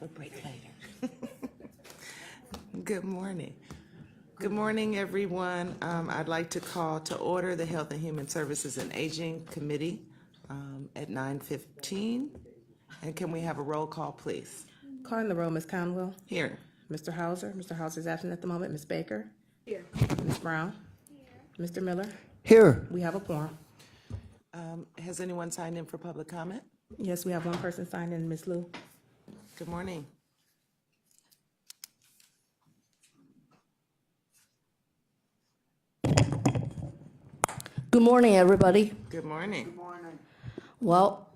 have a break later. Good morning. Good morning, everyone. I'd like to call to order the Health and Human Services and Aging Committee at 9:15. And can we have a roll call, please? Calling the roll, Ms. Conwell. Here. Mr. Hauser. Mr. Hauser is absent at the moment. Ms. Baker. Here. Ms. Brown. Here. Mr. Miller. Here. We have a quorum. Has anyone signed in for public comment? Yes, we have one person signed in, Ms. Lou. Good morning. Good morning, everybody. Good morning. Well,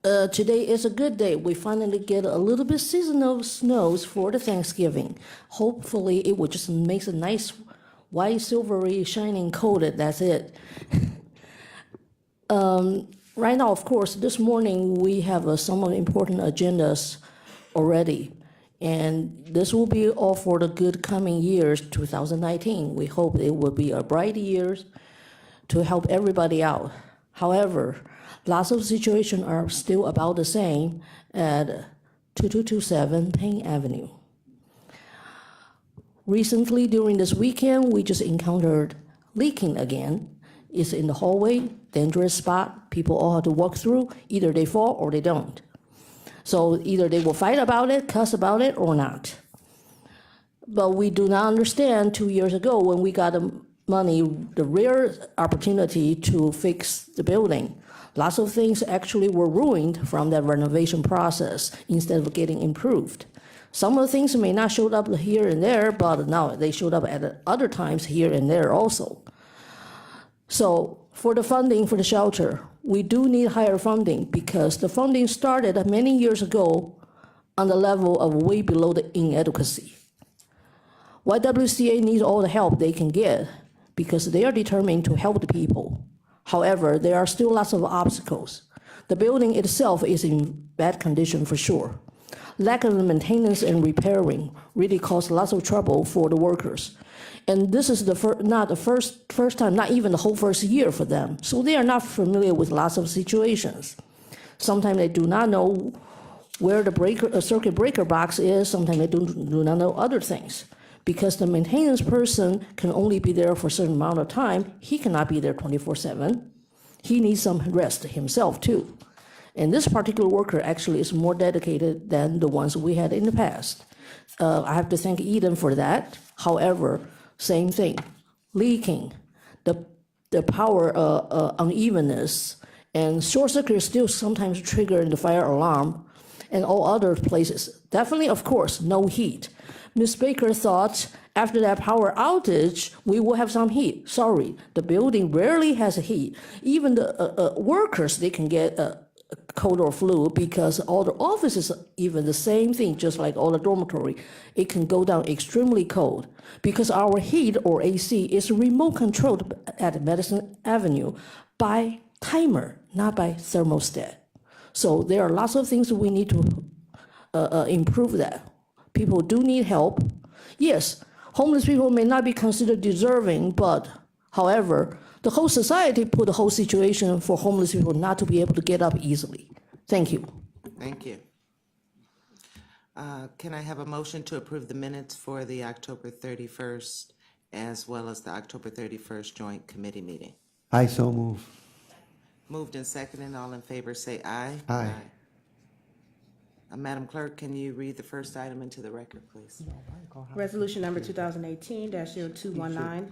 today is a good day. We finally get a little bit seasonal snows for the Thanksgiving. Hopefully, it will just make a nice white, silvery, shining coated. That's it. Right now, of course, this morning we have some important agendas already. And this will be all for the good coming years, 2019. We hope it will be a bright year to help everybody out. However, lots of situations are still about the same at 2227 Payne Avenue. Recently, during this weekend, we just encountered leaking again. It's in the hallway, dangerous spot. People all have to walk through. Either they fall or they don't. So either they will fight about it, cuss about it, or not. But we do not understand 2 years ago when we got the money, the rare opportunity to fix the building. Lots of things actually were ruined from that renovation process instead of getting improved. Some of the things may not show up here and there, but now they showed up at other times here and there also. So for the funding for the shelter, we do need higher funding because the funding started many years ago on the level of way below the inadequacy. YWCA needs all the help they can get because they are determined to help the people. However, there are still lots of obstacles. The building itself is in bad condition for sure. Lack of maintenance and repairing really cause lots of trouble for the workers. And this is not the first time, not even the whole first year for them. So they are not familiar with lots of situations. Sometimes they do not know where the circuit breaker box is. Sometimes they do not know other things. Because the maintenance person can only be there for a certain amount of time, he cannot be there 24/7. He needs some rest himself too. And this particular worker actually is more dedicated than the ones we had in the past. I have to thank Eden for that. However, same thing, leaking, the power unevenness, and short circuits still sometimes trigger the fire alarm, and all other places. Definitely, of course, no heat. Ms. Baker thought after that power outage, we will have some heat. Sorry, the building rarely has heat. Even the workers, they can get cold or flu because all the offices, even the same thing, just like all the dormitory, it can go down extremely cold because our heat or AC is remote controlled at Madison Avenue by timer, not by thermostat. So there are lots of things we need to improve that. People do need help. Yes, homeless people may not be considered deserving, but however, the whole society put the whole situation for homeless people not to be able to get up easily. Thank you. Thank you. Can I have a motion to approve the minutes for the October 31st as well as the October 31st joint committee meeting? I so move. Moved and seconded. All in favor say aye. Aye. Madam Clerk, can you read the first item into the record, please? Resolution number 2018-0219,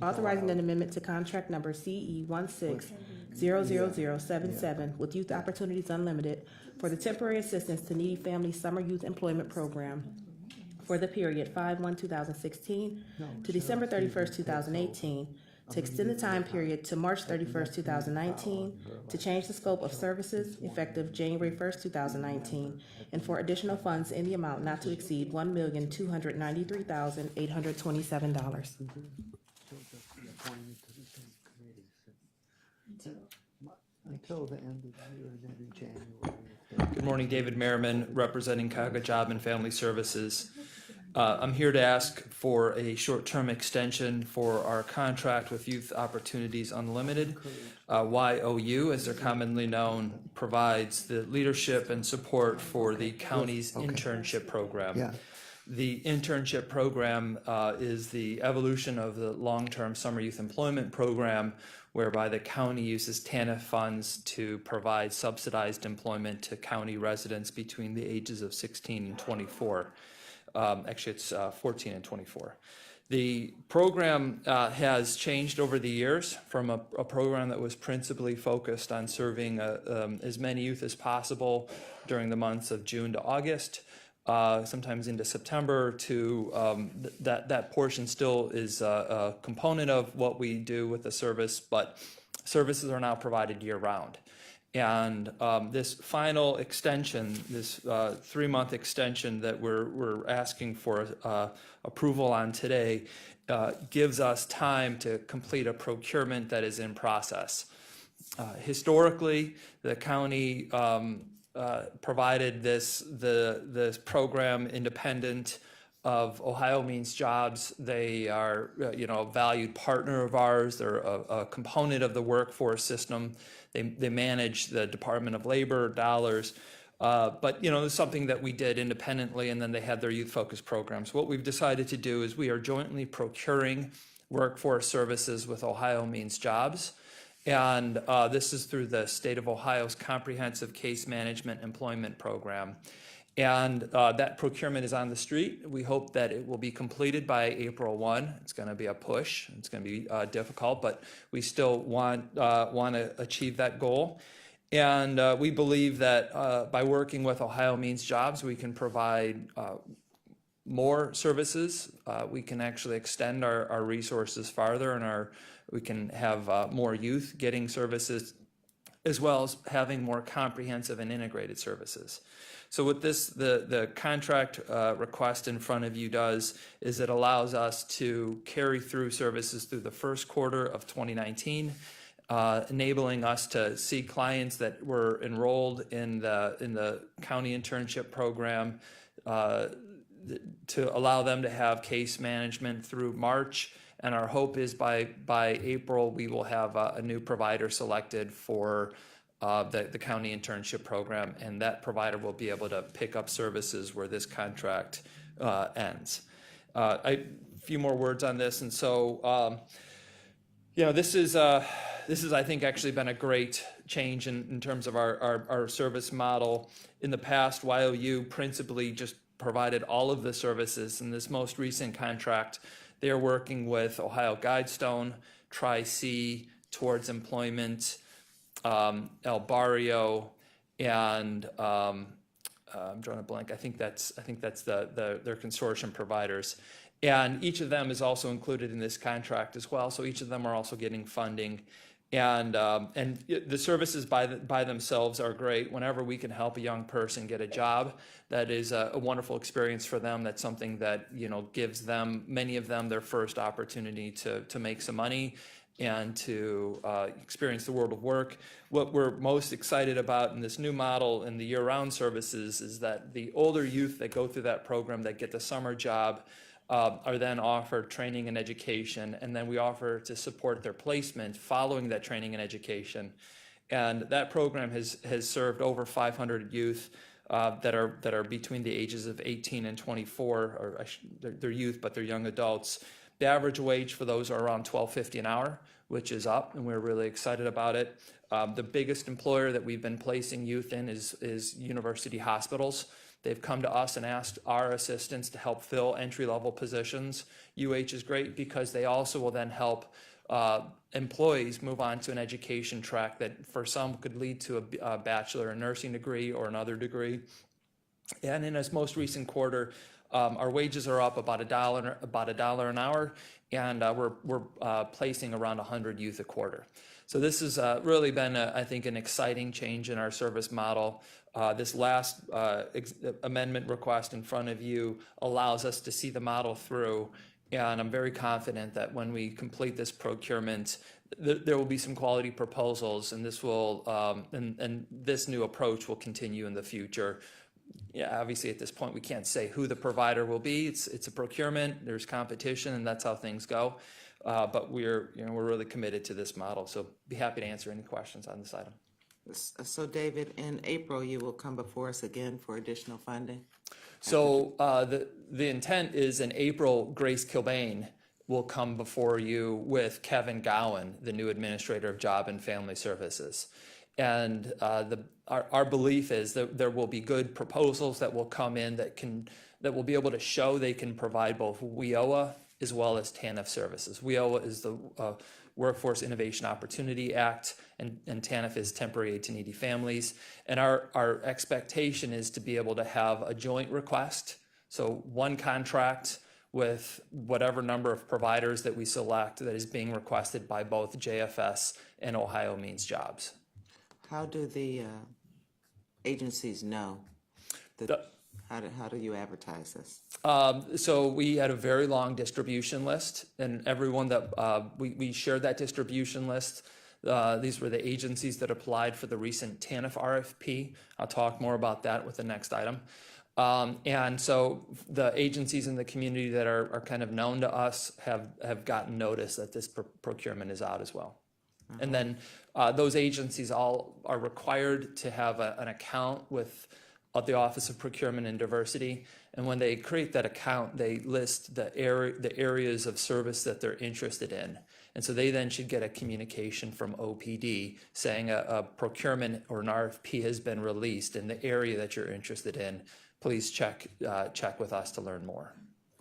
authorizing an amendment to contract number CE 16000077 with Youth Opportunities Unlimited for the temporary assistance to needy families summer youth employment program for the period 5/1/2016 to December 31st, 2018, to extend the time period to March 31st, 2019, to change the scope of services effective January 1st, 2019, and for additional funds in the amount not to exceed $1,293,827. Until the end of the year, then in January. Good morning, David Merriman, representing Cuyahoga Job and Family Services. I'm here to ask for a short-term extension for our contract with Youth Opportunities Unlimited. YOU, as they're commonly known, provides the leadership and support for the county's internship program. Yeah. The internship program is the evolution of the long-term summer youth employment program, whereby the county uses TANF funds to provide subsidized employment to county residents between the ages of 16 and 24. Actually, it's 14 and 24. The program has changed over the years from a program that was principally focused on serving as many youth as possible during the months of June to August, sometimes into September, to that portion still is a component of what we do with the service, but services are now provided year-round. And this final extension, this 3-month extension that we're asking for approval on today, gives us time to complete a procurement that is in process. Historically, the county provided this program independent of Ohio Means Jobs. They are, a valued partner of ours. They're a component of the workforce system. They manage the Department of Labor dollars, but it's something that we did independently, and then they had their youth-focused programs. What we've decided to do is we are jointly procuring workforce services with Ohio Means Jobs, and this is through the state of Ohio's Comprehensive Case Management Employment Program. And that procurement is on the street. We hope that it will be completed by April 1. It's going to be a push. It's going to be difficult, but we still want to achieve that goal. And we believe that by working with Ohio Means Jobs, we can provide more services. We can actually extend our resources farther, and we can have more youth getting services, as well as having more comprehensive and integrated services. So what the contract request in front of you does is it allows us to carry through services through the first quarter of 2019, enabling us to see clients that were enrolled in the county internship program, to allow them to have case management through March. And our hope is by April, we will have a new provider selected for the county internship program, and that provider will be able to pick up services where this contract ends. A few more words on this, and so this is I think actually been a great change in terms of our service model. In the past, YOU principally just provided all of the services. In this most recent contract, they're working with Ohio Guidestone, Tri-C, Towards Employment, El Barrio, and I'm drawing a blank. I think that's their consortium providers, and each of them is also included in this contract as well. So each of them are also getting funding, and the services by themselves are great. Whenever we can help a young person get a job, that is a wonderful experience for them. That's something that gives them, many of them, their first opportunity to make some money and to experience the world of work. What we're most excited about in this new model in the year-round services is that the older youth that go through that program that get the summer job are then offered training and education, and then we offer to support their placement following that training and education. And that program has served over 500 youth that are between the ages of 18 and 24, or they're youth, but they're young adults. The average wage for those are around $12.50 an hour, which is up, and we're really excited about it. The biggest employer that we've been placing youth in is university hospitals. They've come to us and asked our assistance to help fill entry-level positions. UH is great because they also will then help employees move on to an education track that for some could lead to a bachelor in nursing degree or another degree. And in this most recent quarter, our wages are up about $1 an hour, and we're placing around 100 youth a quarter. So this has really been, I think, an exciting change in our service model. This last amendment request in front of you allows us to see the model through, and I'm very confident that when we complete this procurement, there will be some quality proposals, and this will and this new approach will continue in the future. Yeah, obviously at this point, we can't say who the provider will be. It's a procurement, there's competition, and that's how things go. But we're really committed to this model, so be happy to answer any questions on this item. So David, in April, you will come before us again for additional funding? So the intent is in April, Grace Kilbane will come before you with Kevin Gowan, the new Administrator of Job and Family Services. And our belief is that there will be good proposals that will come in that will be able to show they can provide both WIOA as well as TANF services. WIOA is the Workforce Innovation Opportunity Act, and TANF is Temporary Aid to Needy Families. And our expectation is to be able to have a joint request, so one contract with whatever number of providers that we select that is being requested by both JFS and Ohio Means Jobs. How do the agencies know? How do you advertise this? So we had a very long distribution list, and everyone that we shared that distribution list. These were the agencies that applied for the recent TANF RFP. I'll talk more about that with the next item. And so the agencies in the community that are kind of known to us have gotten notice that this procurement is out as well. And then those agencies all are required to have an account with the Office of Procurement and Diversity. And when they create that account, they list the areas of service that they're interested in. And so they then should get a communication from OPD saying a procurement or an RFP has been released in the area that you're interested in. Please check with us to learn more.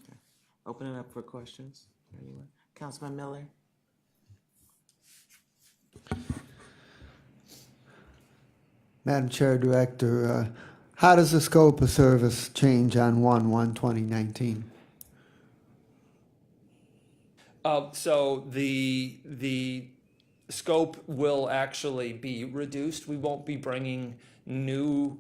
Okay. Open it up for questions. Anyone? Councilman Miller? Madam Chair, Director, how does the scope of service change on 1/1/2019? So the scope will actually be reduced. We won't be bringing new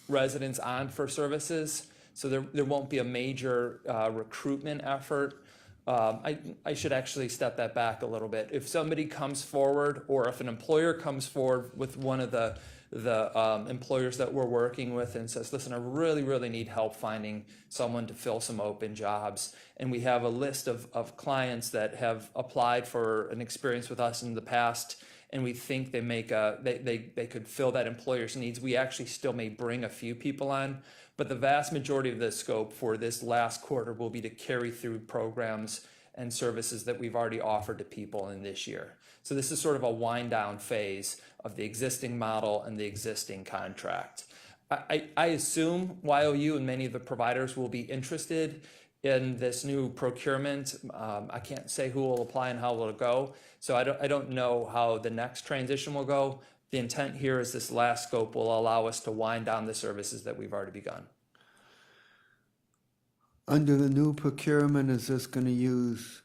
residents on for services, so there won't be a major recruitment effort. I should actually step that back a little bit. If somebody comes forward, or if an employer comes forward with one of the employers that we're working with and says, listen, I really need help finding someone to fill some open jobs, and we have a list of clients that have applied for an experience with us in the past, and we think they could fill that employer's needs, we actually still may bring a few people on. But the vast majority of the scope for this last quarter will be to carry through programs and services that we've already offered to people in this year. So this is sort of a wind down phase of the existing model and the existing contract. I assume YOU and many of the providers will be interested in this new procurement. I can't say who will apply and how it will go. So I don't know how the next transition will go. The intent here is this last scope will allow us to wind down the services that we've already begun. Under the new procurement, is this going to use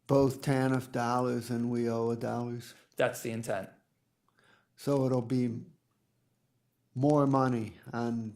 both TANF dollars and WIOA dollars? That's the intent. So it'll be more money on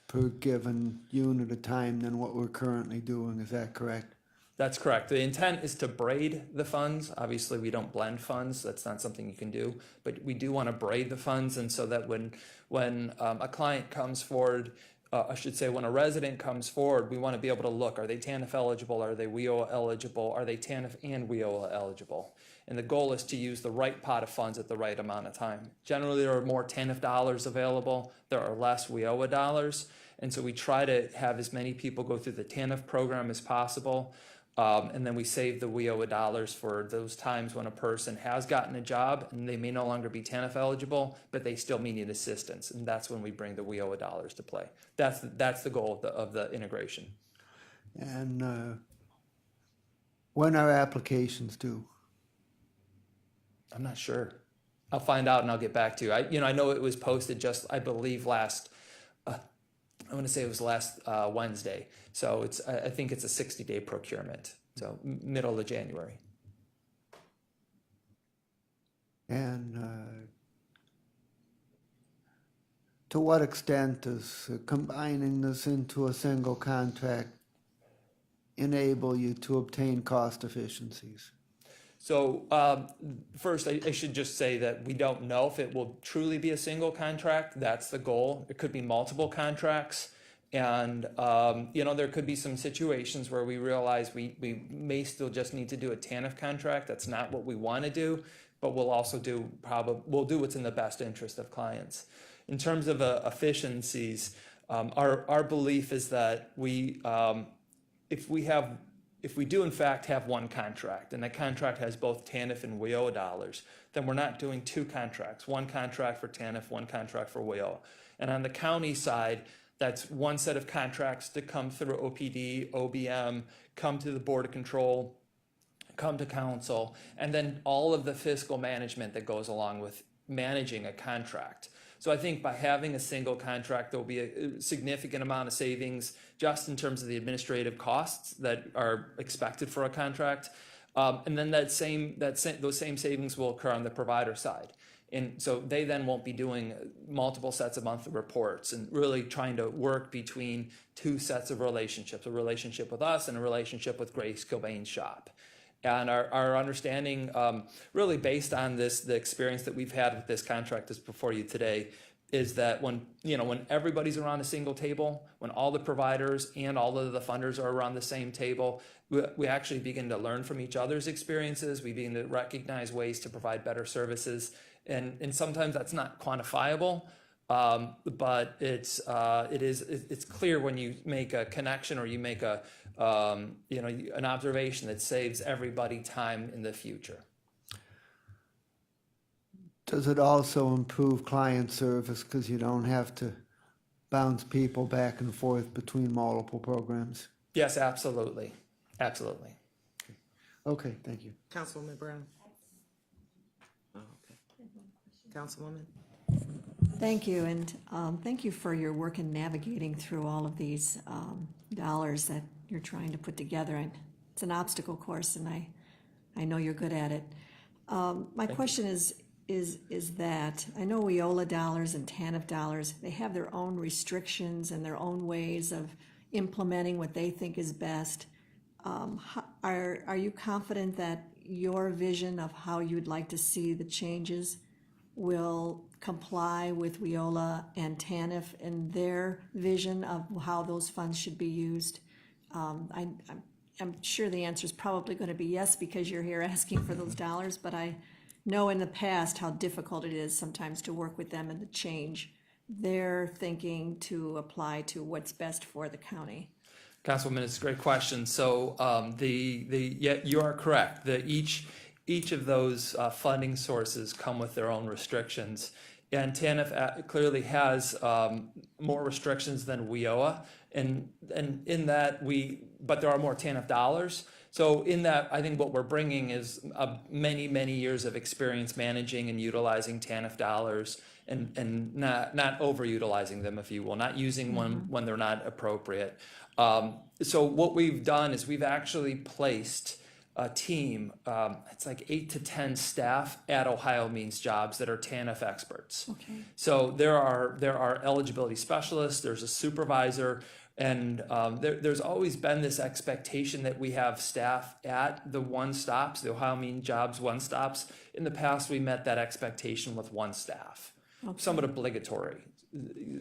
per given unit of time than what we're currently doing, is that correct? That's correct. The intent is to braid the funds. Obviously, we don't blend funds. That's not something you can do. But we do want to braid the funds, and so that when a client comes forward, when a resident comes forward, we want to be able to look, are they TANF eligible? Are they WIOA eligible? Are they TANF and WIOA eligible? And the goal is to use the right pot of funds at the right amount of time. Generally, there are more TANF dollars available. There are less WIOA dollars. And so we try to have as many people go through the TANF program as possible. And then we save the WIOA dollars for those times when a person has gotten a job and they may no longer be TANF eligible, but they still may need assistance. And that's when we bring the WIOA dollars to play. That's the goal of the integration. And when are applications due? I'm not sure. I'll find out and I'll get back to you. I know it was posted just, I believe, I want to say it was last Wednesday. So I think it's a 60-day procurement. So middle of January. And to what extent does combining this into a single contract enable you to obtain cost efficiencies? So first, I should just say that we don't know if it will truly be a single contract. That's the goal. It could be multiple contracts. And, there could be some situations where we realize we may still just need to do a TANF contract. That's not what we want to do, but we'll also we'll do what's in the best interest of clients. In terms of efficiencies, our belief is that if we do in fact have one contract, and that contract has both TANF and WIOA dollars, then we're not doing two contracts, one contract for TANF, one contract for WIOA. And on the county side, that's one set of contracts to come through OPD, OBM, come to the Board of Control, come to council, and then all of the fiscal management that goes along with managing a contract. So I think by having a single contract, there'll be a significant amount of savings just in terms of the administrative costs that are expected for a contract. And then those same savings will occur on the provider side. And so they then won't be doing multiple sets of monthly reports and really trying to work between two sets of relationships, a relationship with us and a relationship with Grace Cobain's shop. And our understanding, really based on the experience that we've had with this contract that's before you today, is that when everybody's around a single table, when all the providers and all of the funders are around the same table, we actually begin to learn from each other's experiences. We begin to recognize ways to provide better services. And sometimes that's not quantifiable, but it's clear when you make a connection or you make an observation that saves everybody time in the future. Does it also improve client service because you don't have to bounce people back and forth between multiple programs? Yes, absolutely. Absolutely. Okay, thank you. Councilwoman Brown? Oh, okay. Councilwoman? Thank you, and thank you for your work in navigating through all of these dollars that you're trying to put together. And it's an obstacle course, and I know you're good at it. My question is that I know WIOLA dollars and TANF dollars, they have their own restrictions and their own ways of implementing what they think is best. Are you confident that your vision of how you'd like to see the changes will comply with WIOLA and TANF and their vision of how those funds should be used? I'm sure the answer is probably going to be yes because you're here asking for those dollars, but I know in the past how difficult it is sometimes to work with them and to change their thinking to apply to what's best for the county. Councilwoman, it's a great question. So you are correct. Each of those funding sources come with their own restrictions. And TANF clearly has more restrictions than WIOA, and in that but there are more TANF dollars. So in that, I think what we're bringing is many, many years of experience managing and utilizing TANF dollars and not overutilizing them, if you will, not using them when they're not appropriate. So what we've done is we've actually placed a team, it's like 8 to 10 staff at Ohio Means Jobs that are TANF experts. Okay. So there are eligibility specialists, there's a supervisor, and there's always been this expectation that we have staff at the one-stops, the Ohio Means Jobs one-stops. In the past, we met that expectation with one staff, somewhat obligatory.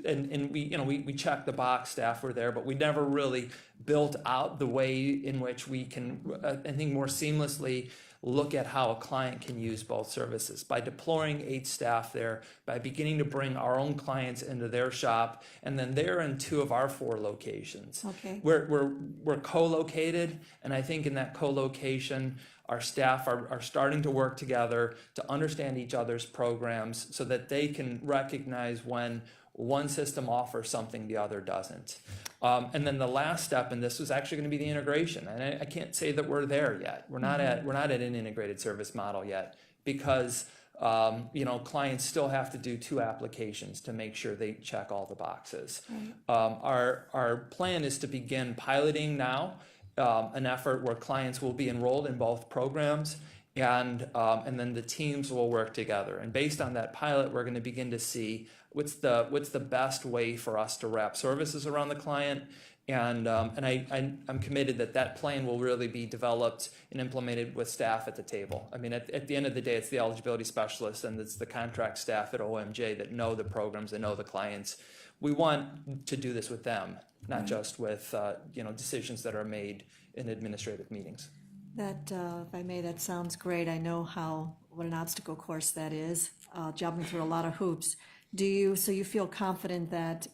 And we checked the box, staff were there, but we never really built out the way in which we can, I think, more seamlessly look at how a client can use both services. By deploying 8 staff there, by beginning to bring our own clients into their shop, and then they're in 2 of our 4 locations. Okay. We're co-located, and I think in that co-location, our staff are starting to work together to understand each other's programs so that they can recognize when one system offers something the other doesn't. And then the last step in this was actually going to be the integration. And I can't say that we're there yet. We're not at an integrated service model yet because clients still have to do 2 applications to make sure they check all the boxes. Right. Our plan is to begin piloting now an effort where clients will be enrolled in both programs and then the teams will work together. And based on that pilot, we're going to begin to see what's the best way for us to wrap services around the client. And I'm committed that plan will really be developed and implemented with staff at the table. I mean, at the end of the day, it's the eligibility specialists and it's the contract staff at OMJ that know the programs and know the clients. We want to do this with them, not just with decisions that are made in administrative meetings. That, if I may, that sounds great. I know what an obstacle course that is, jumping through a lot of hoops. So you feel confident that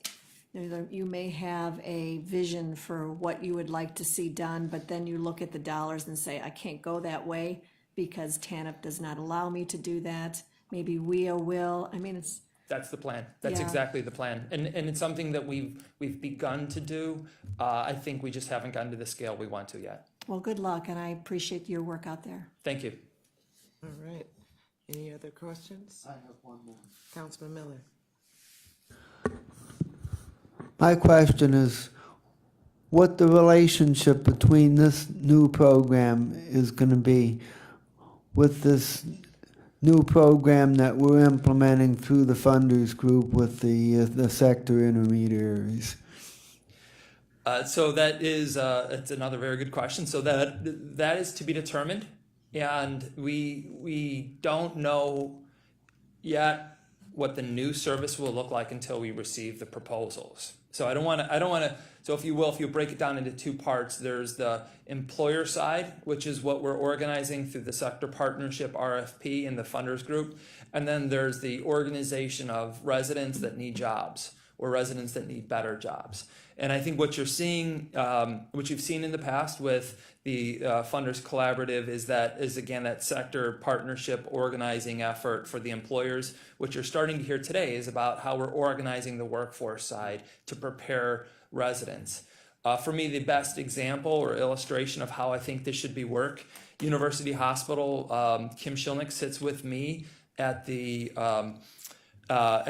you may have a vision for what you would like to see done, but then you look at the dollars and say, I can't go that way because TANF does not allow me to do that. Maybe WIA will. I mean, That's the plan. That's Yeah. exactly the plan. And it's something that we've begun to do. I think we just haven't gotten to the scale we want to yet. well, good luck, and I appreciate your work out there. Thank you. All right. Any other questions? I have one more. Councilman Miller. My question is, what the relationship between this new program is going to be with this new program that we're implementing through the funders group with the sector intermediaries? So that is it's another very good question. So that is to be determined, and we don't know yet what the new service will look like until we receive the proposals. So I don't want to. So if you break it down into two parts, there's the employer side, which is what we're organizing through the sector partnership RFP and the funders group, and then there's the organization of residents that need jobs or residents that need better jobs. And I think what you're seeing, what you've seen in the past with the Funders Collaborative is again that sector partnership organizing effort for the employers. What you're starting to hear today is about how we're organizing the workforce side to prepare residents. For me, the best example or illustration of how I think this should be University Hospital, Kim Shilnick sits with me at the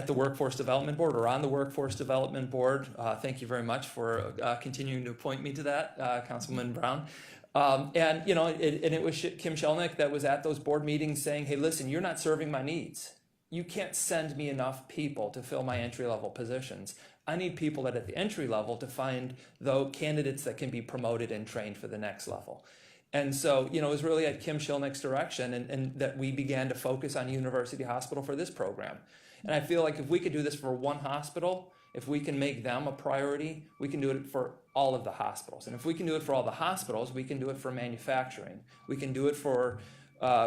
Workforce Development Board, or on the Workforce Development Board. Thank you very much for continuing to appoint me to that, Councilman Brown. And it was Kim Shilnick that was at those board meetings saying, hey, listen, you're not serving my needs. You can't send me enough people to fill my entry-level positions. I need people at the entry level to find those candidates that can be promoted and trained for the next level. And so, it was really at Kim Shilnick's direction and that we began to focus on University Hospital for this program. And I feel like if we could do this for one hospital, if we can make them a priority, we can do it for all of the hospitals. And if we can do it for all the hospitals, we can do it for manufacturing. We can do it for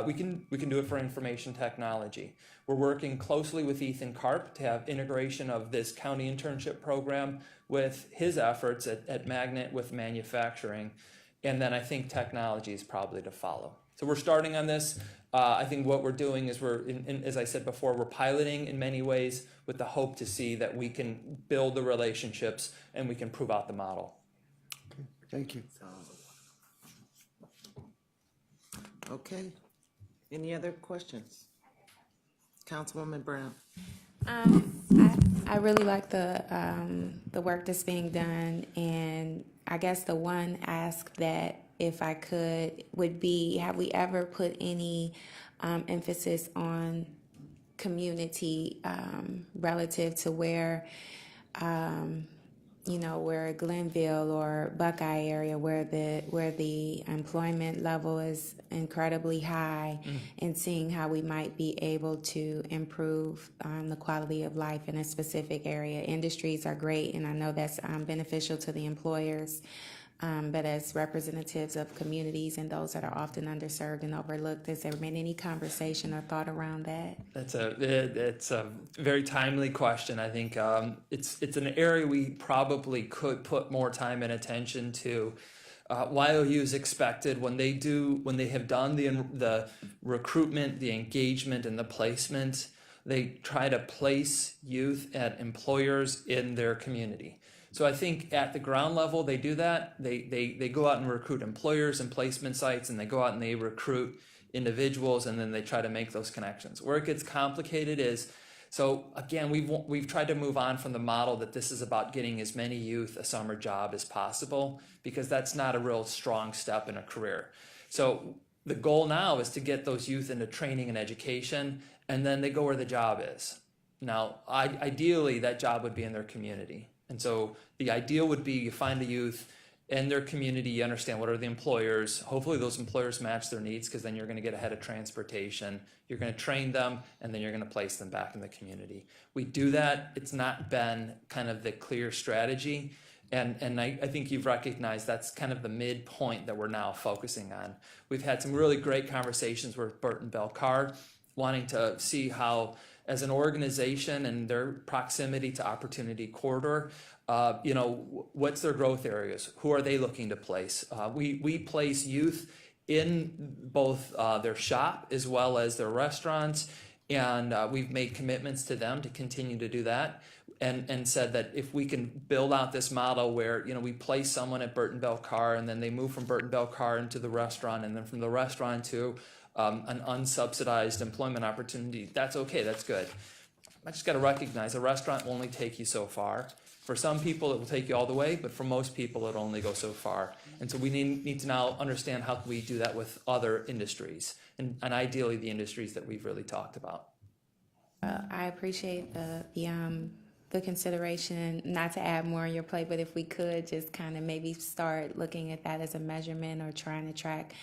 we can do it for information technology. We're working closely with Ethan Karp to have integration of this county internship program with his efforts at Magnet with manufacturing. And then I think technology is probably to follow. So we're starting on this. I think what we're doing is as I said before, we're piloting in many ways with the hope to see that we can build the relationships and we can prove out the model. Okay, thank you. Okay. Any other questions? Councilwoman Brown. I really like the work that's being done, and I guess the one ask that, if I could, would be, have we ever put any emphasis on community relative to where, where Glenville or Buckeye area, where the employment level is incredibly high, and seeing how we might be able to improve the quality of life in a specific area. Industries are great, and I know that's beneficial to the employers. But as representatives of communities and those that are often underserved and overlooked, has there been any conversation or thought around that? It's a very timely question. I think it's an area we probably could put more time and attention to. YOU is expected when they have done the recruitment, the engagement, and the placement, they try to place youth at employers in their community. So I think at the ground level, they do that. They go out and recruit employers and placement sites, and they go out and they recruit individuals, and then they try to make those connections. Where it gets complicated is, so again, we've tried to move on from the model that this is about getting as many youth a summer job as possible, because that's not a real strong step in a career. So The goal now is to get those youth into training and education, and then they go where the job is. Now, ideally, that job would be in their community. And so the ideal would be you find a youth in their community, you understand what are the employers. Hopefully those employers match their needs, because then you're going to get ahead of transportation. You're going to train them, and then you're going to place them back in the community. We do that. It's not been kind of the clear strategy. And I think you've recognized that's kind of the midpoint that we're now focusing on. We've had some really great conversations with Burton Belcar, wanting to see how, as an organization and their proximity to Opportunity Corridor, what's their growth areas? Who are they looking to place? We place youth in both their shop as well as their restaurants, and we've made commitments to them to continue to do that. And said that if we can build out this model where, we place someone at Burton Belcar, and then they move from Burton Belcar into the restaurant, and then from the restaurant to an unsubsidized employment opportunity, that's okay, that's good. I just got to recognize a restaurant will only take you so far. For some people, it will take you all the way, but for most people, it'll only go so far. And so we need to now understand how we do that with other industries, and ideally the industries that we've really talked about. I appreciate the consideration, not to add more on your plate, but if we could just kind of maybe start looking at that as a measurement or trying to track.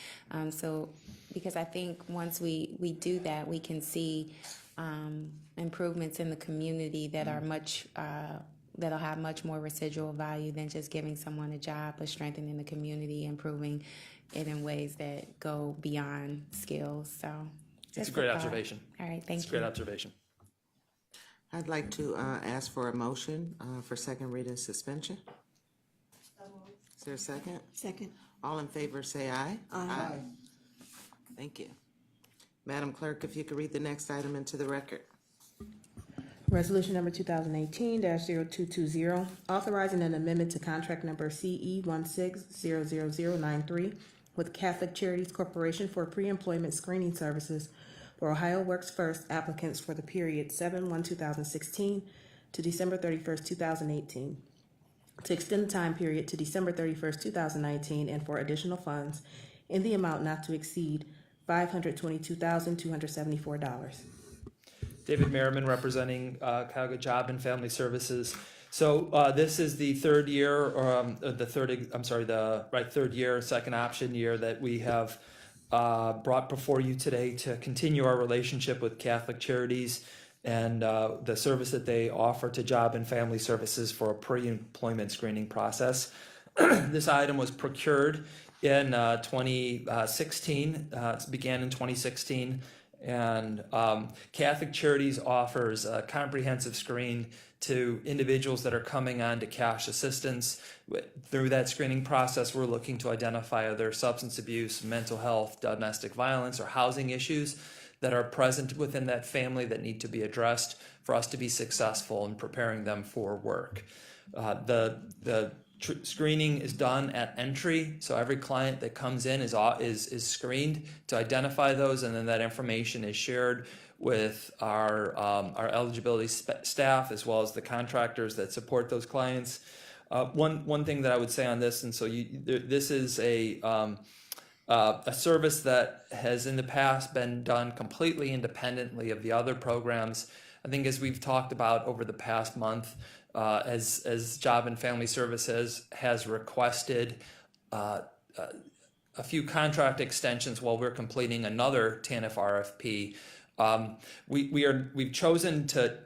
Because I think once we do that, we can see improvements in the community that are that'll have much more residual value than just giving someone a job, but strengthening the community, improving it in ways that go beyond skills. So It's a great observation. All right, thank you. It's a great observation. I'd like to ask for a motion for second reading suspension. Is there a second? Second. All in favor, say aye. Aye. Thank you. Madam Clerk, if you could read the next item into the record. Resolution number 2018-0220, authorizing an amendment to contract number CE16000093 with Catholic Charities Corporation for pre-employment screening services for Ohio Works First applicants for the period 7/1/2016 to December 31st, 2018, to extend the time period to December 31st, 2019, and for additional funds in the amount not to exceed $522,274. David Merriman, representing Cuyahoga Job and Family Services. So this is the third year, third year, second option year that we have brought before you today to continue our relationship with Catholic Charities and the service that they offer to Job and Family Services for a pre-employment screening process. This item was procured in 2016, began in 2016, and Catholic Charities offers a comprehensive screen to individuals that are coming on to cash assistance. Through that screening process, we're looking to identify other substance abuse, mental health, domestic violence, or housing issues that are present within that family that need to be addressed for us to be successful in preparing them for work. The screening is done at entry, so every client that comes in is screened to identify those, and then that information is shared with our eligibility staff as well as the contractors that support those clients. One thing that I would say on this, and so this is a service that has in the past been done completely independently of the other programs. I think as we've talked about over the past month, as Job and Family Services has requested a few contract extensions while we're completing another TANF RFP, we've chosen to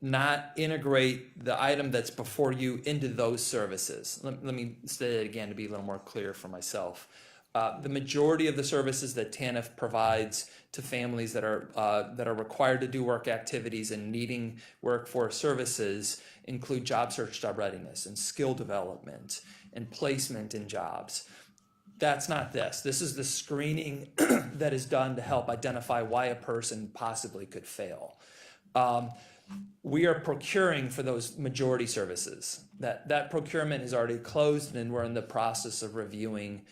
not integrate the item that's before you into those services. Let me say it again to be a little more clear for myself. The majority of the services that TANF provides to families that are required to do work activities and needing workforce services include job search, job readiness, and skill development, and placement in jobs. That's not this. This is the screening that is done to help identify why a person possibly could fail. We are procuring for those majority services. That procurement is already closed, and we're in the process of reviewing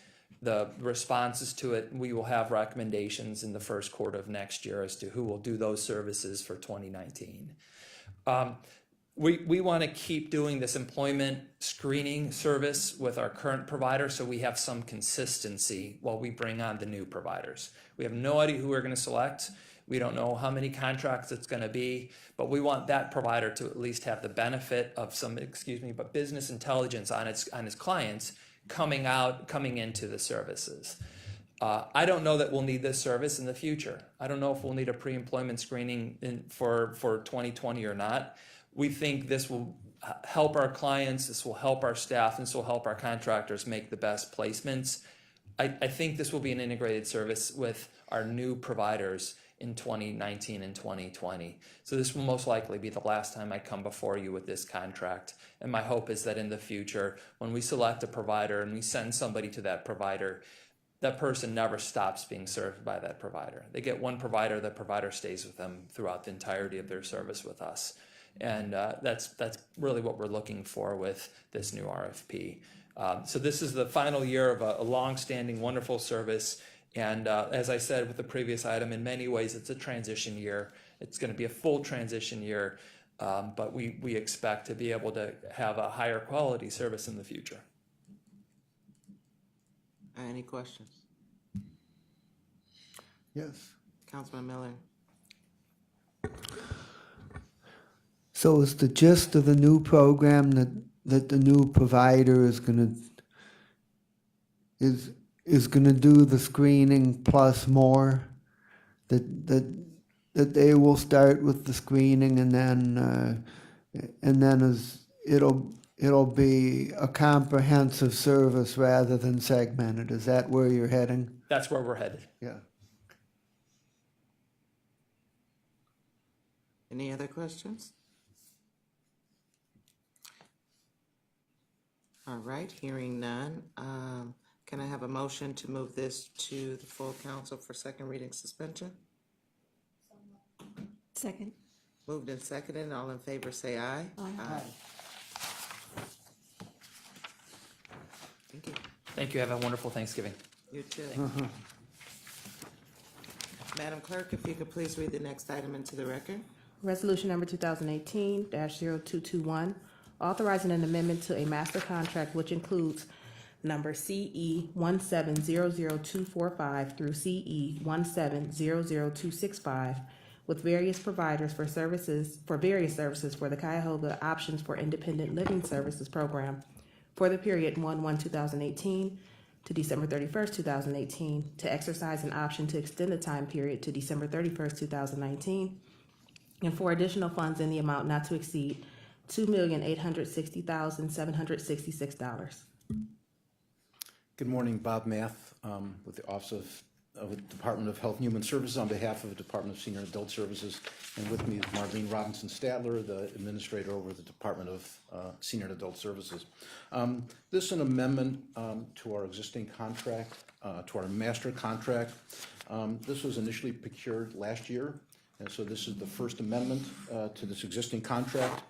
the responses to it. We will have recommendations in the first quarter of next year as to who will do those services for 2019. we want to keep doing this employment screening service with our current provider so we have some consistency while we bring on the new providers. We have no idea who we're going to select. We don't know how many contracts it's going to be, but we want that provider to at least have the benefit of some, but business intelligence on its clients coming into the services. I don't know that we'll need this service in the future. I don't know if we'll need a pre-employment screening for 2020 or not. We think this will help our clients, this will help our staff, and this will help our contractors make the best placements. I think this will be an integrated service with our new providers in 2019 and 2020. So this will most likely be the last time I come before you with this contract. And my hope is that in the future, when we select a provider and we send somebody to that provider, that person never stops being served by that provider. They get one provider, that provider stays with them throughout the entirety of their service with us. And that's really what we're looking for with this new RFP. So this is the final year of a long-standing, wonderful service. And as I said with the previous item, in many ways, it's a transition year. It's going to be a full transition year, but we expect to be able to have a higher quality service in the future. Any questions? Yes. Councilman Miller? So is the gist of the new program that the new provider is gonna do the screening plus more? That they will start with the screening and then it'll be a comprehensive service rather than segmented. Is that where you're heading? That's where we're headed. Yeah. Any other questions? All right, hearing none. Can I have a motion to move this to the full council for second reading suspension? Second. Moved and seconded. All in favor say aye. Aye. Thank you. Thank you. Have a wonderful Thanksgiving. You too. Madam Clerk, if you could please read the next item into the record. Resolution number 2018-0221, authorizing an amendment to a master contract which includes number CE 1700245 through CE 1700265 with various providers for various services for the Cuyahoga Options for Independent Living Services program for the period 1/1/2018 to December 31st, 2018, to exercise an option to extend the time period to December 31st, 2019, and for additional funds in the amount not to exceed $2,860,766. Good morning, Bob Math, with the Office of the Department of Health and Human Services on behalf of the Department of Senior and Adult Services. And with me is Marlene Robinson-Statler, the Administrator over the Department of Senior and Adult Services. This is an amendment to our existing contract, to our master contract. This was initially procured last year, and so this is the first amendment to this existing contract.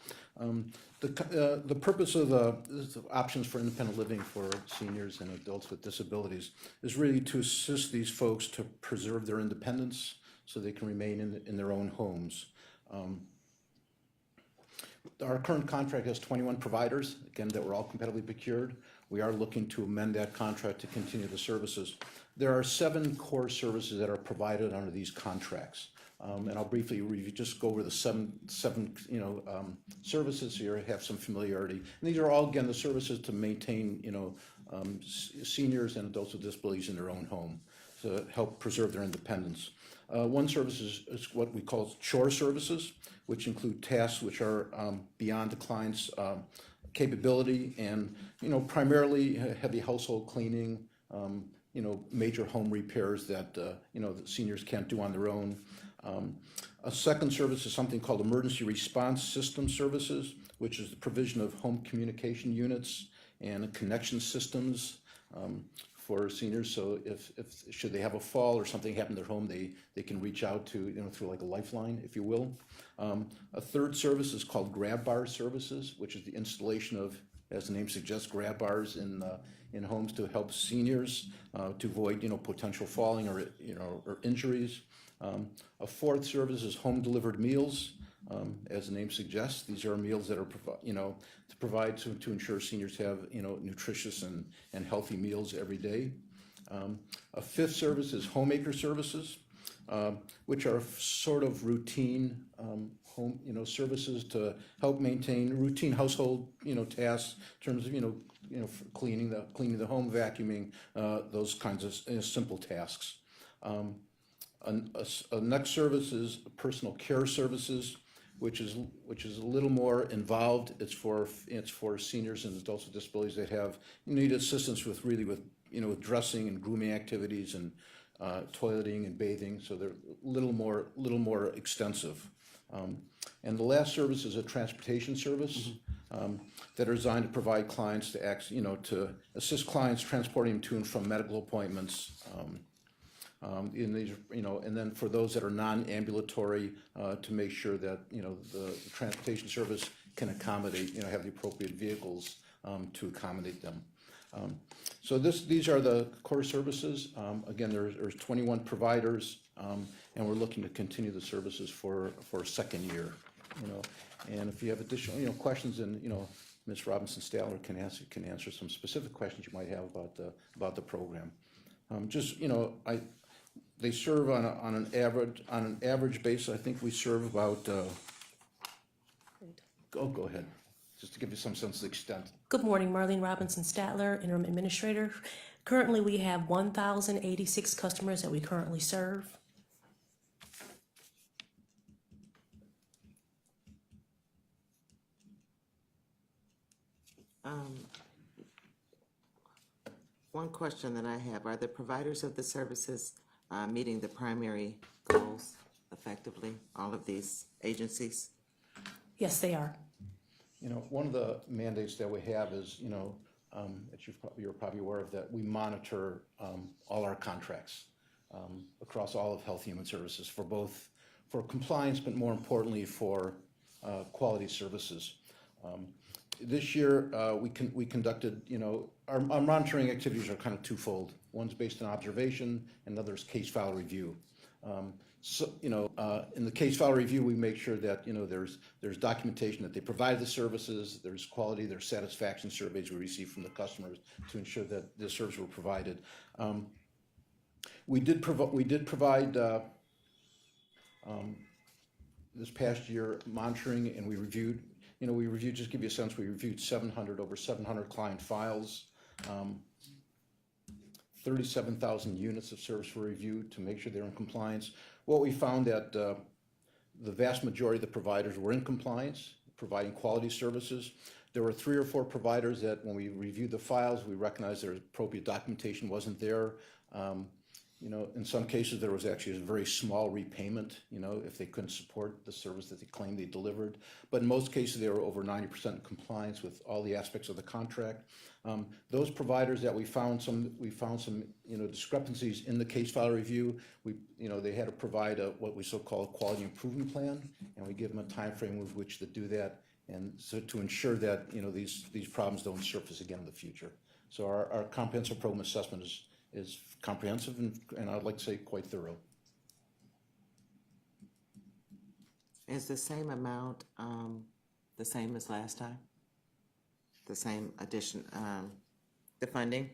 The purpose of the options for independent living for seniors and adults with disabilities is really to assist these folks to preserve their independence so they can remain in their own homes. Our current contract has 21 providers, again, that were all competitively procured. We are looking to amend that contract to continue the services. There are 7 core services that are provided under these contracts. And I'll briefly review, just go over the seven services so you have some familiarity. And these are all, again, the services to maintain, seniors and adults with disabilities in their own home to help preserve their independence. One service is what we call chore services, which include tasks which are beyond the client's capability and, primarily heavy household cleaning, major home repairs that, the seniors can't do on their own. A second service is something called emergency response system services, which is the provision of home communication units and connection systems for seniors. So if should they have a fall or something happen to their home, they can reach out to, through like a lifeline, if you will. A third service is called grab bar services, which is the installation of, as the name suggests, grab bars in homes to help seniors to avoid, potential falling or injuries. A fourth service is home delivered meals, As the name suggests, these are meals that are, to provide to ensure seniors have, nutritious and healthy meals every day. A fifth service is Homemaker Services, which are sort of routine home, services to help maintain routine household, tasks in terms of, for cleaning the home, vacuuming, those kinds of simple tasks. A next service is Personal Care Services, which is a little more involved. It's for seniors and adults with disabilities that need assistance with with dressing and grooming activities and toileting and bathing. So they're a little more extensive. And the last service is a transportation service that are designed to provide clients to assist clients transporting to and from medical appointments. In these, and then for those that are non-ambulatory, to make sure that the transportation service can accommodate, have the appropriate vehicles to accommodate them. So these are the core services. Again, there's 21 providers, and we're looking to continue the services for a second year. And if you have additional questions, and Ms. Robinson-Stadler can answer some specific questions you might have about the program. They serve on an average basis. I think we serve about. Go ahead. Just to give you some sense of the extent. Good morning, Marlene Robinson-Statler, Interim Administrator. Currently, we have 1,086 customers that we currently serve. One question that I have, are the providers of the services meeting the primary goals effectively, all of these agencies? Yes, they are. One of the mandates that we have is, that you're probably aware of, that we monitor all our contracts across all of Health and Human Services for compliance, but more importantly for quality services. This year, we conducted, our monitoring activities are kind of twofold. One's based on observation, and the other is case file review. In the case file review, we make sure that there's documentation that they provide the services, there's quality, there's satisfaction surveys we receive from the customers to ensure that the services were provided. We did provide this past year monitoring, and we reviewed. Just to give you a sense, we reviewed over 700 client files. 37,000 units of service were reviewed to make sure they're in compliance. What we found that the vast majority of the providers were in compliance, providing quality services. There were 3 or 4 providers that when we reviewed the files, we recognized their appropriate documentation wasn't there. In some cases, there was actually a very small repayment, if they couldn't support the service that they claimed they delivered. But in most cases, they were over 90% in compliance with all the aspects of the contract. Those providers that we found some discrepancies in the case file review. They had to provide what we so-called a quality improvement plan, and we give them a time frame with which to do that, and so to ensure that these problems don't surface again in the future. So our comprehensive program assessment is comprehensive and I'd like to say quite thorough. Is the same amount the same as last time? The same addition, the funding?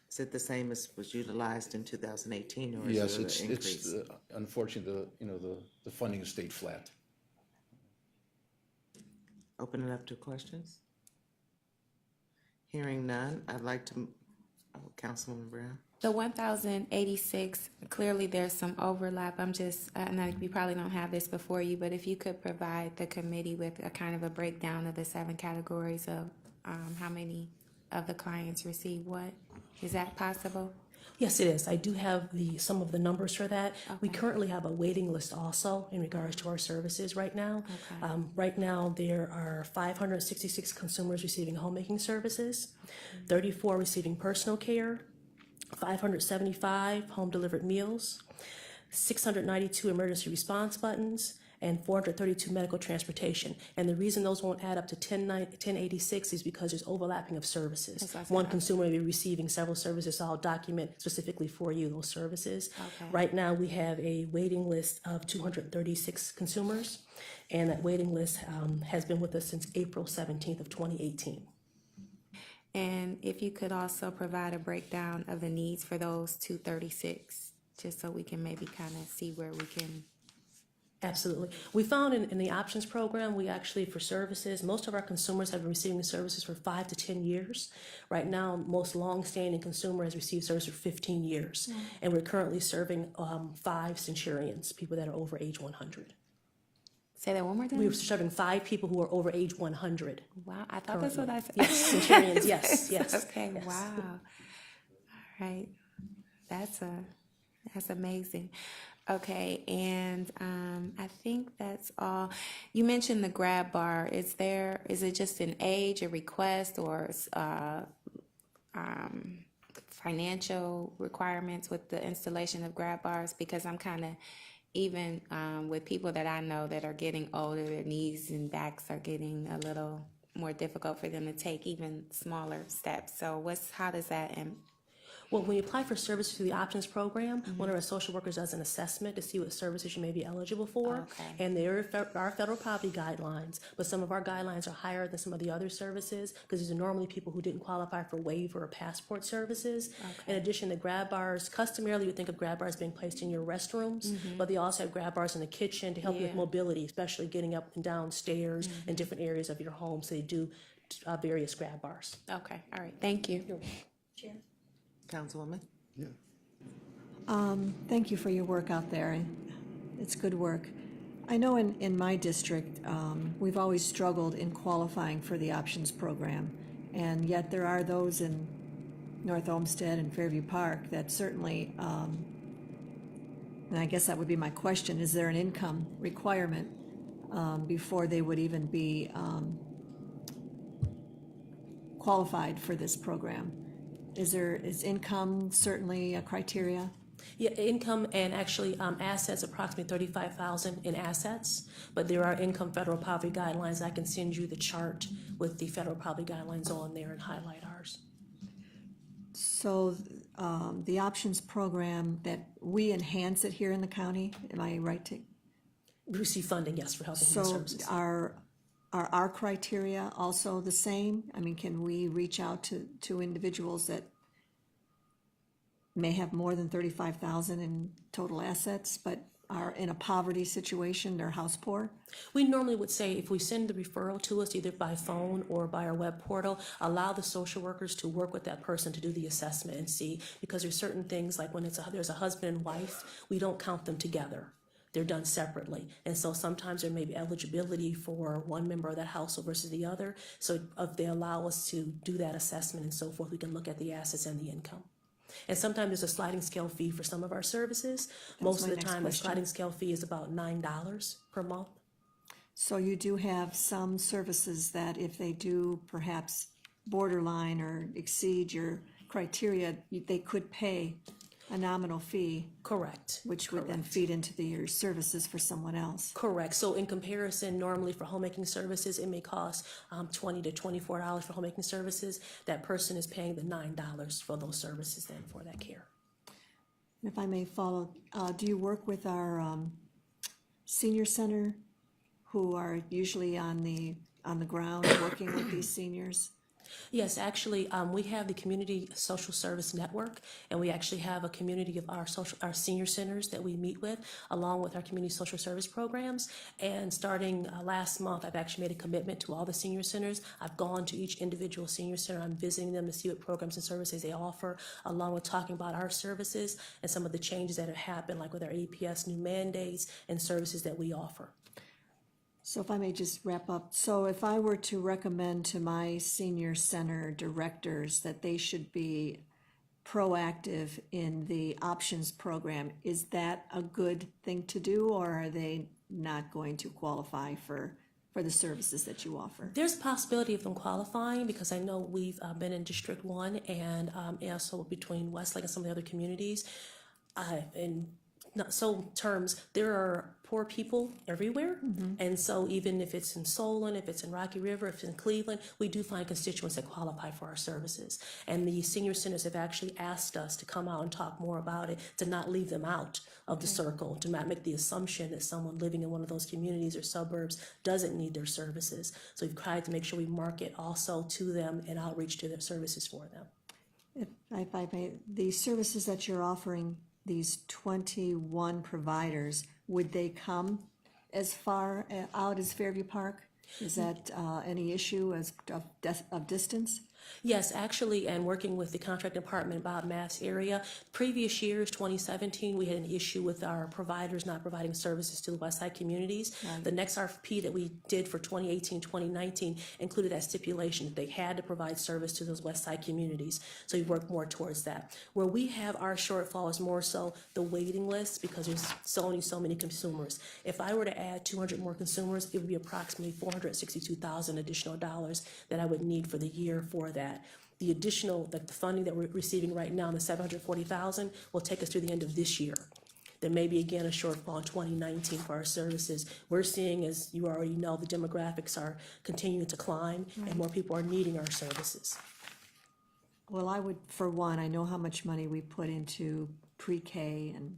Is it the same as was utilized in 2018, or is it an increase? It's unfortunately the funding has stayed flat. Open it up to questions. Hearing none, I'd like to, Councilwoman Brown. The 1,086, clearly there's some overlap. We probably don't have this before you, but if you could provide the committee with a kind of a breakdown of the 7 categories of how many of the clients receive what, is that possible? Yes, it is. I do have some of the numbers for that. Okay. We currently have a waiting list also in regards to our services right now. Okay. Right now, there are 566 consumers receiving homemaking services, 34 receiving personal care, 575 home delivered meals, 692 emergency response buttons, and 432 medical transportation. And the reason those won't add up to 1086 is because there's overlapping of services. One consumer may be receiving several services, so I'll document specifically for you those services. Okay. Right now, we have a waiting list of 236 consumers, And that waiting list has been with us since April 17th of 2018. And if you could also provide a breakdown of the needs for those 236, just so we can maybe kind of see where we can. Absolutely. We found in the options program, we actually, for services, most of our consumers have been receiving services for 5 to 10 years. Right now, most long-standing consumer has received service for 15 years. And we're currently serving 5 centurions, people that are over age 100. Say that one more time. We were serving 5 people who are over age 100. Wow, I thought that's what I said. Yes, centurions, yes. Okay, yes. wow. All right, that's amazing. Okay, and I think that's all. You mentioned the grab bar. Is it just an age, a request, or financial requirements with the installation of grab bars? Because I'm kind of, even with people that I know that are getting older, their knees and backs are getting a little more difficult for them to take even smaller steps. So how does that Well, when you apply for services through the options program, one of our social workers does an assessment to see what services you may be eligible for. Okay. And there are federal poverty guidelines, but some of our guidelines are higher than some of the other services because these are normally people who didn't qualify for waiver or passport services. Okay. In addition, the grab bars, customarily you would think of grab bars being placed in your restrooms, but they also have grab bars in the kitchen to help you with mobility, especially getting up and down stairs in different areas of your home. So they do various grab bars. Okay, all right, thank you. Councilwoman? Thank you for your work out there. It's good work. I know in my district, we've always struggled in qualifying for the options program, and yet there are those in North Olmsted and Fairview Park that certainly, and I guess that would be my question, is there an income requirement before they would even be qualified for this program? Is income certainly a criteria? Yeah, income and actually assets, approximately 35,000 in assets, but there are income federal poverty guidelines. I can send you the chart with the federal poverty guidelines on there and highlight ours. So the options program, that we enhance it here in the county, am I right to? We receive funding, yes, for health and human So services. are our criteria also the same? I mean, can we reach out to individuals that may have more than 35,000 in total assets, but are in a poverty situation, they're house poor? We normally would say if we send the referral to us either by phone or by our web portal, allow the social workers to work with that person to do the assessment and see, because there's certain things like when there's a husband and wife, we don't count them together. They're done separately. And so sometimes there may be eligibility for one member of that household versus the other. So if they allow us to do that assessment and so forth, we can look at the assets and the income. And sometimes there's a sliding scale fee for some of our services. Most of the time, the sliding scale fee is about $9 per month. So you do have some services that if they do perhaps borderline or exceed your criteria, they could pay a nominal fee. Correct. Which would then feed into your services for someone else. Correct. So in comparison, normally for homemaking services, it may cost $20 to $24 for homemaking services. That person is paying the $9 for those services then for that care. If I may follow, do you work with our senior center who are usually on the ground working with these seniors? Yes, actually, we have the Community Social Service Network, and we actually have a community of our senior centers that we meet with, along with our community social service programs. And starting last month, I've actually made a commitment to all the senior centers. I've gone to each individual senior center. I'm visiting them to see what programs and services they offer, along with talking about our services and some of the changes that have happened, like with our APS new mandates and services that we offer. So if I may just wrap up, so if I were to recommend to my senior center directors that they should be proactive in the options program, is that a good thing to do, or are they not going to qualify for the services that you offer? There's a possibility of them qualifying because I know we've been in District 1 and also between Westlake and some of the other communities. And terms, there are poor people everywhere. And so even if it's in Solon, if it's in Rocky River, if it's in Cleveland, we do find constituents that qualify for our services. And the senior centers have actually asked us to come out and talk more about it, to not leave them out of the circle, to not make the assumption that someone living in one of those communities or suburbs doesn't need their services. So we've tried to make sure we market also to them and outreach to their services for them. If I may, the services that you're offering, these 21 providers, would they come as far out as Fairview Park? Is that any issue of distance? Yes, actually, and working with the contract department, Bob Mass area, previous years, 2017, we had an issue with our providers not providing services to the West Side communities. Right. The next RFP that we did for 2018, 2019 included that stipulation that they had to provide service to those West Side communities. So we worked more towards that. Where we have our shortfall is more so the waiting list, because there's so many consumers. If I were to add 200 more consumers, it would be approximately $462,000 additional dollars that I would need for the year for that. The additional, the funding that we're receiving right now, the $740,000, will take us through the end of this year. There may be again a shortfall in 2019 for our services. We're seeing, as you already know, the demographics are continuing to climb, and more people are needing our services. Well, I would, for one, I know how much money we put into pre-K and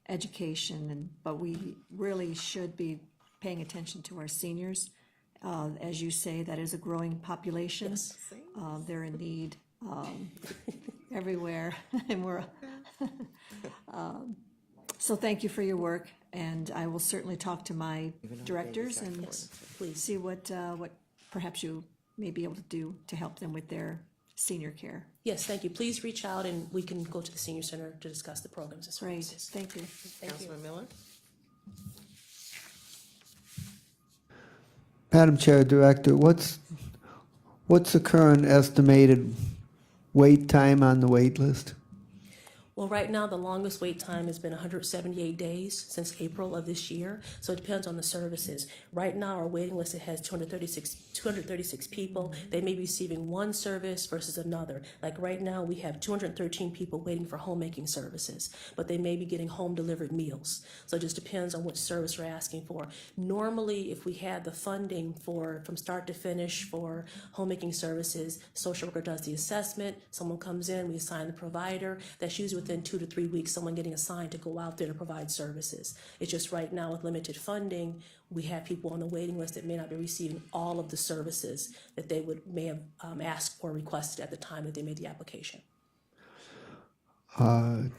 education, but we really should be paying attention to our seniors. As you say, that is a growing population. Yes. They're in need everywhere, and we're. So thank you for your work, and I will certainly talk to my directors and Please. see what perhaps you may be able to do to help them with their senior care. Yes, thank you. Please reach out and we can go to the senior center to discuss the programs and Great, services. thank you. Thank you. Councilman Miller? Madam Chair, Director, what's the current estimated wait time on the wait list? Well, right now, the longest wait time has been 178 days since April of this year, so it depends on the services. Right now, our waiting list, it has 236 people. They may be receiving one service versus another. Like right now, we have 213 people waiting for homemaking services, but they may be getting home-delivered meals. So it just depends on which service we're asking for. Normally, if we had the funding from start to finish for homemaking services, social worker does the assessment, someone comes in, we assign the provider. That's usually within 2 to 3 weeks, someone getting assigned to go out there to provide services. It's just right now with limited funding, we have people on the waiting list that may not be receiving all of the services that they may have asked or requested at the time that they made the application. The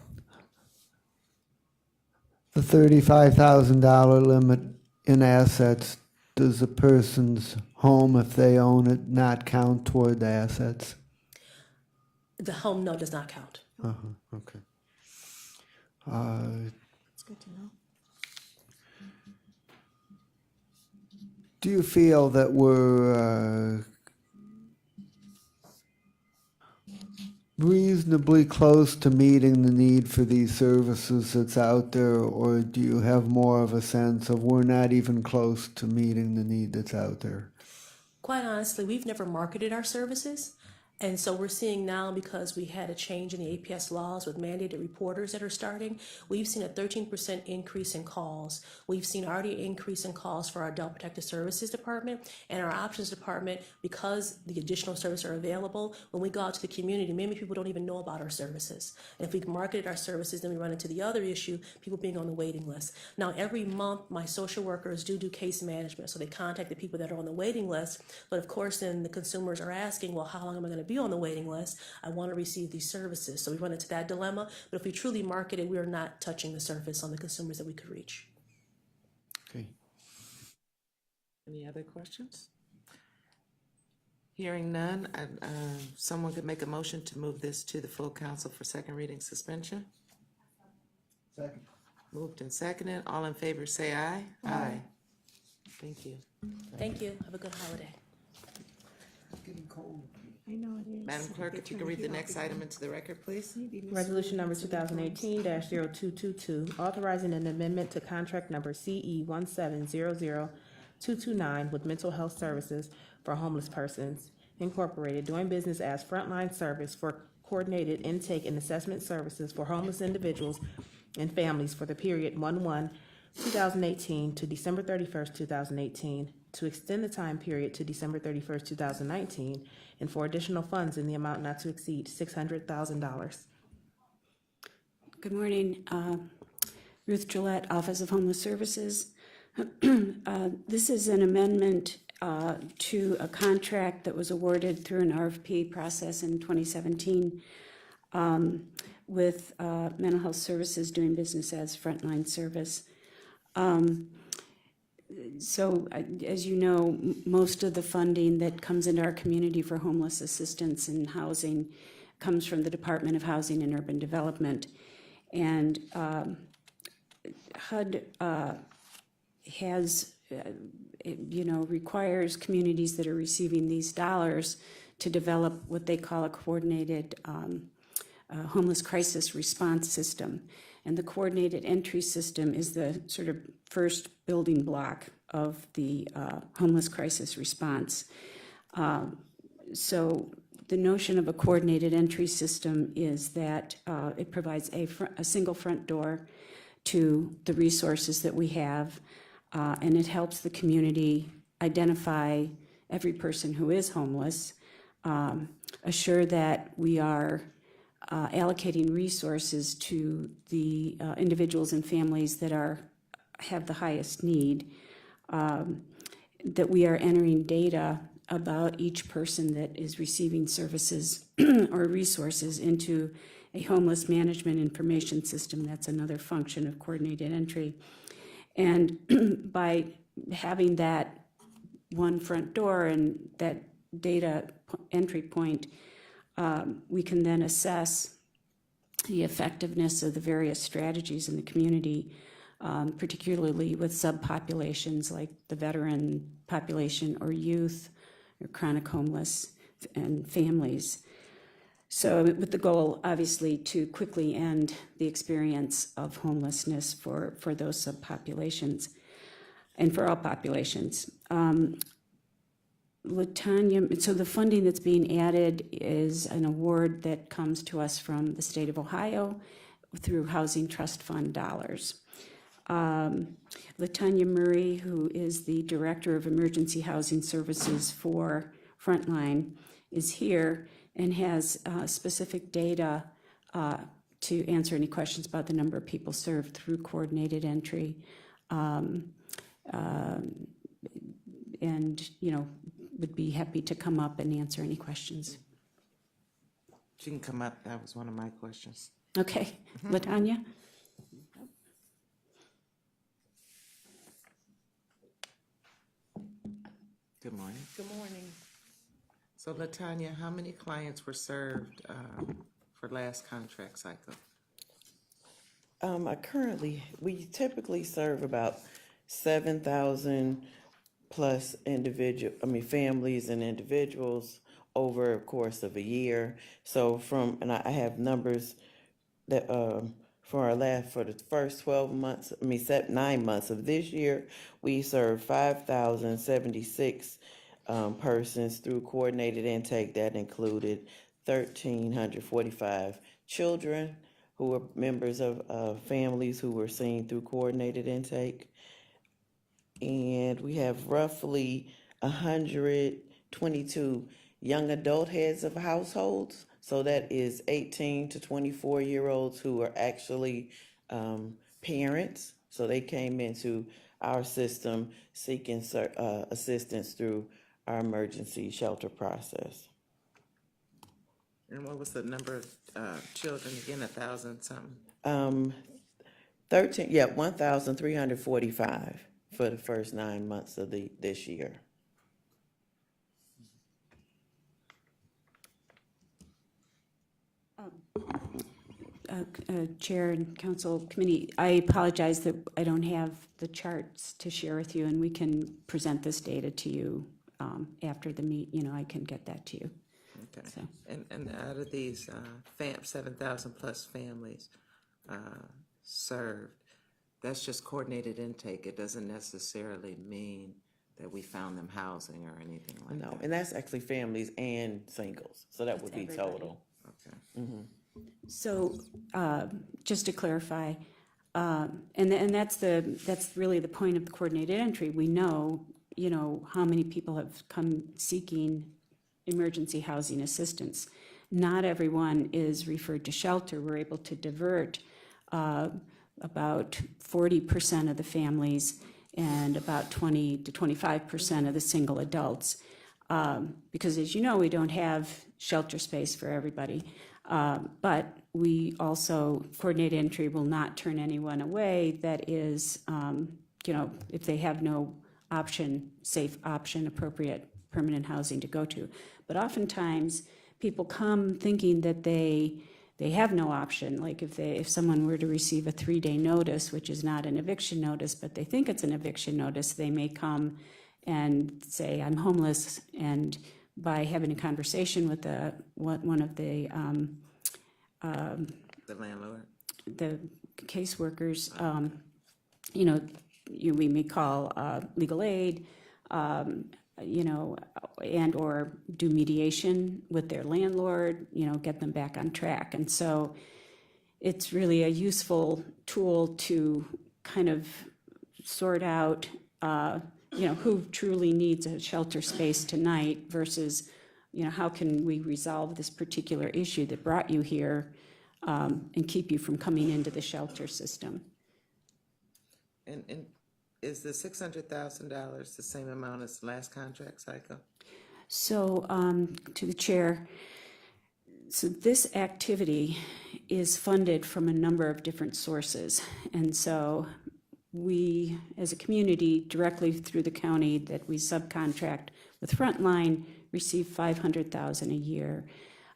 $35,000 limit in assets, does a person's home, if they own it, not count toward the assets? The home, no, does not count. Okay. It's good to know. Do you feel that we're reasonably close to meeting the need for these services that's out there, or do you have more of a sense of we're not even close to meeting the need that's out there? Quite honestly, we've never marketed our services. And so we're seeing now, because we had a change in the APS laws with mandated reporters that are starting, we've seen a 13% increase in calls. We've seen already an increase in calls for our Adult Protective Services Department and our Options Department, because the additional services are available. When we go out to the community, many people don't even know about our services. And if we marketed our services, then we run into the other issue, people being on the waiting list. Now, every month, my social workers do case management. So they contact the people that are on the waiting list. But of course, then the consumers are asking, well, how long am I going to be on the waiting list? I want to receive these services. So we run into that dilemma. But if we truly market it, we are not touching the surface on the consumers that we could reach. Okay. Any other questions? Hearing none, someone could make a motion to move this to the full council for second reading suspension? Second. Moved and seconded. All in favor, say aye. Aye. Thank you. Thank you. Have a good holiday. It's getting cold. I know it is. Madam Clerk, if you could read the next item into the record, please. Resolution number 2018-0222, authorizing an amendment to contract number CE 1700229 with Mental Health Services for Homeless Persons, Incorporated, doing business as Frontline Service for coordinated intake and assessment services for homeless individuals and families for the period 1/1/2018 to December 31st, 2018, to extend the time period to December 31st, 2019, and for additional funds in the amount not to exceed $600,000. Good morning. Ruth Gillette, Office of Homeless Services. This is an amendment to a contract that was awarded through an RFP process in 2017 with Mental Health Services doing business as Frontline Service. So, as you know, most of the funding that comes into our community for homeless assistance and housing comes from the Department of Housing and Urban Development. And HUD has, requires communities that are receiving these dollars to develop what they call a coordinated homeless crisis response system. And the coordinated entry system is the sort of first building block of the homeless crisis response. So the notion of a coordinated entry system is that it provides a single front door to the resources that we have, and it helps the community identify every person who is homeless, assure that we are allocating resources to the individuals and families that have the highest need, that we are entering data about each person that is receiving services or resources into a homeless management information system. That's another function of coordinated entry. And by having that one front door and that data entry point, we can then assess the effectiveness of the various strategies in the community, particularly with subpopulations like the veteran population or youth or chronic homeless and families. So with the goal, obviously, to quickly end the experience of homelessness for those subpopulations and for all populations. LaTanya, so the funding that's being added is an award that comes to us from the state of Ohio through Housing Trust Fund dollars. LaTanya Murray, who is the Director of Emergency Housing Services for Frontline, is here and has specific data to answer any questions about the number of people served through coordinated entry. And, would be happy to come up and answer any questions. She can come up. That was one of my questions. Okay, LaTanya? Good morning. Good morning. So LaTanya, how many clients were served for last contract cycle? We typically serve about 7,000 plus families and individuals over a course of a year. So I have numbers that for the first 9 months of this year, we served 5,076 persons through coordinated intake. That included 1,345 children who were members of families who were seen through coordinated intake. And we have roughly 122 young adult heads of households. So that is 18 to 24-year-olds who are actually parents. So they came into our system seeking assistance through our emergency shelter process. And what was the number of children again? 1,000 something? 1,345 for the first 9 months of this year. Chair and Council Committee, I apologize that I don't have the charts to share with you, and we can present this data to you after the I can get that to you. Okay. So. And out of these 7,000 plus families served, that's just coordinated intake. It doesn't necessarily mean that we found them housing or anything like that. No, and that's actually families and singles. So that would be everybody. total. Okay. Mm-hmm. So just to clarify, And that's really the point of the coordinated entry. We know, how many people have come seeking emergency housing assistance. Not everyone is referred to shelter. We're able to divert about 40% of the families and about 20 to 25% of the single adults. Because as you know, we don't have shelter space for everybody. But we also, coordinated entry will not turn anyone away that is, if they have no option, safe option, appropriate permanent housing to go to. But oftentimes, people come thinking that they have no option. Like if someone were to receive a 3-day notice, which is not an eviction notice, but they think it's an eviction notice, they may come and say, I'm homeless, and by having a conversation with one of the landlord. the caseworkers, we may call legal aid, and or do mediation with their landlord, get them back on track. And so it's really a useful tool to kind of sort out, who truly needs a shelter space tonight versus, how can we resolve this particular issue that brought you here and keep you from coming into the shelter system. And is the $600,000 the same amount as last contract cycle? So, to the chair, so this activity is funded from a number of different sources. And so we, as a community, directly through the county that we subcontract with Frontline, receive $500,000 a year.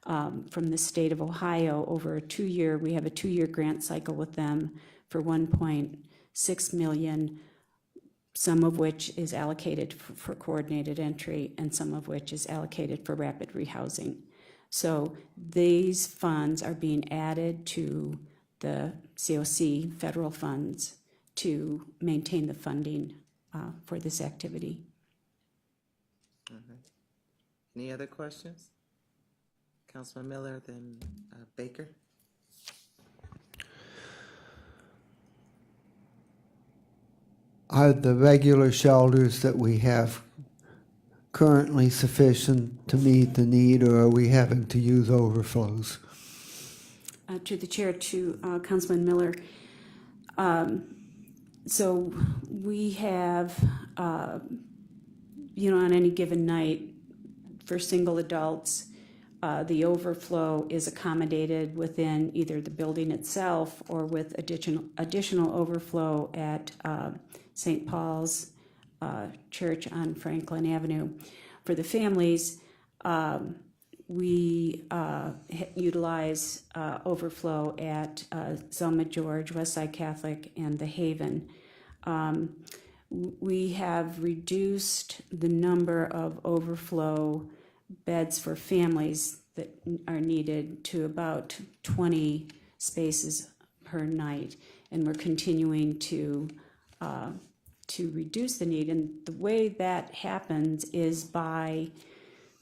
From the state of Ohio over a 2-year, we have a 2-year grant cycle with them for $1.6 million, some of which is allocated for coordinated entry and some of which is allocated for rapid rehousing. So these funds are being added to the COC federal funds to maintain the funding for this activity. Any other questions? Councilman Miller, then Baker. Are the regular shelters that we have currently sufficient to meet the need, or are we having to use overflows? To the chair, to Councilman Miller. So we have, on any given night for single adults, the overflow is accommodated within either the building itself or with additional overflow at St. Paul's Church on Franklin Avenue. For the families, we utilize overflow at Zelma George, Westside Catholic, and the Haven. We have reduced the number of overflow beds for families that are needed to about 20 spaces per night, and we're continuing to reduce the need. And the way that happens is by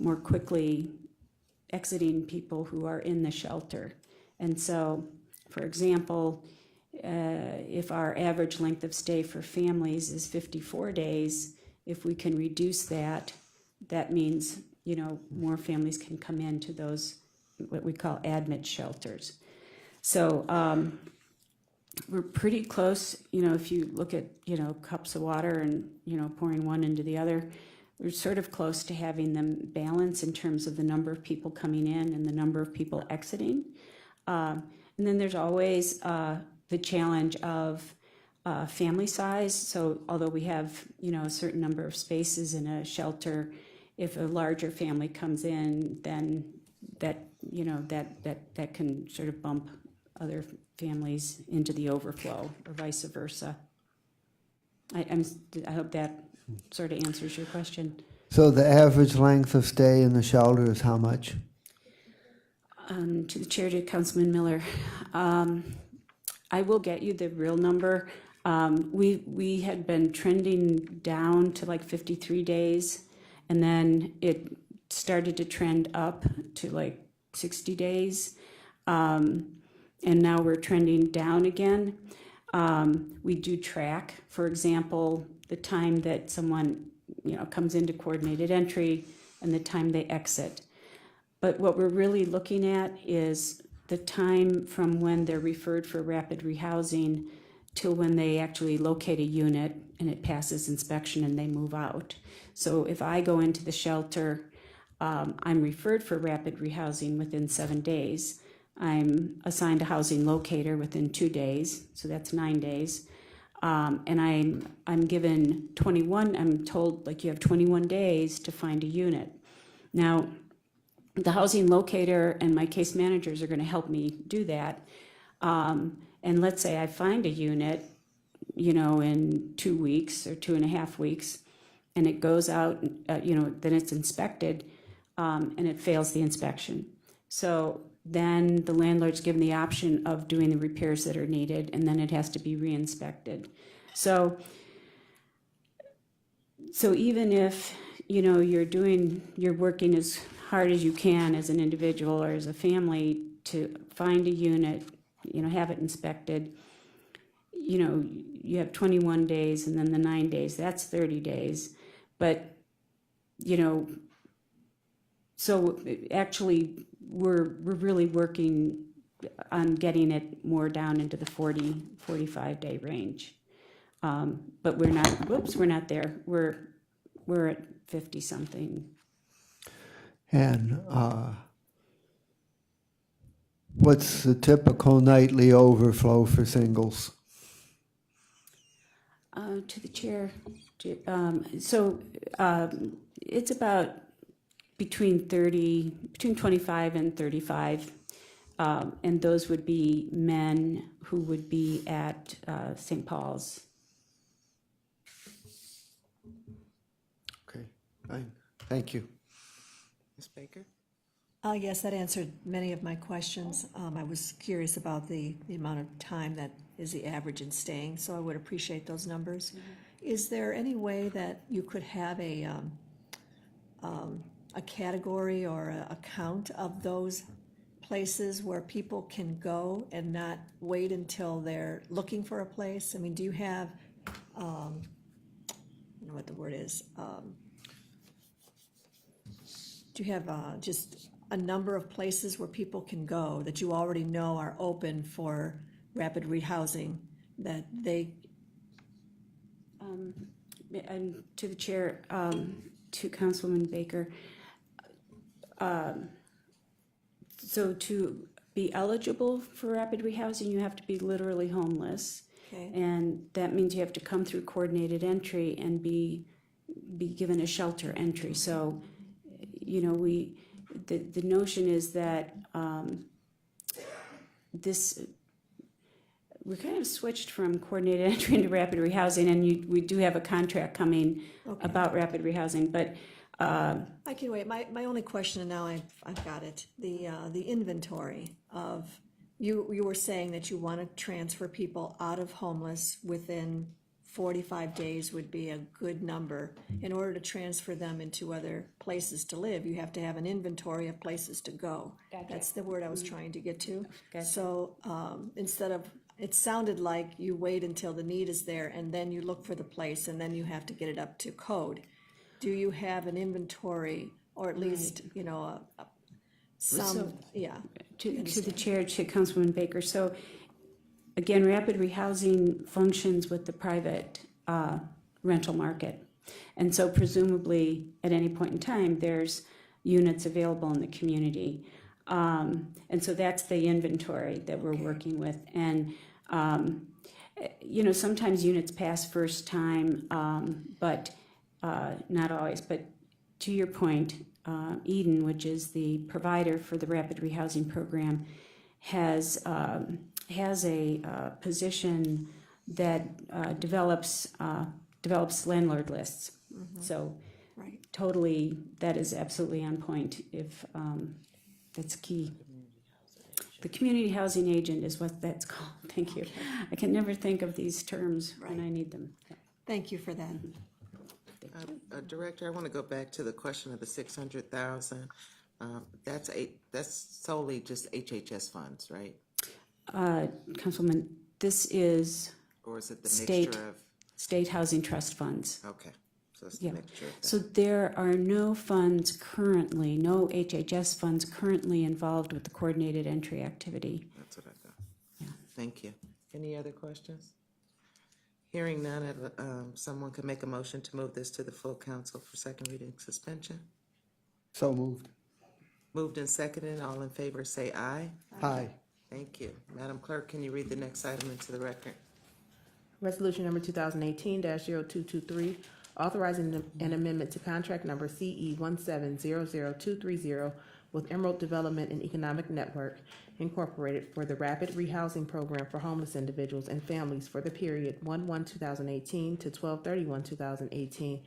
more quickly exiting people who are in the shelter. And so, for example, if our average length of stay for families is 54 days, if we can reduce that, that means more families can come into those, what we call admit shelters. So we're pretty close, if you look at, cups of water and, pouring one into the other, we're sort of close to having them balance in terms of the number of people coming in and the number of people exiting. And then there's always the challenge of family size. So although we have, a certain number of spaces in a shelter, if a larger family comes in, then that can sort of bump other families into the overflow or vice versa. I hope that sort of answers your question. So the average length of stay in the shelter is how much? To the chair, to Councilman Miller, I will get you the real number. We had been trending down to like 53 days, and then it started to trend up to like 60 days, and now we're trending down again. We do track, for example, the time that someone, comes into coordinated entry and the time they exit. But what we're really looking at is the time from when they're referred for rapid rehousing till when they actually locate a unit and it passes inspection and they move out. So if I go into the shelter, I'm referred for rapid rehousing within 7 days. I'm assigned a housing locator within 2 days, so that's 9 days. And I'm given 21, I'm told, like, you have 21 days to find a unit. Now, the housing locator and my case managers are going to help me do that. And let's say I find a unit, in 2 weeks or 2.5 weeks, and it goes out, then it's inspected, and it fails the inspection. So then the landlord's given the option of doing the repairs that are needed, and then it has to be re-inspected. So even if, you're working as hard as you can as an individual or as a family to find a unit, have it inspected, you have 21 days and then the 9 days, that's 30 days. But, so actually we're really working on getting it more down into the 45 day range. But we're not there. We're at 50 something. And what's the typical nightly overflow for singles? To the chair. It's about between 25 and 35. And those would be men who would be at St. Paul's. Okay, fine. Thank you. Ms. Baker? Yes, that answered many of my questions. I was curious about the amount of time that is the average in staying, so I would appreciate those numbers. Is there any way that you could have a category or a count of those places where people can go and not wait until they're looking for a place? I mean, do you have, I don't know what the word is, do you have just a number of places where people can go that you already know are open for rapid rehousing that they? And to the chair, to Councilwoman Baker, so to be eligible for rapid rehousing, you have to be literally homeless. Okay. And that means you have to come through coordinated entry and be given a shelter entry. So, the notion is that we're kind of switched from coordinated entry into rapid rehousing, and we do have a contract coming about rapid rehousing, but I can wait. My only question, and now I've got it, the inventory of, you were saying that you want to transfer people out of homeless within 45 days would be a good number. In order to transfer them into other places to live, you have to have an inventory of places to go. Gotcha. That's the word I was trying to get to. Gotcha. So instead of, it sounded like you wait until the need is there and then you look for the place and then you have to get it up to code. Do you have an inventory, or at least, some, yeah. to the chair, to Councilwoman Baker. So again, rapid rehousing functions with the private rental market. And so presumably at any point in time, there's units available in the community. And so that's the inventory that we're working with. And, sometimes units pass first time, but not always. But to your point, Eden, which is the provider for the rapid rehousing program, has a position that develops landlord lists. Mm-hmm. So, right. Totally, that is absolutely on point. If that's key. The community housing agent is what that's called. Thank you. Okay. I can never think of these terms when I need them. Thank you for that. Director, I want to go back to the question of the 600,000. That's solely just HHS funds, right? Councilman, this is Or is it the State. mixture of, State Housing Trust funds. okay, so it's the Yeah. mixture of that. So there are no funds currently, no HHS funds currently involved with the coordinated entry activity. That's what I thought. Thank you. Any other questions? Hearing none, someone could make a motion to move this to the full council for second reading suspension. So moved. Moved and seconded, all in favor say aye. Aye. Thank you. Madam Clerk, can you read the next item into the record? Resolution number 2018-0223, authorizing an amendment to contract number CE 1700230 with Emerald Development and Economic Network Incorporated for the Rapid Rehousing Program for homeless individuals and families for the period 1/1/2018 to 12/31/2018,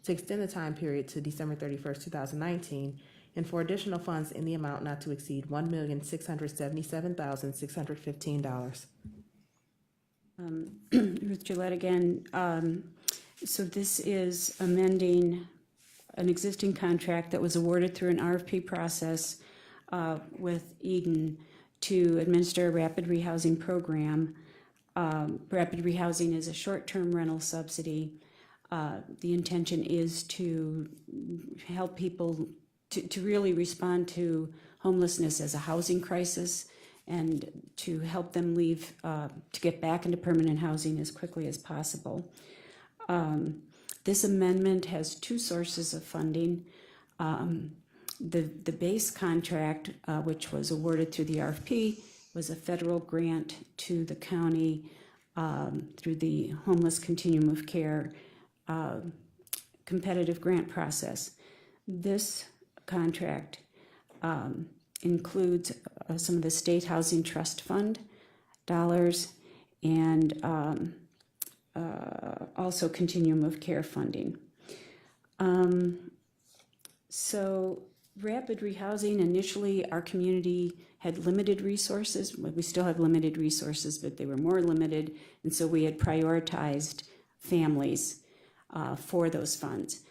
to extend the time period to December 31st, 2019, and for additional funds in the amount not to exceed $1,677,615. Ruth Gillette again. So this is amending an existing contract that was awarded through an RFP process with Eden to administer a rapid rehousing program. Rapid rehousing is a short-term rental subsidy. The intention is to help people to really respond to homelessness as a housing crisis and to help them leave, to get back into permanent housing as quickly as possible. This amendment has two sources of funding. The base contract, which was awarded through the RFP, was a federal grant to the county through the Homeless Continuum of Care competitive grant process. This contract includes some of the State Housing Trust Fund dollars and also Continuum of Care funding. So rapid rehousing, initially our community had limited resources. We still have limited resources, but they were more limited, and so we had prioritized families for those funds.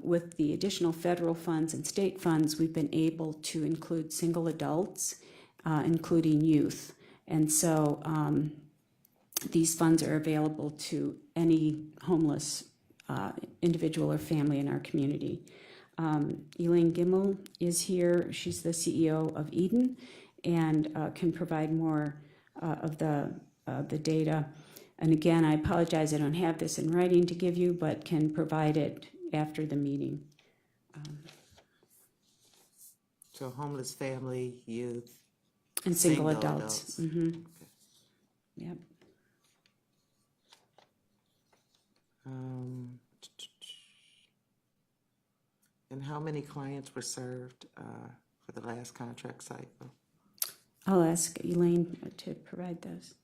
With the additional federal funds and state funds, we've been able to include single adults, including youth. And so these funds are available to any homeless individual or family in our community. Elaine Gimmel is here. She's the CEO of Eden and can provide more of the data. And again, I apologize, I don't have this in writing to give you, but can provide it after the meeting. So homeless family, youth. And single adults. Mm-hmm. Okay. Yep. And how many clients were served for the last contract cycle? I'll ask Elaine to provide those.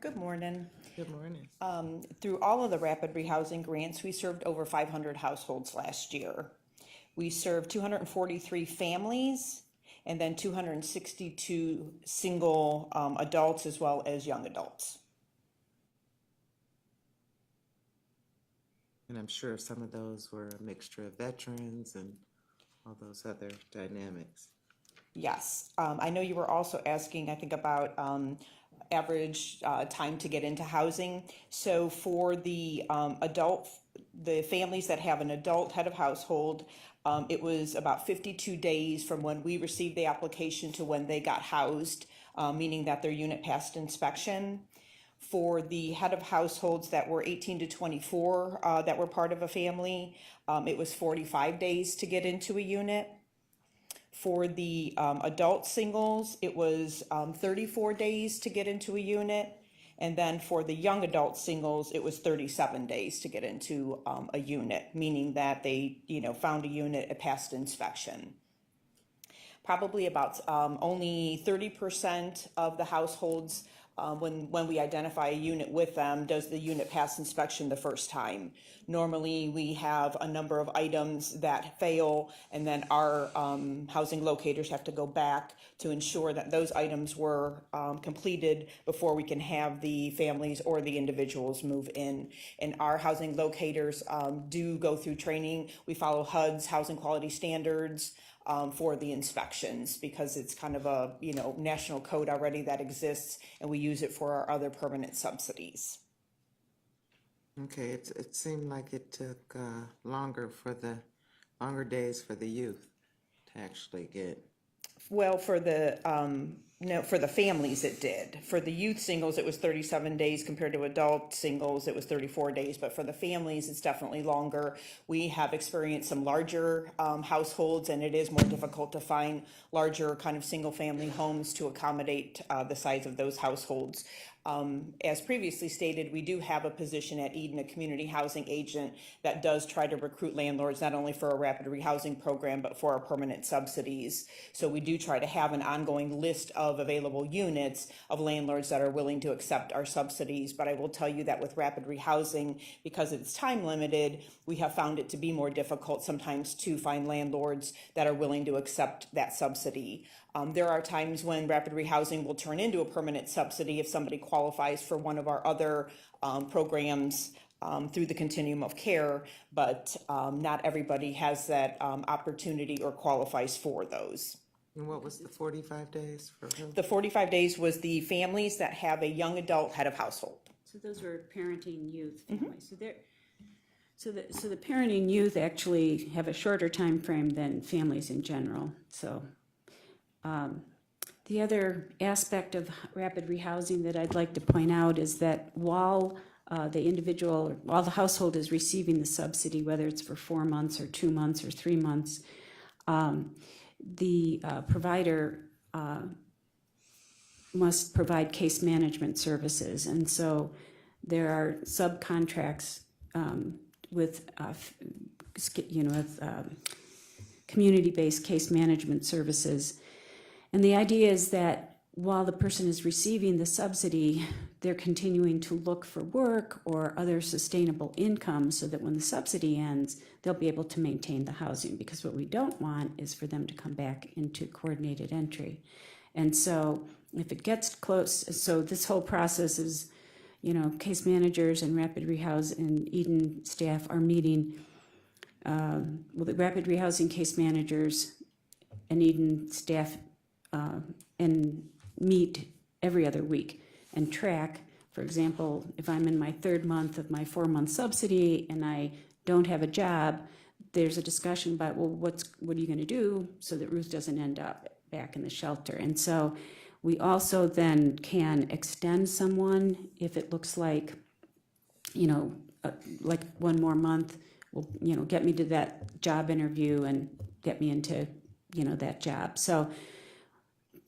Good morning. Good morning. Through all of the rapid rehousing grants, we served over 500 households last year. We served 243 families and then 262 single adults as well as young adults. And I'm sure some of those were a mixture of veterans and all those other dynamics. Yes. I know you were also asking, I think, about average time to get into housing. So for the the families that have an adult head of household, it was about 52 days from when we received the application to when they got housed, meaning that their unit passed inspection. For the head of households that were 18 to 24 that were part of a family, it was 45 days to get into a unit. For the adult singles, it was 34 days to get into a unit. And then for the young adult singles, it was 37 days to get into a unit, meaning that they, found a unit, it passed inspection. Probably about only 30% of the households, when we identify a unit with them, does the unit pass inspection the first time. Normally, we have a number of items that fail, and then our housing locators have to go back to ensure that those items were completed before we can have the families or the individuals move in. And our housing locators do go through training. We follow HUD's housing quality standards. for the inspections, because it's kind of a, national code already that exists, and we use it for our other permanent subsidies. Okay, it seemed like it took longer days for the youth to actually get. Well, for the, no, for the families it did. For the youth singles, it was 37 days compared to adult singles, it was 34 days. But for the families, it's definitely longer. We have experienced some larger households, and it is more difficult to find larger kind of single-family homes to accommodate the size of those households. As previously stated, we do have a position at Eden, a community housing agent that does try to recruit landlords not only for a rapid rehousing program, but for our permanent subsidies. So we do try to have an ongoing list of available units of landlords that are willing to accept our subsidies. But I will tell you that with rapid rehousing, because it's time limited, we have found it to be more difficult sometimes to find landlords that are willing to accept that subsidy. There are times when rapid rehousing will turn into a permanent subsidy if somebody qualifies for one of our other programs through the continuum of care, but not everybody has that opportunity or qualifies for those. And what was the 45 days for who? The 45 days was the families that have a young adult head of household. So those were parenting youth families. So the parenting youth actually have a shorter time frame than families in general. So the other aspect of rapid rehousing that I'd like to point out is that while the household is receiving the subsidy, whether it's for 4 months or 2 months or 3 months, the provider must provide case management services. And so there are subcontracts with community-based case management services. And the idea is that while the person is receiving the subsidy, they're continuing to look for work or other sustainable income so that when the subsidy ends, they'll be able to maintain the housing. Because what we don't want is for them to come back into coordinated entry. And so if it gets close, so this whole process is, case managers and rapid rehousing and Eden staff are meeting, the rapid rehousing case managers and Eden staff and meet every other week and track. For example, if I'm in my 3rd month of my 4-month subsidy and I don't have a job, there's a discussion about, well, what are you going to do so that Ruth doesn't end up back in the shelter? And so we also then can extend someone if it looks like, like 1 more month will, get me to that job interview and get me into, that job. So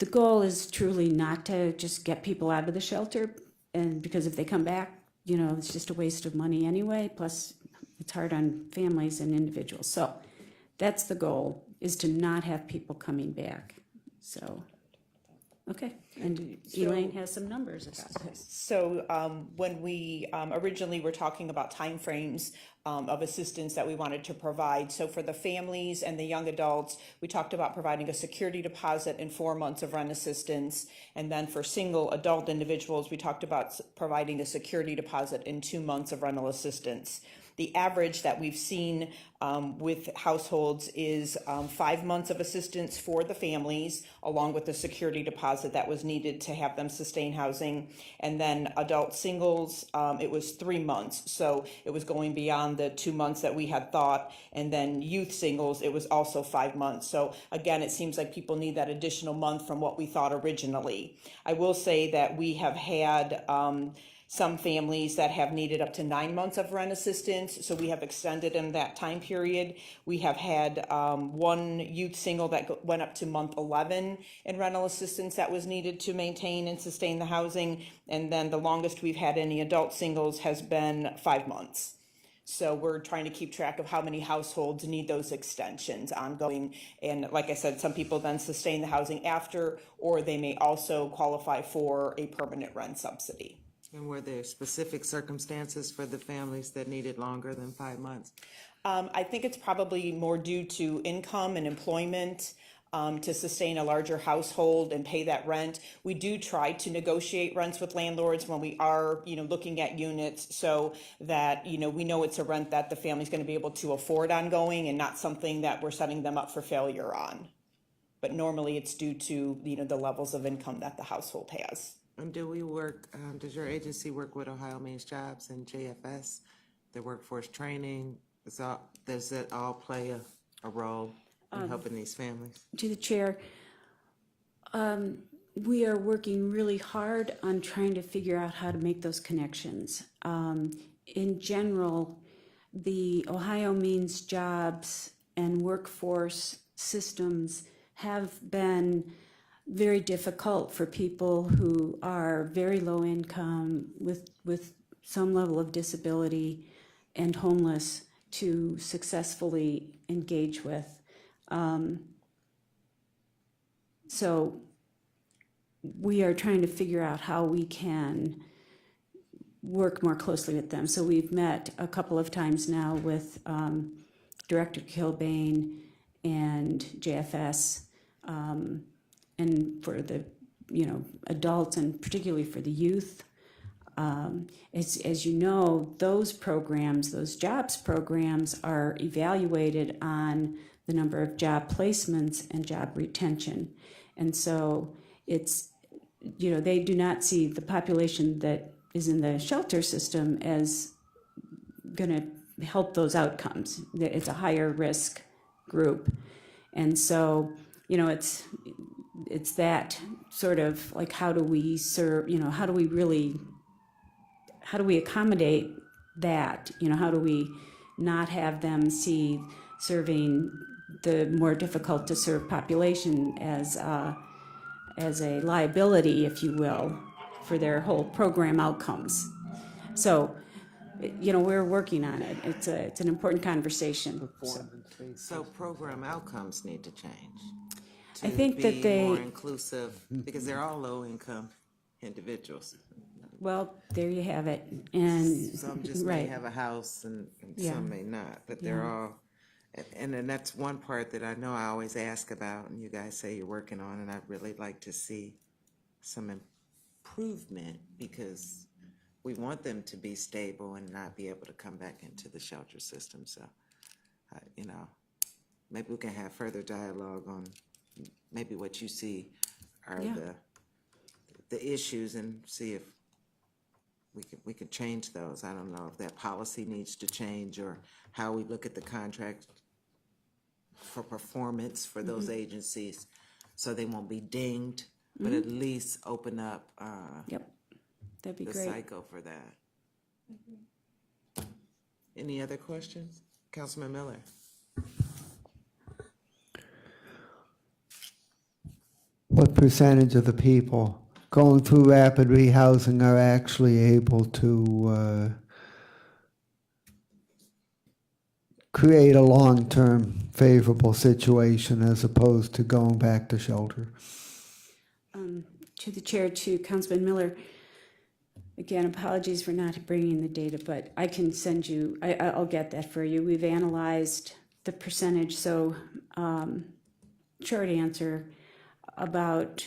the goal is truly not to just get people out of the shelter, and because if they come back, it's just a waste of money anyway, plus it's hard on families and individuals. So that's the goal, is to not have people coming back. So, okay, and Elaine has some numbers about this. So when we originally were talking about timeframes of assistance that we wanted to provide, so for the families and the young adults, we talked about providing a security deposit in 4 months of rent assistance. And then for single adult individuals, we talked about providing a security deposit in 2 months of rental assistance. The average that we've seen with households is 5 months of assistance for the families, along with the security deposit that was needed to have them sustain housing. And then adult singles, it was 3 months. So it was going beyond the 2 months that we had thought. And then youth singles, it was also 5 months. So again, it seems like people need that additional month from what we thought originally. I will say that we have had some families that have needed up to 9 months of rent assistance, so we have extended them that time period. We have had one youth single that went up to month 11 in rental assistance that was needed to maintain and sustain the housing, and then the longest we've had any adult singles has been 5 months. So we're trying to keep track of how many households need those extensions ongoing. And like I said, some people then sustain the housing after, or they may also qualify for a permanent rent subsidy. And were there specific circumstances for the families that needed longer than 5 months? I think it's probably more due to income and employment. to sustain a larger household and pay that rent. We do try to negotiate rents with landlords when we are, looking at units so that, we know it's a rent that the family's going to be able to afford ongoing and not something that we're setting them up for failure on. But normally it's due to, the levels of income that the household has. And do we work, does your agency work with Ohio Means Jobs and JFS, the workforce training? Does that all play a role in helping these families? To the chair, we are working really hard on trying to figure out how to make those connections. In general, the Ohio Means Jobs and workforce systems have been very difficult for people who are very low income with some level of disability and homeless to successfully engage with. So we are trying to figure out how we can work more closely with them. So we've met a couple of times now with Director Kilbane and JFS, and for the adults and particularly for the youth. As you know, those programs, those jobs programs, are evaluated on the number of job placements and job retention. And so it's, they do not see the population that is in the shelter system as going to help those outcomes. It's a higher risk group. And so, it's that sort of like, how do we serve, how do we accommodate that? How do we not have them see serving the more difficult to serve population as a liability, if you will, for their whole program outcomes? So, we're working on it. It's an important conversation. So program outcomes need to change. I think that they more inclusive, because they're all low income individuals. Well, there you have it. And Some just may have a house and some may not, but they're all, and then that's one part that I know I always ask about, and you guys say you're working on, and I'd really like to see some improvement, because we want them to be stable and not be able to come back into the shelter system. So, maybe we can have further dialogue on maybe what you see are the issues, and see if we can change those. I don't know if that policy needs to change, or how we look at the contract for performance for those agencies, so they won't be dinged, but at least open up that'd be the great. cycle for that. Any other questions? Councilman Miller? What percentage of the people going through rapid rehousing are actually able to create a long-term favorable situation as opposed to going back to shelter? To the chair, to Councilman Miller, again, apologies for not bringing the data, but I can send you, I'll get that for you. We've analyzed the percentage, so short answer, about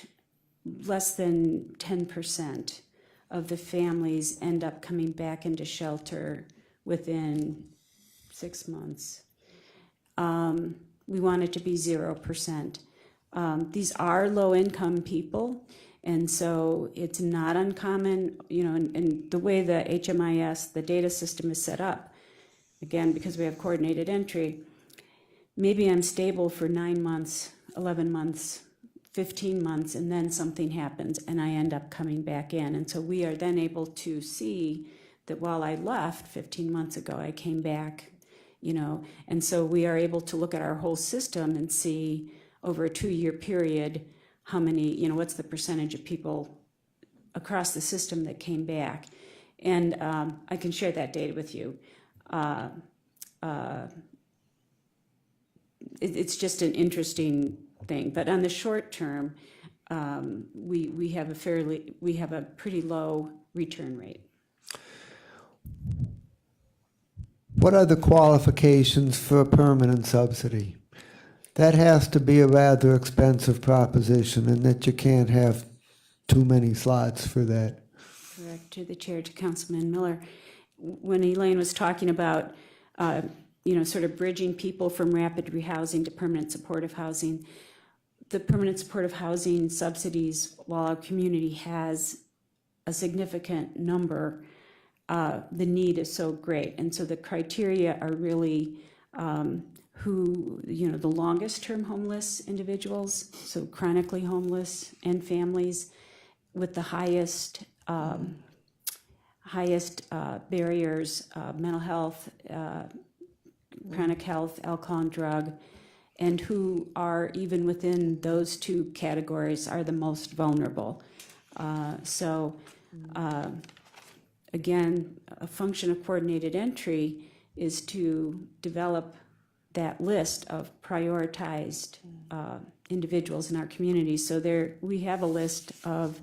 less than 10% of the families end up coming back into shelter within 6 months. We want it to be 0%. These are low-income people, and so it's not uncommon, and the way the HMIS, the data system, is set up, again, because we have coordinated entry, maybe I'm stable for 9 months, 11 months, 15 months, and then something happens and I end up coming back in. And so we are then able to see that while I left 15 months ago, I came back, and so we are able to look at our whole system and see over a 2-year period how many, what's the percentage of people across the system that came back. And I can share that data with you. It's just an interesting thing, but on the short term, we have a pretty low return rate. What are the qualifications for a permanent subsidy? that has to be a rather expensive proposition, and that you can't have too many slots for that. Correct. To the chair, to Councilman Miller. When Elaine was talking about, sort of bridging people from rapid rehousing to permanent supportive housing, the permanent supportive housing subsidies, while our community has a significant number, the need is so great. And so the criteria are really the longest term homeless individuals, so chronically homeless, and families with the highest barriers, mental health, chronic health, alcohol and drug, and who are, even within those two categories, are the most vulnerable. Again, a function of coordinated entry is to develop that list of prioritized individuals in our community. So we have a list of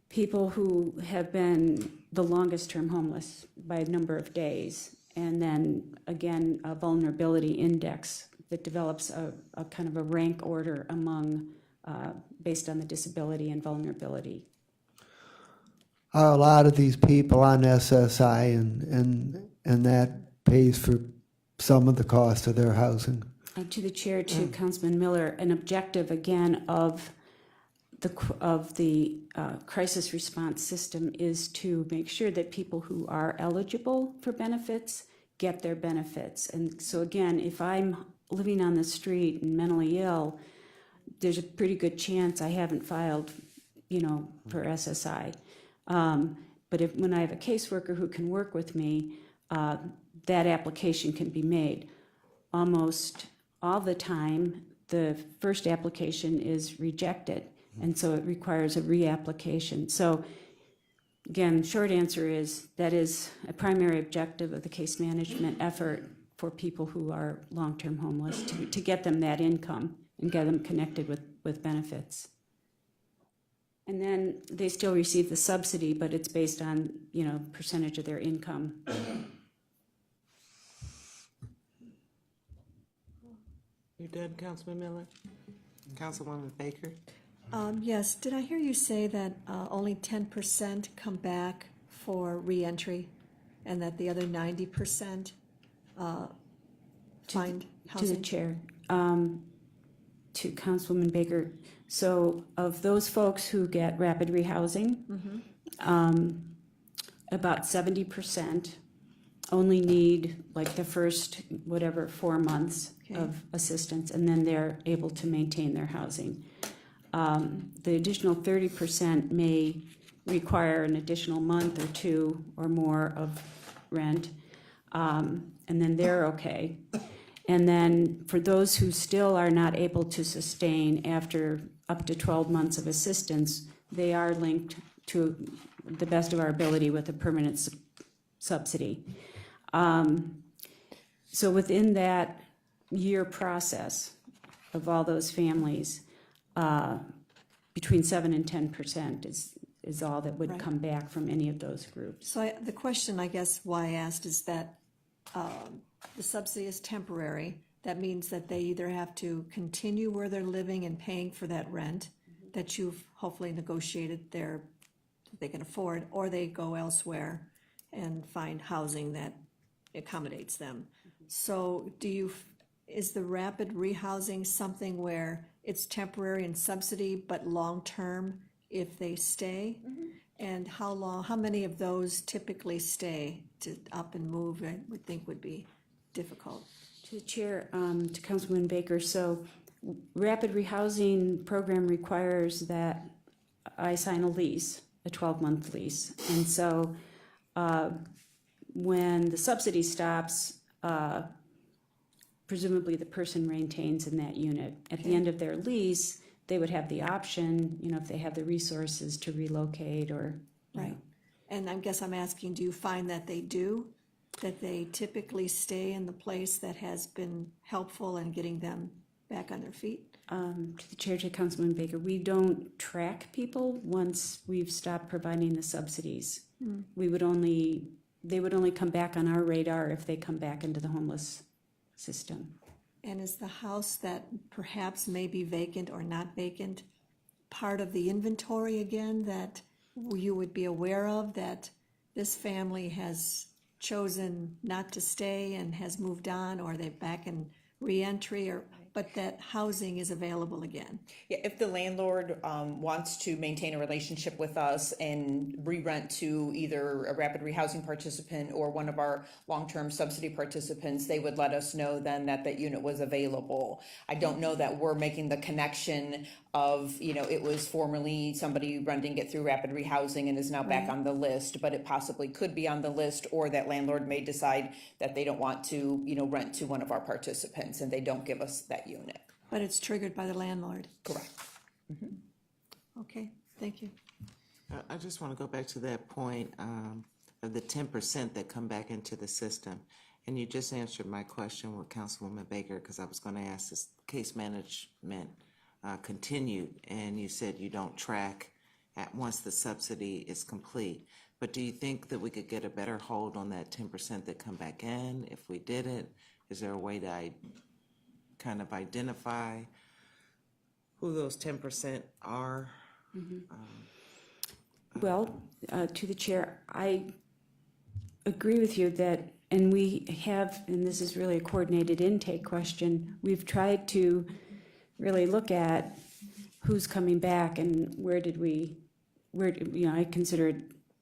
people who have been the longest term homeless by a number of days. And then again, a vulnerability index that develops a kind of a rank order among, based on the disability and vulnerability. Are a lot of these people on SSI, and that pays for some of the cost of their housing? To the chair, to Councilman Miller, an objective again of the crisis response system is to make sure that people who are eligible for benefits get their benefits. And so again, if I'm living on the street and mentally ill, there's a pretty good chance I haven't filed, for SSI. But when I have a caseworker who can work with me, that application can be made. Almost all the time, the first application is rejected, and so it requires a reapplication. So again, short answer is that is a primary objective of the case management effort for people who are long-term homeless, to get them that income and get them connected with benefits. And then they still receive the subsidy, but it's based on, percentage of their income. You done, Councilman Miller? Councilwoman Baker? Yes, did I hear you say that only 10% come back for reentry, and that the other 90% find housing? To the chair, to Councilwoman Baker. So of those folks who get rapid rehousing, about 70% only need like the first 4 months of assistance, and then they're able to maintain their housing. The additional 30% may require an additional month or two or more of rent, and then they're okay. And then for those who still are not able to sustain after up to 12 months of assistance, they are linked to the best of our ability with a permanent subsidy. So within that year process of all those families, between 7 and 10% is all that would come back from any of those groups. So the question, I guess, why I asked is that the subsidy is temporary. That means that they either have to continue where they're living and paying for that rent that you've hopefully negotiated that they can afford, or they go elsewhere and find housing that accommodates them. So is the rapid rehousing something where it's temporary and subsidy, but long-term if they stay? And how many of those typically stay? To up and move, I would think would be difficult. To the chair, to Councilwoman Baker, so rapid rehousing program requires that I sign a lease, a 12-month lease. And so when the subsidy stops, presumably the person maintains in that unit. At the end of their lease, they would have the option, if they have the resources, to relocate or. Right. And I guess I'm asking, do you find that they do? That they typically stay in the place that has been helpful in getting them back on their feet? To the chair, to Councilman Baker, we don't track people once we've stopped providing the subsidies. They would only come back on our radar if they come back into the homeless system. And is the house that perhaps may be vacant or not vacant part of the inventory again that you would be aware of, that this family has chosen not to stay and has moved on, or they're back in reentry, or but that housing is available again? Yeah, if the landlord wants to maintain a relationship with us and re-rent to either a rapid rehousing participant or one of our long-term subsidy participants, they would let us know then that that unit was available. I don't know that we're making the connection of, you know, it was formerly somebody renting it through rapid rehousing and is now back on the list, but it possibly could be on the list, or that landlord may decide that they don't want to, you know, rent to one of our participants and they don't give us that unit. But it's triggered by the landlord. Correct. Okay, thank you. I just want to go back to that point of the 10% that come back into the system. And you just answered my question with Councilwoman Baker, because I was going to ask this case management continued, and you said you don't track at once the subsidy is complete. But do you think that we could get a better hold on that 10% that come back in if we did it? Is there a way to kind of identify who those 10% are? Well, to the chair, I agree with you that, and we have, and this is really a coordinated intake question, we've tried to really look at who's coming back and where, you know, I consider it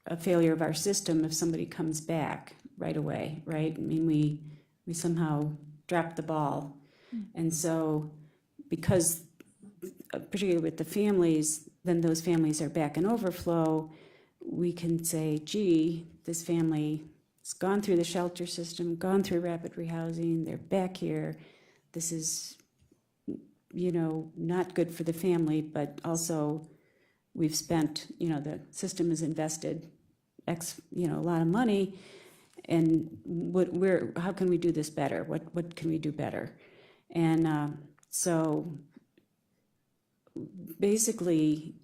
a failure of our system if somebody comes back right away, right? I mean, we somehow dropped the ball. And so, because particularly with the families, then those families are back in overflow, we can say, gee, this family has gone through the shelter system, gone through rapid rehousing, they're back here. This is, you know, not good for the family, but also we've spent, you know, the system has invested a lot of money, and how can we do this better? What can we do better? And so basically,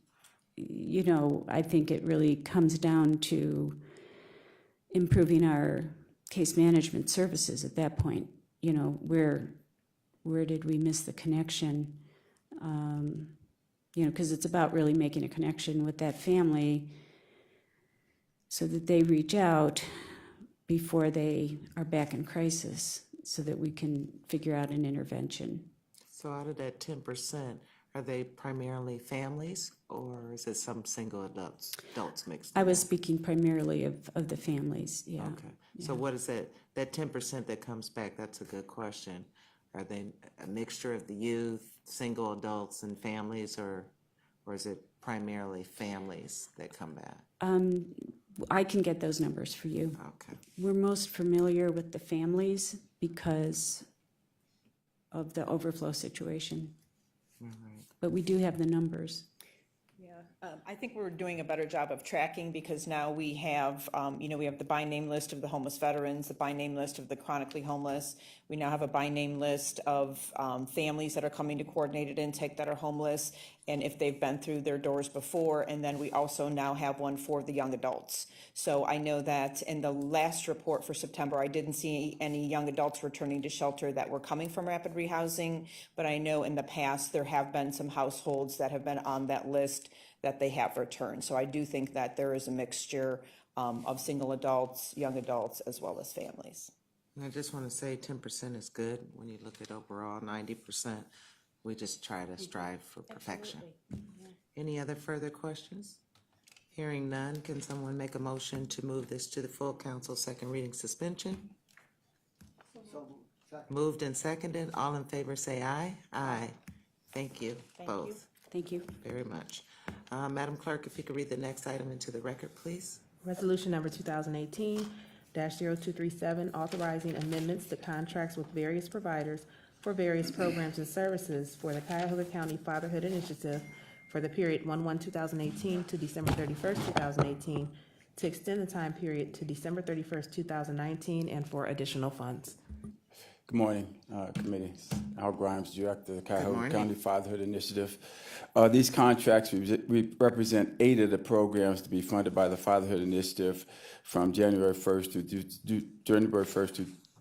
you know, I think it really comes down to improving our case management services at that point. You know, where did we miss the connection? You know, because it's about really making a connection with that family so that they reach out before they are back in crisis, so that we can figure out an intervention. So out of that 10%, are they primarily families, or is it some single adults mixed in? I was speaking primarily of the families, yeah. Okay, so what is that 10% that comes back? That's a good question. Are they a mixture of the youth, single adults, and families, or is it primarily families that come back? I can get those numbers for you. Okay. We're most familiar with the families because of the overflow situation. All right. But we do have the numbers. I think we're doing a better job of tracking, because now we have, we have the by name list of the homeless veterans, the by name list of the chronically homeless. We now have a by name list of families that are coming to coordinated intake that are homeless, and if they've been through their doors before. And then we also now have one for the young adults. So I know that in the last report for September, I didn't see any young adults returning to shelter that were coming from rapid rehousing, but I know in the past there have been some households that have been on that list that they have returned. So I do think that there is a mixture of single adults, young adults, as well as families. And I just want to say 10% is good. When you look at overall 90%, we just try to strive for perfection. Any other further questions? Hearing none, can someone make a motion to move this to the full council second reading suspension? Moved and seconded. All in favor say aye. Aye. Thank you, both. Thank you. Very much. Madam Clerk, if you could read the next item into the record, please. Resolution number 2018-0237, authorizing amendments to contracts with various providers for various programs and services for the Cuyahoga County Fatherhood Initiative for the period 1/1/2018 to December 31st, 2018, to extend the time period to December 31st, 2019, and for additional funds. Good morning, committee. Al Grimes, Director of the Cuyahoga morning. County Fatherhood Initiative. These contracts represent 8 of the programs to be funded by the Fatherhood Initiative from January 1st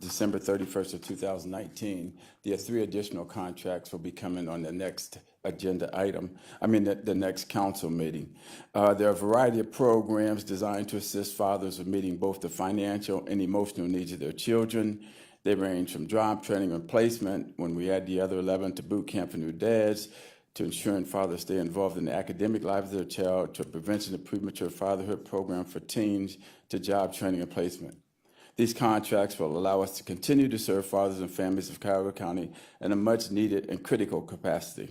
to December 31st of 2019. There are 3 additional contracts will be coming on the next agenda item, the next council meeting. There are a variety of programs designed to assist fathers with meeting both the financial and emotional needs of their children. They range from job training and placement, when we add the other 11, to boot camp for new dads, to ensuring fathers stay involved in the academic life of their child, to prevention of premature fatherhood program for teens, to job training and placement. These contracts will allow us to continue to serve fathers and families of Cuyahoga County in a much needed and critical capacity.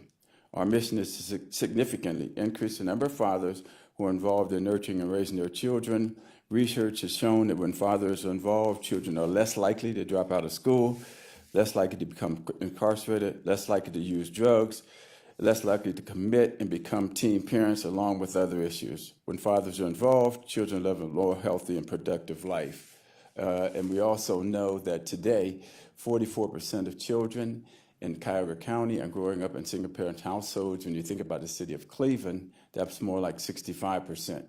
Our mission is to significantly increase the number of fathers who are involved in nurturing and raising their children. Research has shown that when fathers are involved, children are less likely to drop out of school, less likely to become incarcerated, less likely to use drugs, less likely to commit and become teen parents, along with other issues. When fathers are involved, children live a more healthy and productive life. And we also know that today, 44% of children in Cuyahoga County are growing up in single-parent households. When you think about the city of Cleveland, that's more like 65%.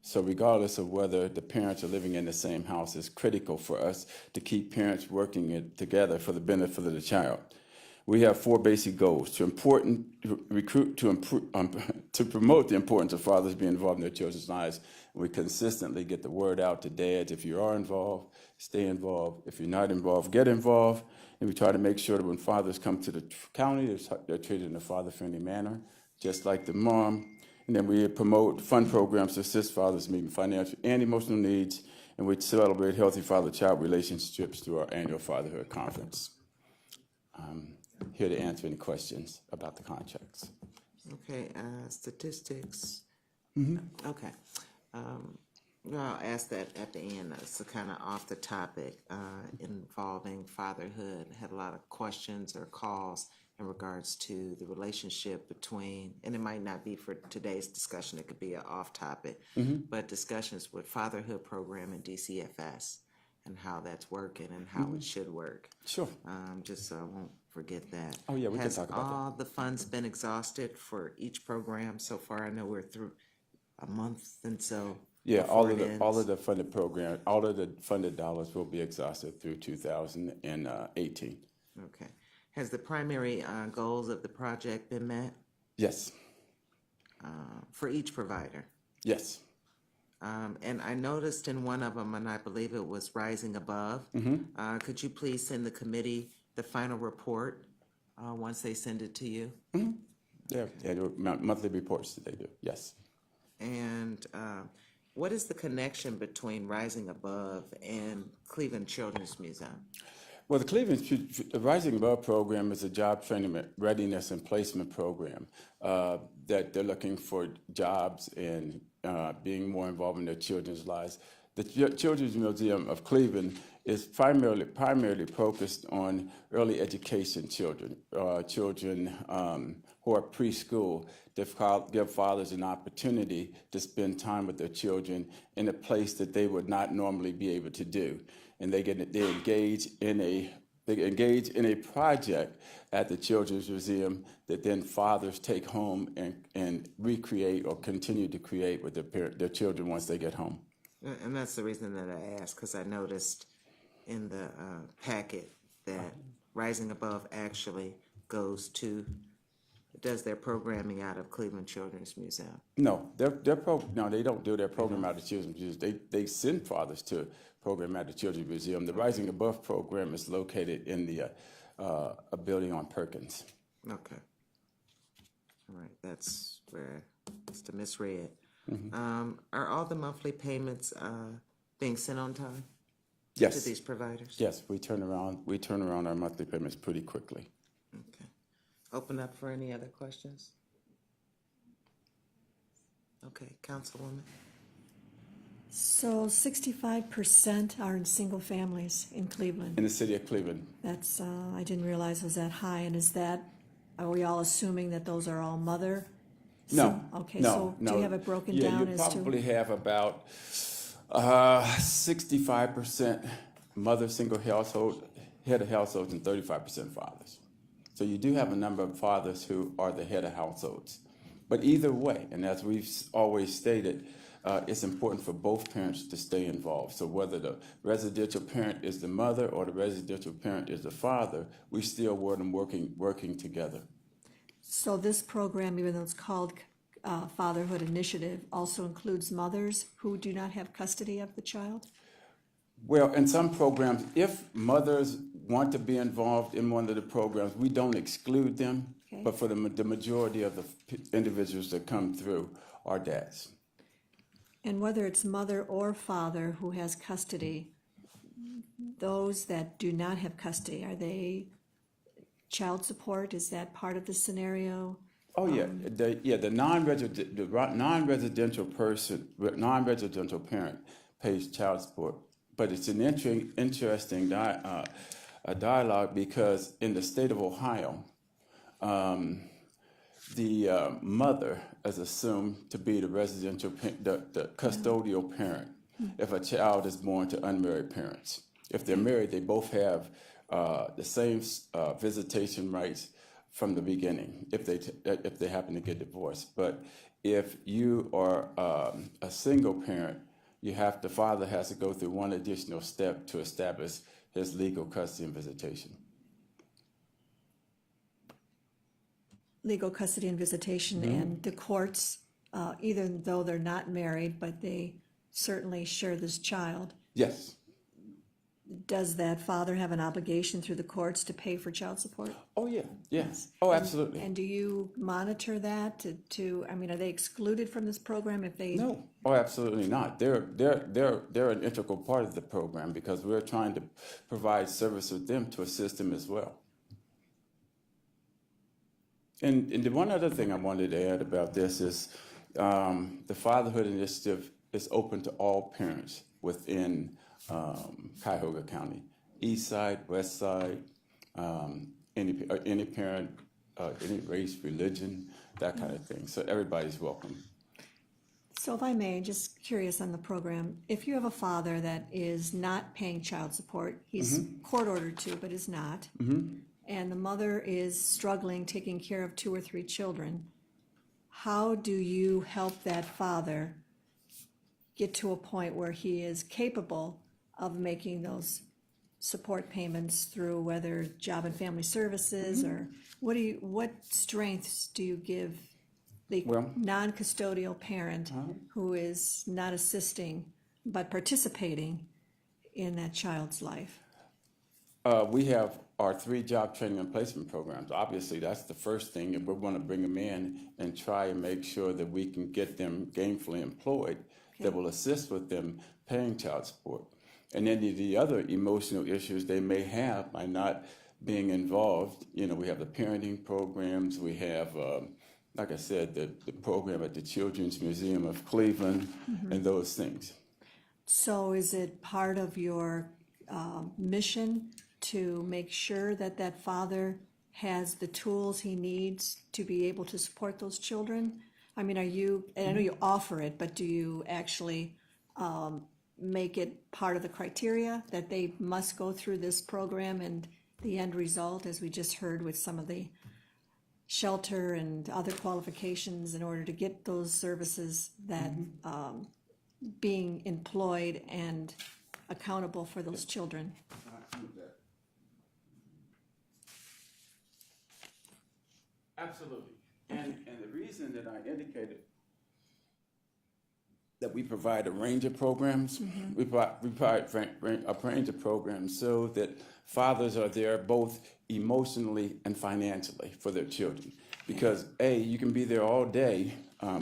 So regardless of whether the parents are living in the same house, it's critical for us to keep parents working together for the benefit of the child. We have 4 basic goals: to promote the importance of fathers being involved in their children's lives. We consistently get the word out to dads: if you are involved, stay involved. If you're not involved, get involved. And we try to make sure that when fathers come to the county, they're treated in a father-friendly manner, just like the mom. And then we promote fund programs to assist fathers meeting financial and emotional needs. And we celebrate healthy father-child relationships through our annual fatherhood conference. Here to answer any questions about the contracts. Okay, statistics. Okay. Well, I'll ask that at the end. It's kind of off the topic involving fatherhood. Had a lot of questions or calls in regards to the relationship between, and it might not be for today's discussion, it could be an off topic, but discussions with fatherhood program and DCFS and how that's working and how it should work. Sure. Just so I won't forget that. Oh, yeah, we can talk about that. Has all the funds been exhausted for each program so far? I know we're through a month, and so Yeah, before all of the funded program, all of the funded dollars will be exhausted through 2018. Okay. Has the primary goals of the project been met Yes. for each provider? Yes. And I noticed in one of them, and I believe it was Rising Above. Could you please send the committee the final report once they send it to you? Yeah, monthly reports that they do. Yes. And what is the connection between Rising Above and Cleveland Children's Museum? Well, the Rising Above program is a job training readiness and placement program that they're looking for jobs and being more involved in their children's lives. The Children's Museum of Cleveland is primarily focused on early education children, children who are preschool, to give fathers an opportunity to spend time with their children in a place that they would not normally be able to do. And they engage in a project at the Children's Museum that then fathers take home and recreate or continue to create with their children once they get home. And that's the reason that I asked, because I noticed in the packet that Rising Above actually does their programming out of Cleveland Children's Museum. No, they don't do their program out of the Children's Museum. They send fathers to program at the Children's Museum. The Rising Above program is located in the a building on Perkins. Okay. All right, that's where it's misread. Are all the monthly payments being sent on time? Yes. To these providers? Yes, we turn around our monthly payments pretty quickly. Okay. Open up for any other questions? Okay, Councilwoman. So 65% are in single families in Cleveland. In the city of Cleveland. That's, I didn't realize was that high, and are we all assuming that those are all mother? No. Okay, so do you have it broken down as to? Yeah, you probably have about 65% mother single household, head of households, and 35% fathers. So you do have a number of fathers who are the head of households. But either way, and as we've always stated, it's important for both parents to stay involved. So whether the residential parent is the mother or the residential parent is the father, we still want them working together. So this program, even though it's called Fatherhood Initiative, also includes mothers who do not have custody of the child? Well, in some programs, if mothers want to be involved in one of the programs, we don't exclude them. Okay. But for the majority of the individuals that come through are dads. And whether it's mother or father who has custody, those that do not have custody, are they child support? Is that part of the scenario? Oh, yeah. The non-residential parent pays child support. But it's an interesting dialogue because in the state of Ohio, the mother is assumed to be the the custodial parent if a child is born to unmarried parents. If they're married, they both have the same visitation rights from the beginning if they happen to get divorced. But if you are a single parent, the father has to go through one additional step to establish his legal custody and visitation. Legal custody and visitation, and the courts, even though they're not married, but they certainly share this child. Yes. Does that father have an obligation through the courts to pay for child support? Oh, yeah. Yes. Oh, absolutely. And do you monitor that I mean, are they excluded from this program if they? No. Oh, absolutely not. They're an integral part of the program because we're trying to provide service with them to assist them as well. And the one other thing I wanted to add about this is the Fatherhood Initiative is open to all parents within Cuyahoga County, East Side, West Side, any parent, any race, religion, that kind of thing. So everybody's welcome. So if I may, just curious on the program, if you have a father that is not paying child support, he's court ordered to, but is not, and the mother is struggling taking care of 2 or 3 children, how do you help that father get to a point where he is capable of making those support payments through whether Job and Family Services or what strengths do you give the non-custodial parent who is not assisting but participating in that child's life? We have our 3 job training and placement programs. Obviously, that's the first thing, and we want to bring them in and try and make sure that we can get them gainfully employed that will assist with them paying child support. And any of the other emotional issues they may have by not being involved, we have the parenting programs, we have, like I said, the program at the Children's Museum of Cleveland, and those things. So is it part of your mission to make sure that that father has the tools he needs to be able to support those children? I mean, and I know you offer it, but do you actually make it part of the criteria that they must go through this program and the end result, as we just heard with some of the shelter and other qualifications in order to get those services, that being employed and accountable for those children? Absolutely. And the reason that I indicated that we provide a range of programs, we provide a range of programs so that fathers are there both emotionally and financially for their children. Because you can be there all day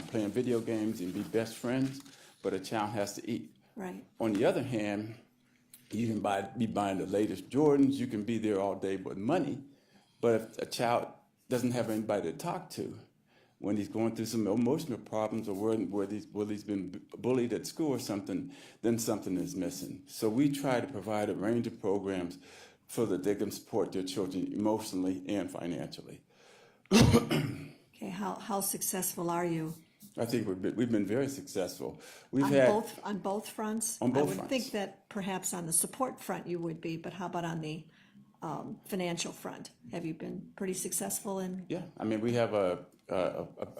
playing video games and be best friends, but a child has to eat. Right. On the other hand, you can be buying the latest Jordans, you can be there all day with money, but if a child doesn't have anybody to talk to, when he's going through some emotional problems or where he's been bullied at school or something, then something is missing. So we try to provide a range of programs so that they can support their children emotionally and financially. Okay, how successful are you? I think we've been very successful. On both fronts? On both I would fronts. think that perhaps on the support front you would be, but how about on the financial front? Have you been pretty successful in? Yeah, I mean, we have a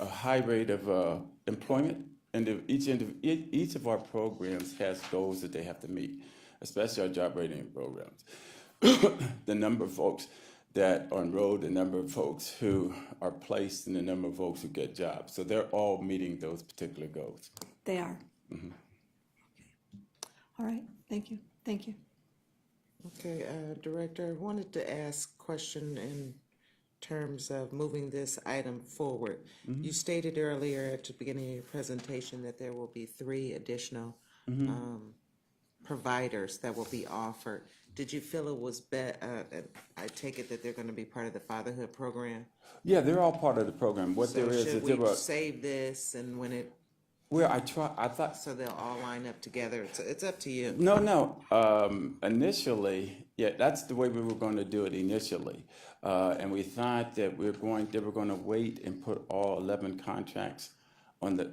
high rate of employment each of our programs has goals that they have to meet, especially our job rating programs. The number of folks that are enrolled, the number of folks who are placed, and the number of folks who get jobs. So they're all meeting those particular goals. They are. All right, thank you, thank you. Okay, Director, I wanted to ask a question in terms of moving this item forward. You stated earlier at the beginning of your presentation that there will be 3 additional providers that will be offered. Did you feel it was I take it that they're going to be part of the fatherhood program? Yeah, they're all part of the program. What there is Should there we were, save this and when it, well, I thought, so they'll all line up together? It's up to you. no. Initially, yeah, that's the way we were going to do it initially. And we thought that they were going to wait and put all 11 contracts on the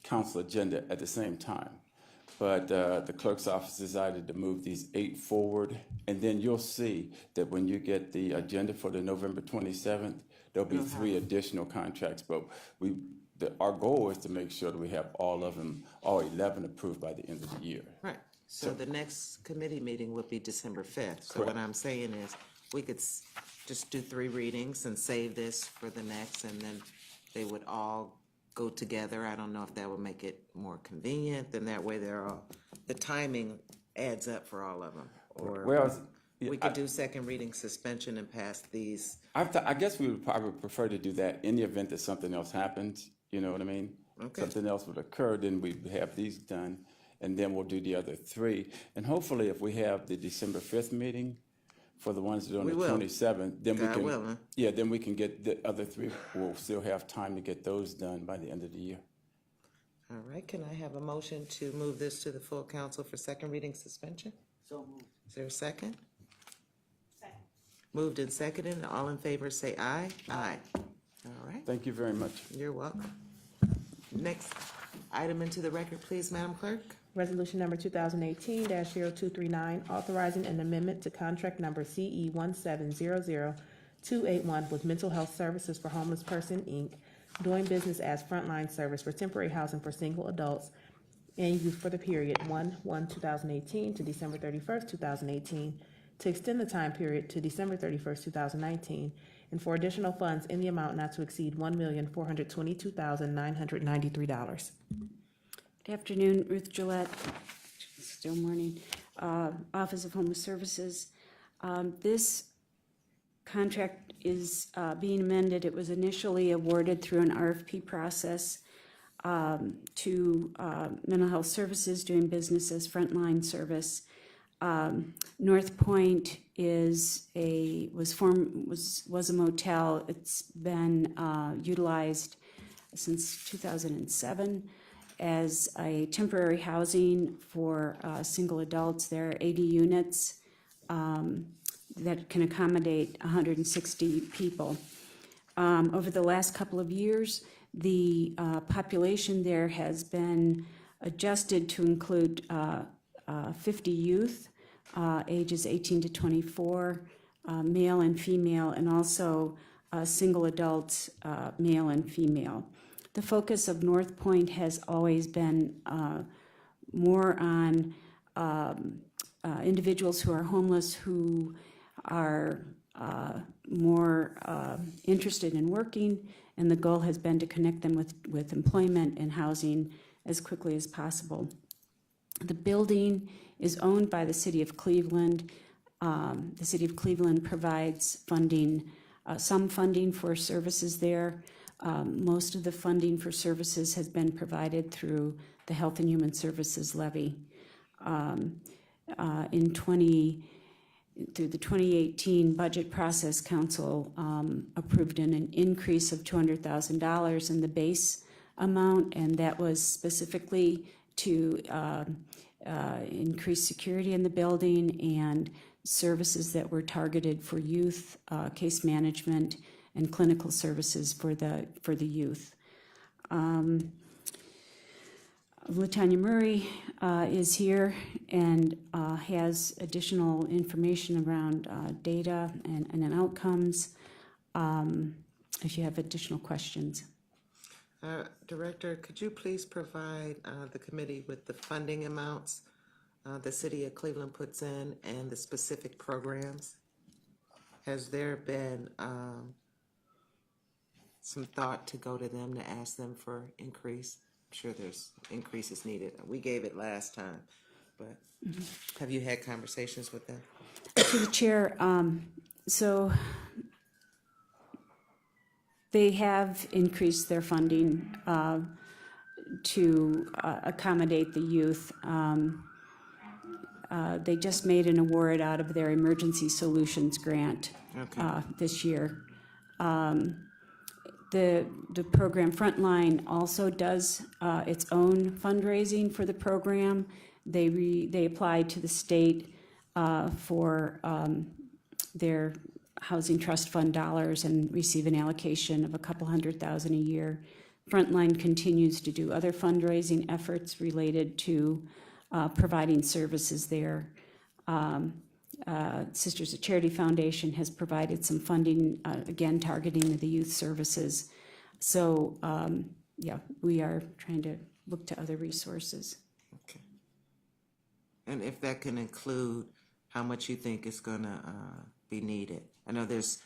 council agenda at the same time. But the clerk's office decided to move these 8 forward. And then you'll see that when you get the agenda for the November 27th, there'll be 3 additional contracts. But our goal is to make sure that we have all 11 approved by the end of the year. Right. So the next committee meeting would be December 5th. So Correct. what I'm saying is we could just do 3 readings and save this for the next, and then they would all go together. I don't know if that would make it more convenient, then that way the timing adds up for all of them. Or Well, we could do second reading suspension and pass these. I guess we would probably prefer to do that in the event that something else happens. You know what I mean? Okay. Something else would occur, then we have these done, and then we'll do the other 3. And hopefully, if we have the December 5th meeting for the ones that are on We the will. 27th, then we God can. willing. Yeah, then we can get the other 3. We'll still have time to get those done by the end of the year. All right, can I have a motion to move this to the full council for second reading suspension? So moved. Is there a second? Second. Moved and seconded. All in favor say aye. Aye. All right, Thank you very much. you're welcome. Next item into the record, please, Madam Clerk. Resolution number 2018-0239, authorizing an amendment to contract number CE 1700281 with Mental Health Services for Homeless Person, Inc., doing business as Frontline Service for temporary housing for single adults and youth for the period 1/1/2018 to December 31st, 2018, to extend the time period to December 31st, 2019, and for additional funds in the amount not to exceed $1,422,993. Good afternoon, Ruth Gillette, still morning, Office of Homeless Services. This contract is being amended. It was initially awarded through an RFP process to Mental Health Services doing business as Frontline Service. North Point was a motel. It's been utilized since 2007 as a temporary housing for single adults. There are 80 units that can accommodate 160 people. Over the last couple of years, the population there has been adjusted to include 50 youth, ages 18 to 24, male and female, and also single adults, male and female. The focus of North Point has always been more on individuals who are homeless who are more interested in working, and the goal has been to connect them with employment and housing as quickly as possible. The building is owned by the City of Cleveland. The City of Cleveland provides funding, some funding for services there. Most of the funding for services has been provided through the Health and Human Services levy. Through the 2018 budget process, Council approved an increase of $200,000 in the base amount, and that was specifically to increase security in the building and services that were targeted for youth, case management, and clinical services for the youth. LaTanya Murray is here and has additional information around data and outcomes if you have additional questions. Director, could you please provide the committee with the funding amounts the City of Cleveland puts in and the specific programs? Has there been some thought to go to them to ask them for increase? I'm sure there's increases needed. We gave it last time, but have you had conversations with them? To the chair, so they have increased their funding to accommodate the youth. They just made an award out of their Emergency Solutions Grant this year. The program Frontline also does its own fundraising for the program. They applied to the state for their Housing Trust Fund dollars and receive an allocation of a couple $100,000 a year. Frontline continues to do other fundraising efforts related to providing services there. Sisters of Charity Foundation has provided some funding, again, targeting the youth services. So, yeah, we are trying to look to other resources. Okay. And if that can include how much you think is gonna be needed. I know there's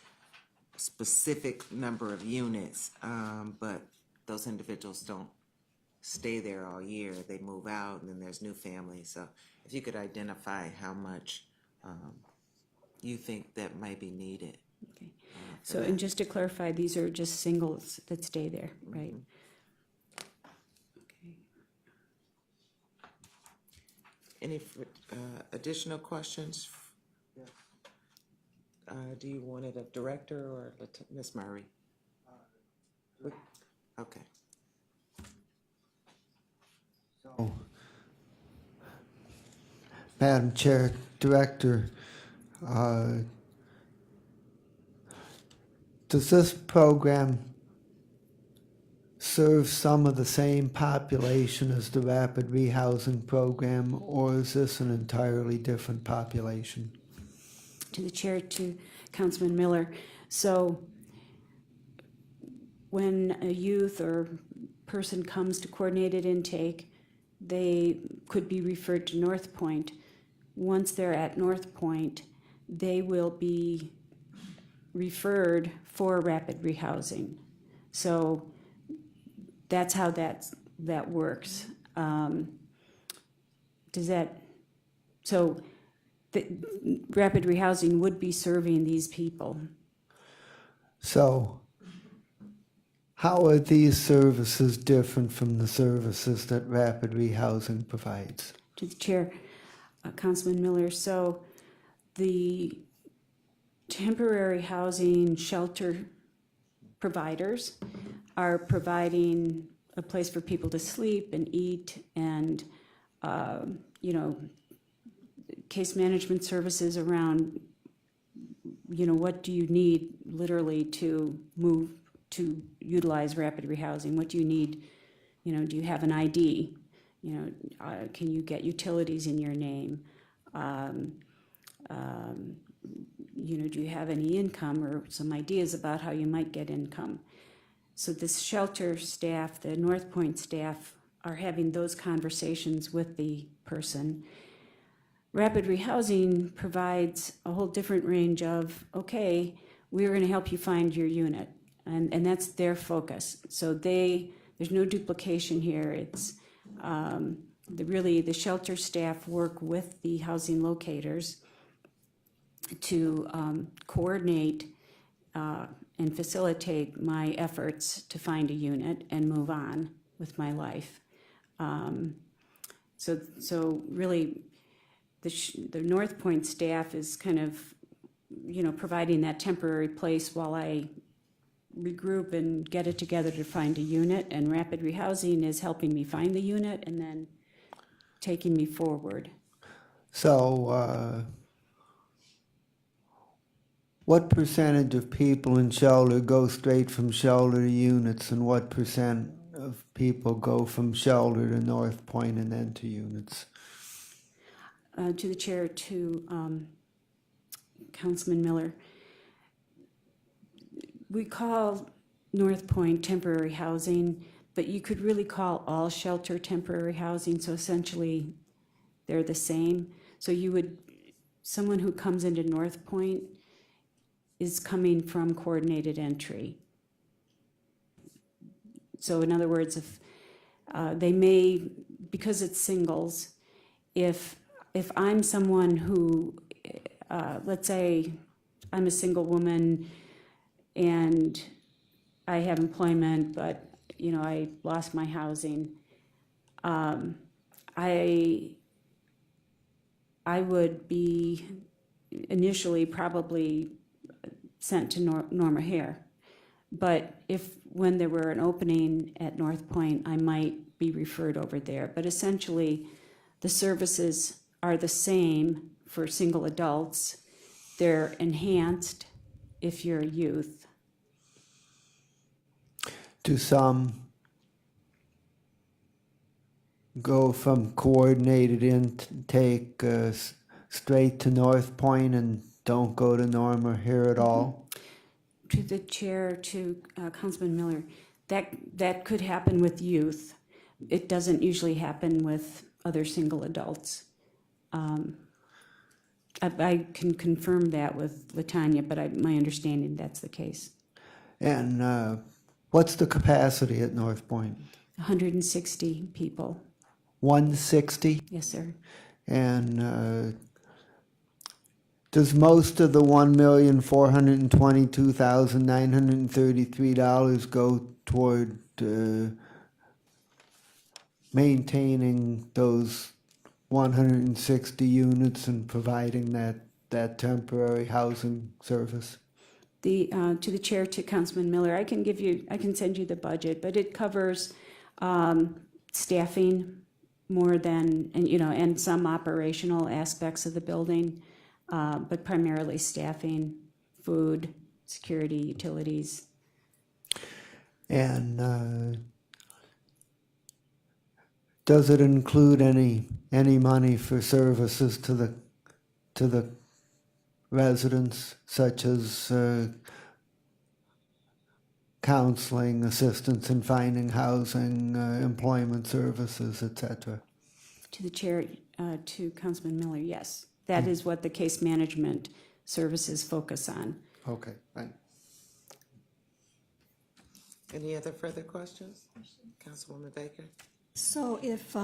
a specific number of units, but those individuals don't stay there all year. They move out and then there's new families. So if you could identify how much you think that might be needed. Okay. So, and just to clarify, these are just singles that stay there, right? Okay. Any additional questions? Do you want it of Director or Ms. Murray? Okay. So, Madam Chair, Director, does this program serve some of the same population as the Rapid Rehousing Program, or is this an entirely different population? To the chair, to Councilman Miller. So when a youth or person comes to coordinated intake, they could be referred to North Point. Once they're at North Point, they will be referred for rapid rehousing. So that's how that works. Does that, so the rapid rehousing would be serving these people. So how are these services different from the services that Rapid Rehousing provides? To the chair, Councilman Miller, so the temporary housing shelter providers are providing a place for people to sleep and eat and, case management services around, what do you need literally to move to utilize rapid rehousing? What do you need? Do you have an ID? Can you get utilities in your name? Do you have any income or some ideas about how you might get income? So this shelter staff, the North Point staff, are having those conversations with the person. Rapid rehousing provides a whole different range of, okay, we're going to help you find your unit. And that's their focus. So there's no duplication here. It's the shelter staff work with the housing locators to coordinate and facilitate my efforts to find a unit and move on with my life. So really, the North Point staff is kind of, providing that temporary place while I regroup and get it together to find a unit, and rapid rehousing is helping me find the unit and then taking me forward. So, what percentage of people in shelter go straight from shelter to units, and what percent of people go from shelter to North Point and then to units? To the chair, to Councilman Miller, we call North Point temporary housing, but you could really call all shelter temporary housing, so essentially they're the same. So someone who comes into North Point is coming from coordinated entry. So in other words, if they may, because it's singles, if I'm someone who, let's say I'm a single woman and I have employment, but I lost my housing, I would be initially probably sent to Norma Hare. But when there were an opening at North Point, I might be referred over there. But essentially, the services are the same for single adults. They're enhanced if you're a youth. Do some go from coordinated intake straight to North Point and don't go to Norma here at all? To the chair, to Councilman Miller, that could happen with youth. It doesn't usually happen with other single adults. I can confirm that with Latanya, but my understanding that's the case. And what's the capacity at North Point? 160 people. 160? Yes, sir. And does most of the $1,422,933 go toward maintaining those 160 units and providing that temporary housing service? To the chair, to Councilman Miller, I can send you the budget, but it covers staffing more than, and some operational aspects of the building, but primarily staffing, food, security, utilities. And does it include any money for services to the residents, such as counseling, assistance in finding housing, employment services, etc.? To the chair, to Councilman Miller, yes. That is what the case management services focus on. Okay, thanks. Any other further questions? Councilwoman Baker? So if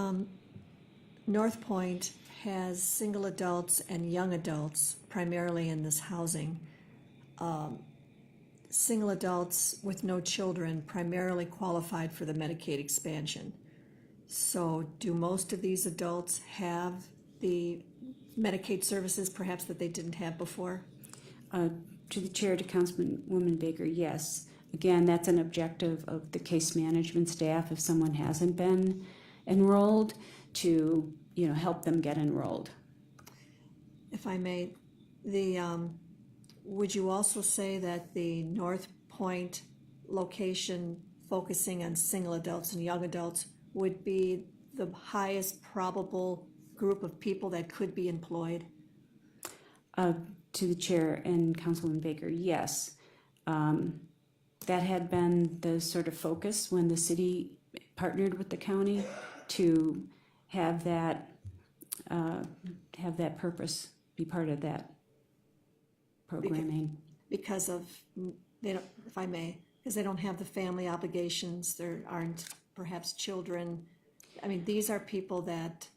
North Point has single adults and young adults primarily in this housing, single adults with no children primarily qualified for the Medicaid expansion. So do most of these adults have the Medicaid services perhaps that they didn't have before? To the chair, to Councilwoman Baker, yes. Again, that's an objective of the case management staff if someone hasn't been enrolled to, help them get enrolled. If I may, would you also say that the North Point location focusing on single adults and young adults would be the highest probable group of people that could be employed? To the chair and Councilwoman Baker, yes. That had been the sort of focus when the city partnered with the county to have that purpose be part of that programming. Because of, they don't, if I may, because they don't have the family obligations, there aren't perhaps children. I mean, these are people that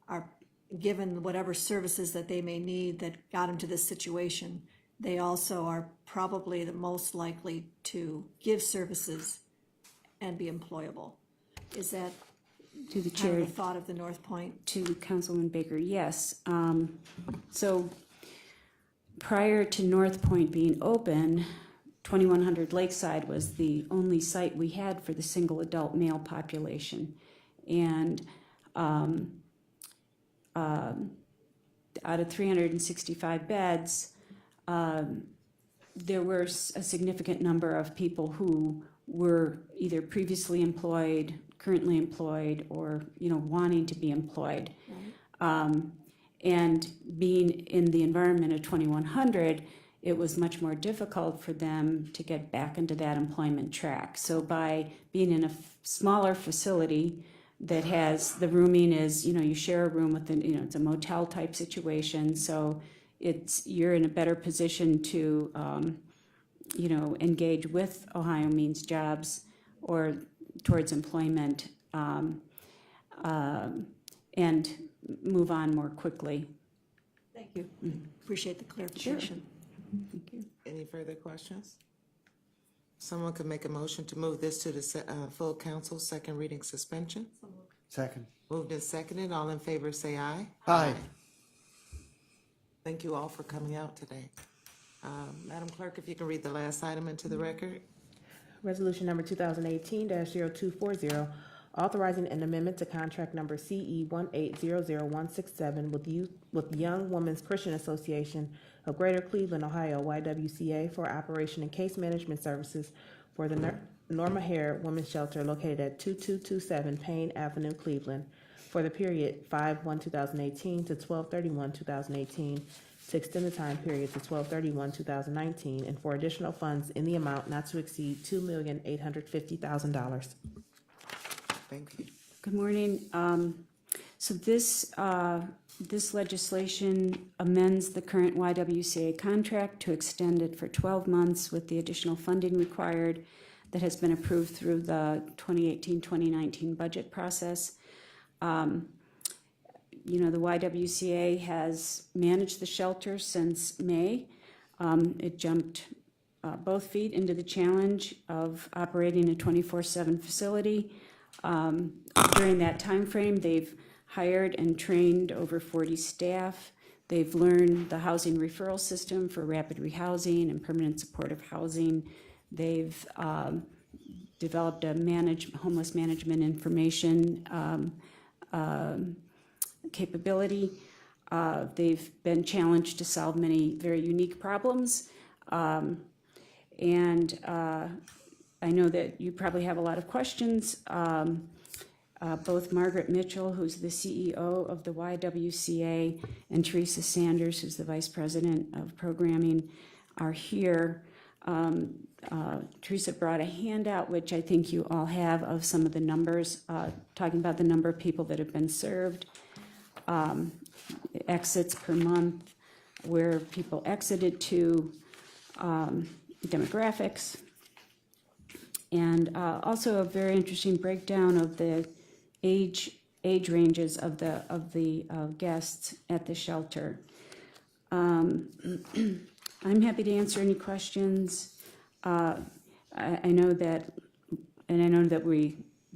are given whatever services that they may need that got them to this situation. They also are probably the most likely to give services and be employable. Is that To the kind chair, of the thought of the North Point? to Councilwoman Baker, yes. So prior to North Point being open, 2100 Lakeside was the only site we had for the single adult male population. And out of 365 beds, there were a significant number of people who were either previously employed, currently employed, or wanting to be employed. Right. And being in the environment of 2100, it was much more difficult for them to get back into that employment track. So by being in a smaller facility that has, the rooming is, you share a room with, it's a motel type situation, so you're in a better position to, engage with Ohio Means Jobs or towards employment, and move on more quickly. Thank you. Appreciate the clarification. Thank you. Any further questions? Someone could make a motion to move this to the full council, second reading suspension. Second. Moved and seconded. All in favor say aye. Aye. Thank you all for coming out today. Madam Clerk, if you can read the last item into the record. Resolution number 2018-0240, authorizing an amendment to contract number CE 1800167 with Young Women's Christian Association of Greater Cleveland, Ohio, YWCA, for operation and case management services for the Norma Hare Women's Shelter located at 2227 Payne Avenue, Cleveland, for the period 5/1/2018 to 12/31/2018, to extend the time period to 12/31/2019, and for additional funds in the amount not to exceed $2,850,000. Thank you. Good morning. So this legislation amends the current YWCA contract to extend it for 12 months with the additional funding required that has been approved through the 2018-2019 budget process. The YWCA has managed the shelter since May. It jumped both feet into the challenge of operating a 24/7 facility. During that time frame, they've hired and trained over 40 staff. They've learned the housing referral system for rapid rehousing and permanent supportive housing. They've developed a homeless management information capability. They've been challenged to solve many very unique problems. I know that you probably have a lot of questions. Both Margaret Mitchell, who's the CEO of the YWCA, and Teresa Sanders, who's the Vice President of Programming, are here. Teresa brought a handout, which I think you all have, of some of the numbers, talking about the number of people that have been served, exits per month, where people exited to, demographics, and also a very interesting breakdown of the age ranges of the guests at the shelter. I'm happy to answer any questions. I know that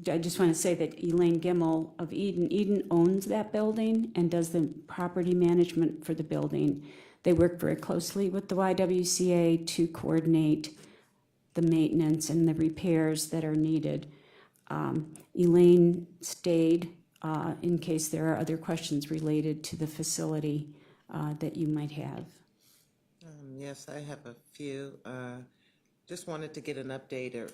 I just want to say that Elaine Gimmel of Eden owns that building and does the property management for the building. They work very closely with the YWCA to coordinate the maintenance and the repairs that are needed. Elaine stayed in case there are other questions related to the facility that you might have. Yes, I have a few. Just wanted to get an update of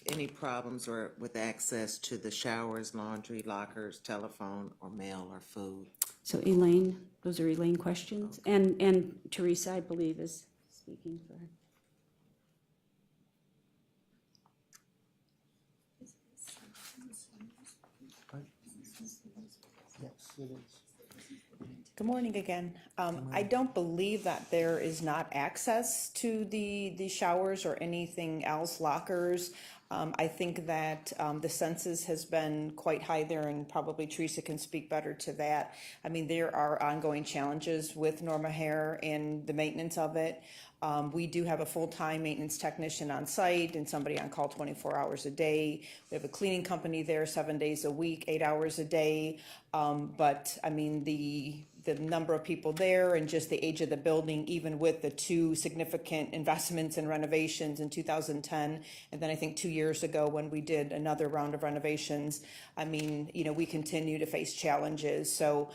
any problems or with access to the showers, laundry, lockers, telephone, or mail or food. So Elaine, those are Elaine questions. Okay. And Teresa, I believe, is speaking for her. Yes, it is. Good morning again. I don't believe that there is not access to the showers or anything else, lockers. I think that the census has been quite high there, and probably Teresa can speak better to that. I mean, there are ongoing challenges with Norma Hare and the maintenance of it. We do have a full-time maintenance technician on site and somebody on call 24 hours a day. We have a cleaning company there 7 days a week, 8 hours a day. But I mean, the number of people there and just the age of the building, even with the two significant investments and renovations in 2010, and then I think 2 years ago when we did another round of renovations, I mean, we continue to face challenges. So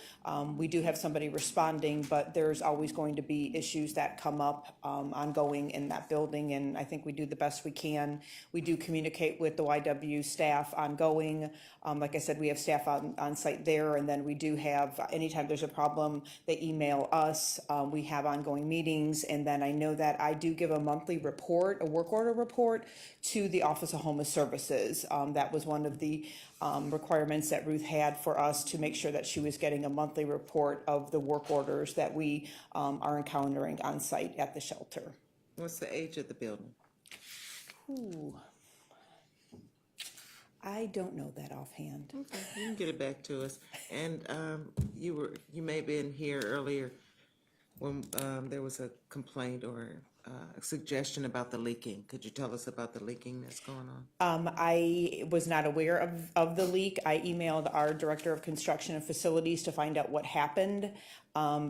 we do have somebody responding, but there's always going to be issues that come up ongoing in that building, and I think we do the best we can. We do communicate with the YW staff ongoing. Like I said, we have staff on site there, and then we do have, anytime there's a problem problem, they email us. We have ongoing meetings, and then I know that I do give a monthly report, a work order report, to the Office of Homeless Services. That was one of the requirements that Ruth had for us, to make sure that she was getting a monthly report of the work orders that we are encountering on site at the shelter. What's the age of the building? Ooh. I don't know that offhand. Okay, you can get it back to us. And you may have been here earlier when there was a complaint or a suggestion about the leaking. Could you tell us about the leaking that's going on? I was not aware of the leak. I emailed our Director of Construction and Facilities to find out what happened,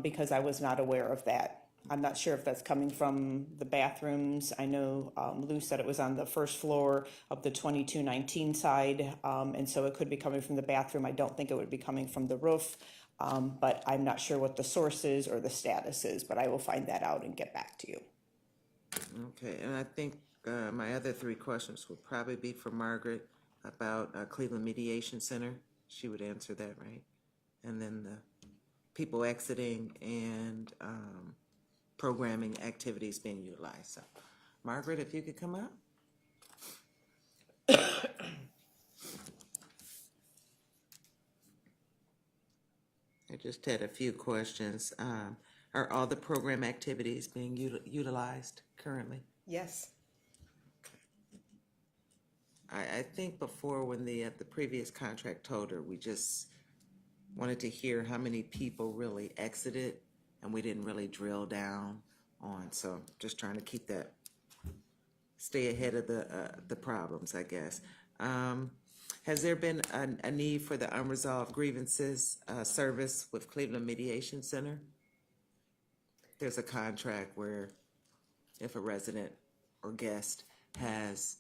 because I was not aware of that. I'm not sure if that's coming from the bathrooms. I know Lou said it was on the first floor of the 2219 side, and so it could be coming from the bathroom. I don't think it would be coming from the roof, but I'm not sure what the source is or the status is, but I will find that out and get back to you. Okay, and I think my other three questions would probably be for Margaret about Cleveland Mediation Center. She would answer that, right? And then the people exiting and programming activities being utilized. So, Margaret, if you could come up. I just had a few questions. Are all the program activities being utilized currently? Yes. I think before, when the previous contract holder, we just wanted to hear how many people really exited, and we didn't really drill down on. So just trying to keep that, stay ahead of the problems, I guess. Has there been a need for the unresolved grievances service with Cleveland Mediation Center? There's a contract where if a resident or guest has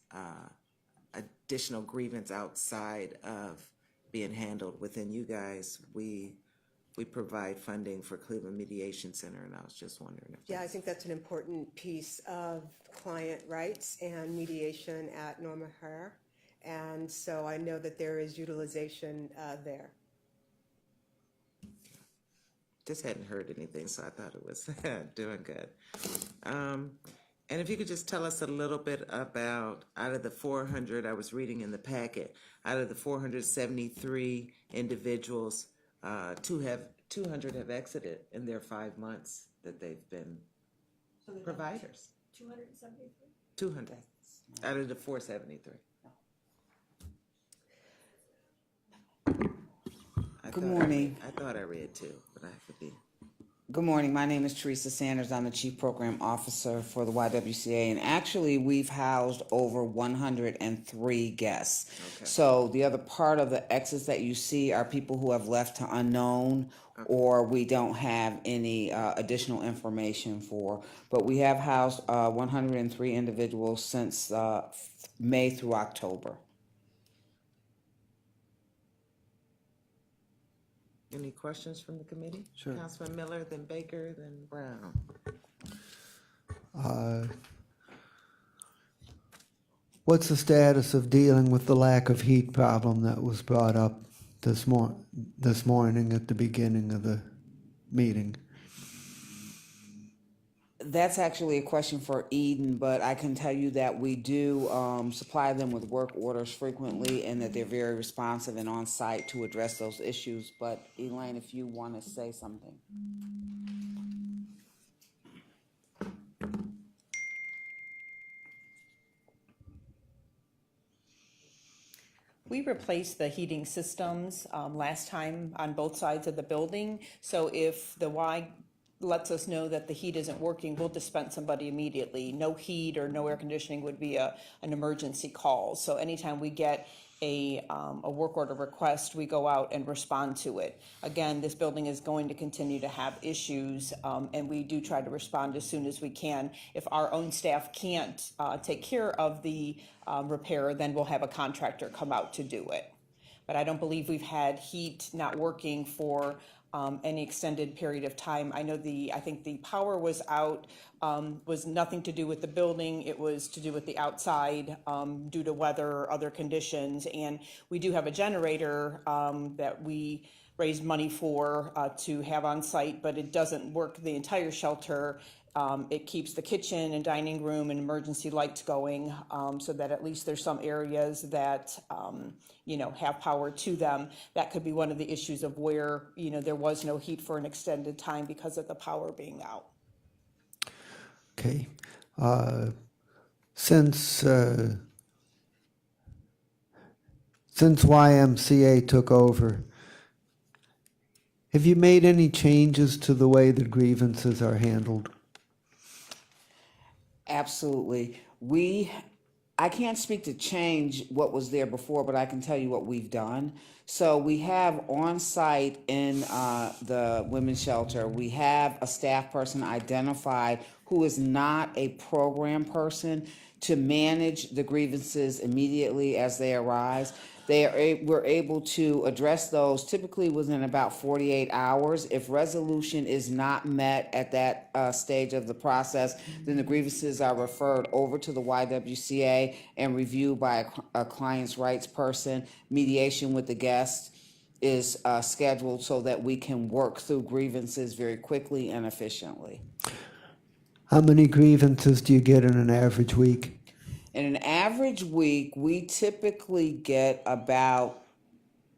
additional grievance outside of being handled within you guys, we provide funding for Cleveland Mediation Center, and I was just wondering if Yeah, I think that's an important piece of client rights and mediation at Norma Herr, and so I know that there is utilization there. just hadn't heard anything, so I thought it was doing good. And if you could just tell us a little bit about, out of the 400, I was reading in the packet, out of the 473 individuals, 200 have exited in their 5 months that they've been providers. 273? 200 out of the 473. Good morning. I thought I read two, but I could be. Good morning. My name is Teresa Sanders. I'm the Chief Program Officer for the YWCA, and actually we've housed over 103 guests. Okay. So the other part of the exits that you see are people who have left to unknown, or we don't have any additional information for. But we have housed 103 individuals since May through October. Any questions from the committee? Sure. Councilman Miller, then Baker, then Brown. What's the status of dealing with the lack of heat problem that was brought up this morning at the beginning of the meeting? That's actually a question for Eden, but I can tell you that we do supply them with work orders frequently, and that they're very responsive and on site to address those issues. But Elaine, if you want to say something. We replaced the heating systems last time on both sides of the building. So if the Y lets us know that the heat isn't working, we'll dispense somebody immediately. No heat or no air conditioning would be an emergency call. So anytime we get a work order request, we go out and respond to it. Again, this building is going to continue to have issues, and we do try to respond as soon as we can. If our own staff can't take care of the repair, then we'll have a contractor come out to do it. But I don't believe we've had heat not working for any extended period of time. I think the power was out, was nothing to do with the building. It was to do with the outside due to weather, other conditions. And we do have a generator that we raised money for to have on site, but it doesn't work the entire shelter. It keeps the kitchen and dining room and emergency lights going, so that at least there's some areas that, have power to them. That could be one of the issues of where, there was no heat for an extended time because of the power being out. Okay. Since YMCA took over, have you made any changes to the way that grievances are handled? Absolutely. I can't speak to change what was there before, but I can tell you what we've done. So we have on site in the women's shelter, we have a staff person identified who is not a program person to manage the grievances immediately as they arise. We're able to address those typically within about 48 hours. If resolution is not met at that stage of the process, then the grievances are referred over to the YWCA and reviewed by a client's rights person. Mediation with the guest is scheduled so that we can work through grievances very quickly and efficiently. How many grievances do you get in an average week? In an average week, we typically get about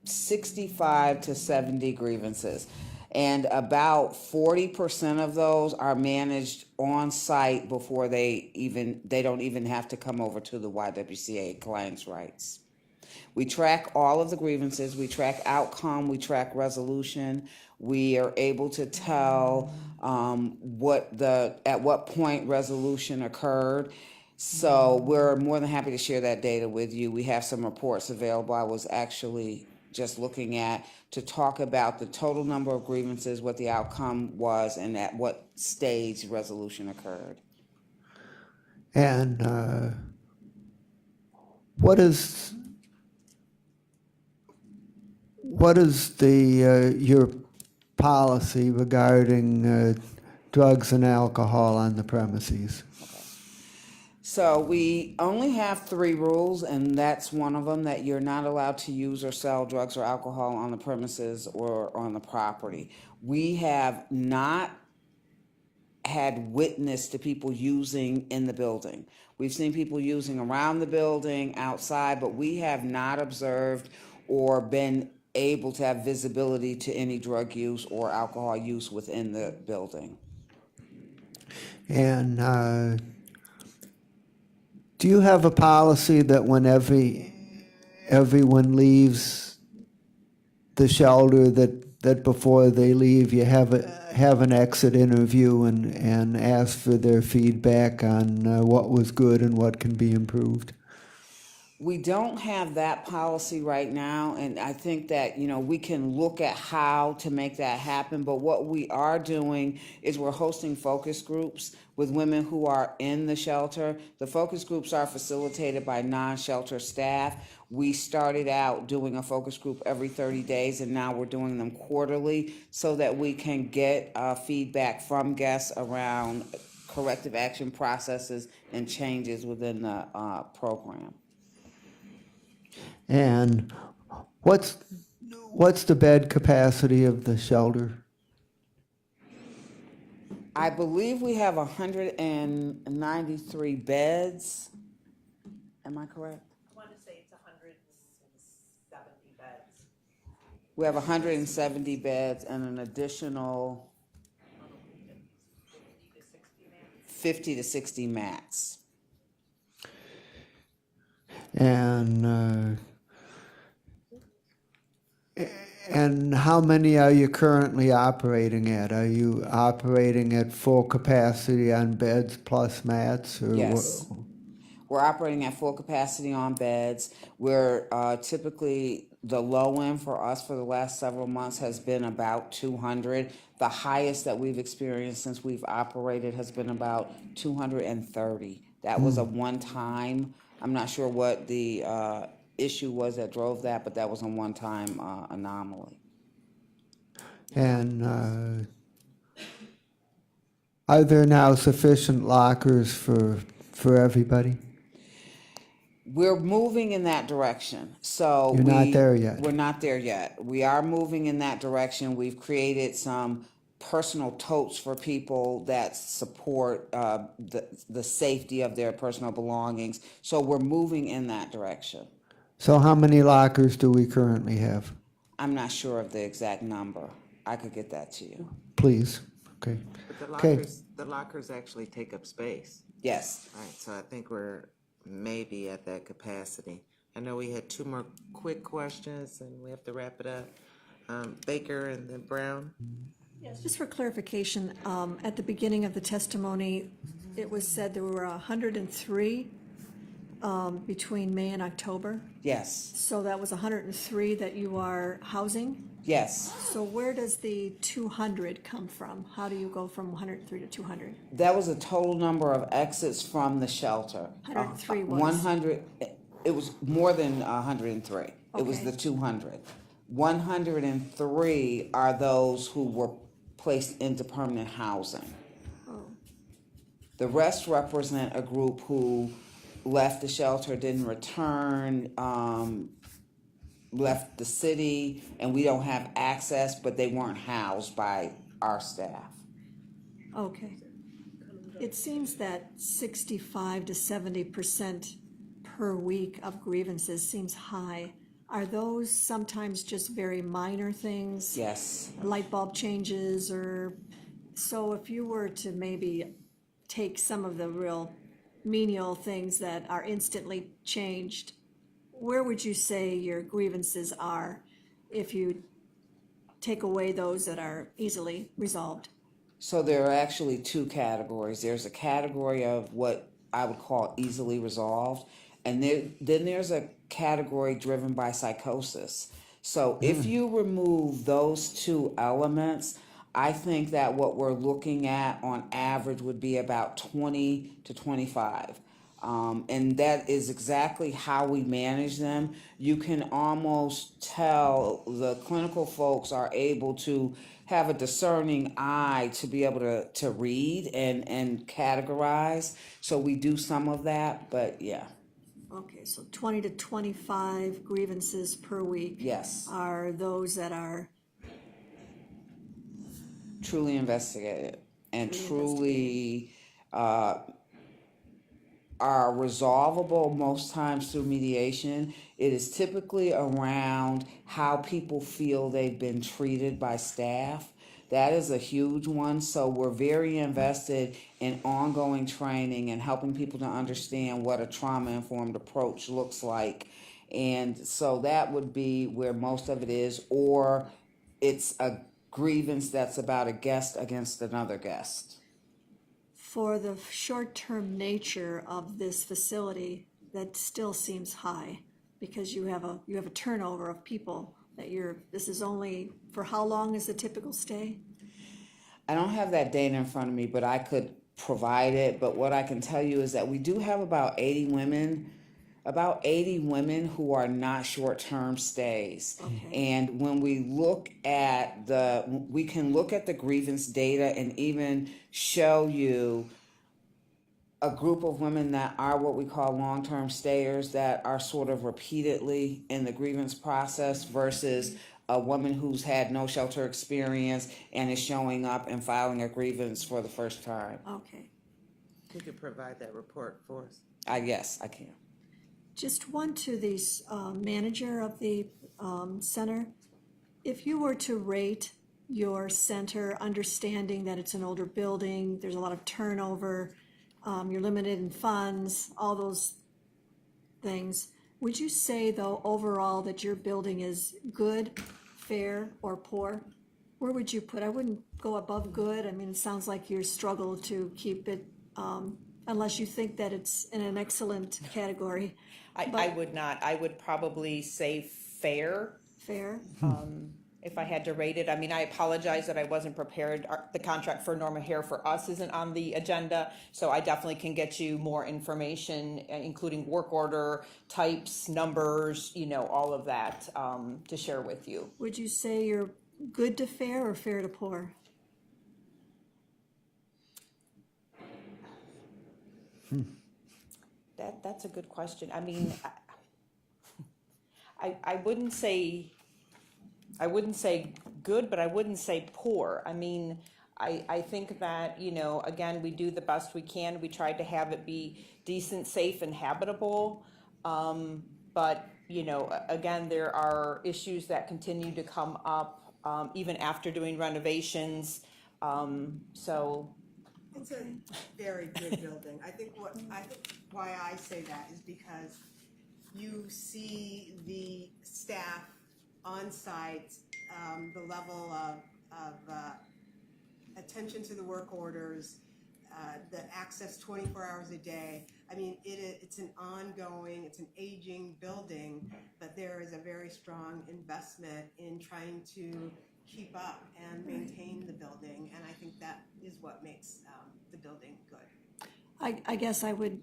65 to 70 grievances. And about 40% of those are managed on site before they don't even have to come over to the YWCA client's rights. We track all of the grievances, we track outcome, we track resolution. We are able to tell at what point resolution occurred. So we're more than happy to share that data with you. We have some reports available. I was actually just looking at to talk about the total number of grievances, what the outcome was, and at what stage resolution occurred. And what is your policy regarding drugs and alcohol on the premises? So we only have 3 rules, and that's one of them, that you're not allowed to use or sell drugs or alcohol on the premises or on the property. We have not had witness to people using in the building. We've seen people using around the building, outside, but we have not observed or been able to have visibility to any drug use or alcohol use within the building. And do you have a policy that when everyone leaves the shelter, that before they leave you have an exit interview and ask for their feedback on what was good and what can be improved? We don't have that policy right now, and I think that, we can look at how to make that happen, but what we are doing is we're hosting focus groups with women who are in the shelter. The focus groups are facilitated by non-shelter staff. We started out doing a focus group every 30 days, and now we're doing them quarterly so that we can get feedback from guests around corrective action processes and changes within the program. And what's the bed capacity of the shelter? I believe we have 193 beds. Am I correct? I want to say it's 170 beds. We have 170 beds and an additional 50 to 60 mats. And how many are you currently operating at? Are you operating at full capacity on beds plus mats? Or Yes. We're operating at full capacity on beds. We're typically, the low end for us for the last several months has been about 200. The highest that we've experienced since we've operated has been about 230. That was a one-time. I'm not sure what the issue was that drove that, but that was a one-time anomaly. And are there now sufficient lockers for everybody? We're moving in that direction. So You're not there yet. We're not there yet. We are moving in that direction. We've created some personal totes for people that support the safety of their personal belongings. So we're moving in that direction. So how many lockers do we currently have? I'm not sure of the exact number. I could get that to you. Please, okay. But Okay. the lockers actually take up space. Yes. All right, so I think we're maybe at that capacity. I know we had two more quick questions and we have to wrap it up. Baker and then Brown. Yes, just for clarification, at the beginning of the testimony, it was said there were 103 between May and October. Yes. So that was 103 that you are housing? Yes. So where does the 200 come from? How do you go from 103 to 200? That was a total number of exits from the shelter. 103 was? 100, it was more than 103. It was Okay. the 200. 103 are those who were placed into permanent housing. Oh. The rest represent a group who left the shelter, didn't return, left the city, and we don't have access, but they weren't housed by our staff. Okay. It seems that 65 to 70% per week of grievances seems high. Are those sometimes just very minor things? Yes. Light bulb changes or, so if you were to maybe take some of the real menial things that are instantly changed, where would you say your grievances are if you take away those that are easily resolved? So there are actually two categories. There's a category of what I would call easily resolved, and then there's a category driven by psychosis. So if you remove those two elements, I think that what we're looking at on average would be about 20 to 25. And that is exactly how we manage them. You can almost tell the clinical folks are able to have a discerning eye to be able to read and categorize. So we do some of that, but yeah. Okay, so 20 to 25 grievances per week. Yes. Are those that are Truly investigated and truly are resolvable most times through mediation. It is typically around how people feel they've been treated by staff. That is a huge one. So we're very invested in ongoing training and helping people to understand what a trauma-informed approach looks like. And so that would be where most of it is, or it's a grievance that's about a guest against another guest. for the short-term nature of this facility, that still seems high, because you have a turnover of people that this is only, for how long is the typical stay? I don't have that data in front of me, but I could provide it. But what I can tell you is that we do have about 80 women who are not short-term stays. Okay. And when we look at we can look at the grievance data and even show you a group of women that are what we call long-term stayers that are sort of repeatedly in the grievance process versus a woman who's had no shelter experience and is showing up and filing a grievance for the first time. Okay. You could provide that report for us. Yes, I can. Just one to the manager of the center. If you were to rate your center, understanding that it's an older building, there's a lot of turnover, you're limited in funds, all those things, would you say, though, overall that your building is good, fair, or poor? Where would you put? I wouldn't go above good. I mean, it sounds like you struggle to keep it, unless you think that it's in an excellent category. I would not. I would probably say fair. Fair? If I had to rate it. I mean, I apologize that I wasn't prepared. The contract for Norma Hair for us isn't on the agenda, so I definitely can get you more information, including work order, types, numbers, all of that to share with you. Would you say you're good to fair or fair to poor? That's a good question. I mean, I wouldn't say good, but I wouldn't say poor. I mean, I think that, again, we do the best we can. We try to have it be decent, safe, and habitable. But, again, there are issues that continue to come up, even after doing renovations. So, It's a very good building. I think why I say that is because you see the staff on site, the level of attention to the work orders, the access 24 hours a day. I mean, it's an ongoing, it's an aging building, but there is a very strong investment in trying to keep up and maintain the building, and I think that is what makes the building good. I guess I would,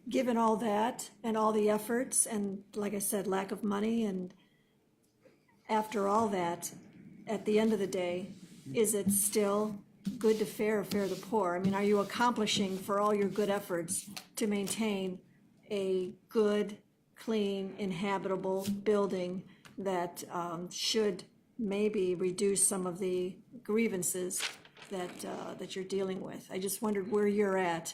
given all that and all the efforts and, like I said, lack of money, and after all that, at the end of the day, is it still good to fair or fair to poor? I mean, are you accomplishing for all your good efforts to maintain a good, clean, inhabitable building that should maybe reduce some of the grievances that you're dealing with? I just wondered where you're at,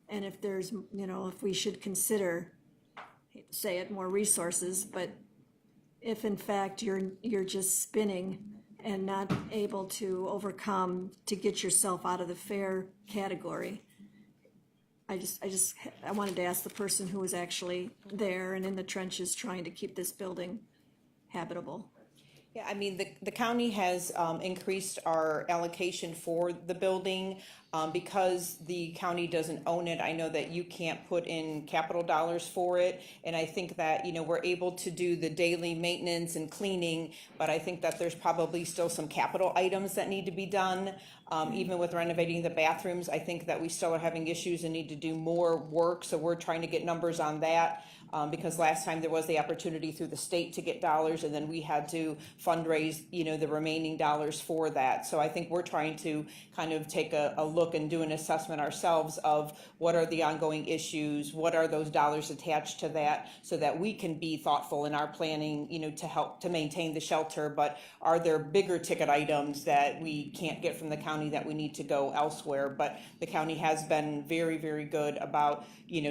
and if there's, if we should consider, I hate to say it, more resources, but if in fact you're just spinning and not able to overcome to get yourself out of the fair category. I wanted to ask the person who was actually there and in the trenches trying to keep this building habitable. yeah, I mean, the county has increased our allocation for the building. Because the county doesn't own it, I know that you can't put in capital dollars for it. And I think that, we're able to do the daily maintenance and cleaning, but I think that there's probably still some capital items that need to be done. Even with renovating the bathrooms, I think that we still are having issues and need to do more work. So we're trying to get numbers on that. Because last time there was the opportunity through the state to get dollars, and then we had to fundraise, the remaining dollars for that. So I think we're trying to kind of take a look and do an assessment ourselves of what are the ongoing issues, what are those dollars attached to that, so that we can be thoughtful in our planning, to help to maintain the shelter. But are there bigger ticket items that we can't get from the county that we need to go elsewhere? But the county has been very, very good about,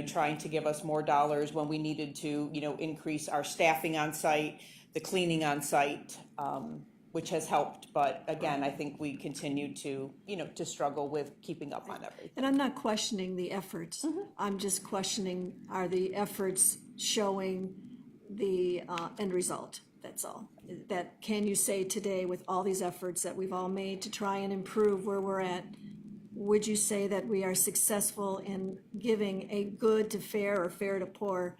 trying to give us more dollars when we needed to, increase our staffing on site, the cleaning on site, which has helped. But again, I think we continue to, to struggle with keeping up on everything. And I'm not questioning the efforts. I'm just questioning, are the efforts showing the end result? That's all. That, can you say today, with all these efforts that we've all made to try and improve where we're at, would you say that we are successful in giving a good to fair or fair to poor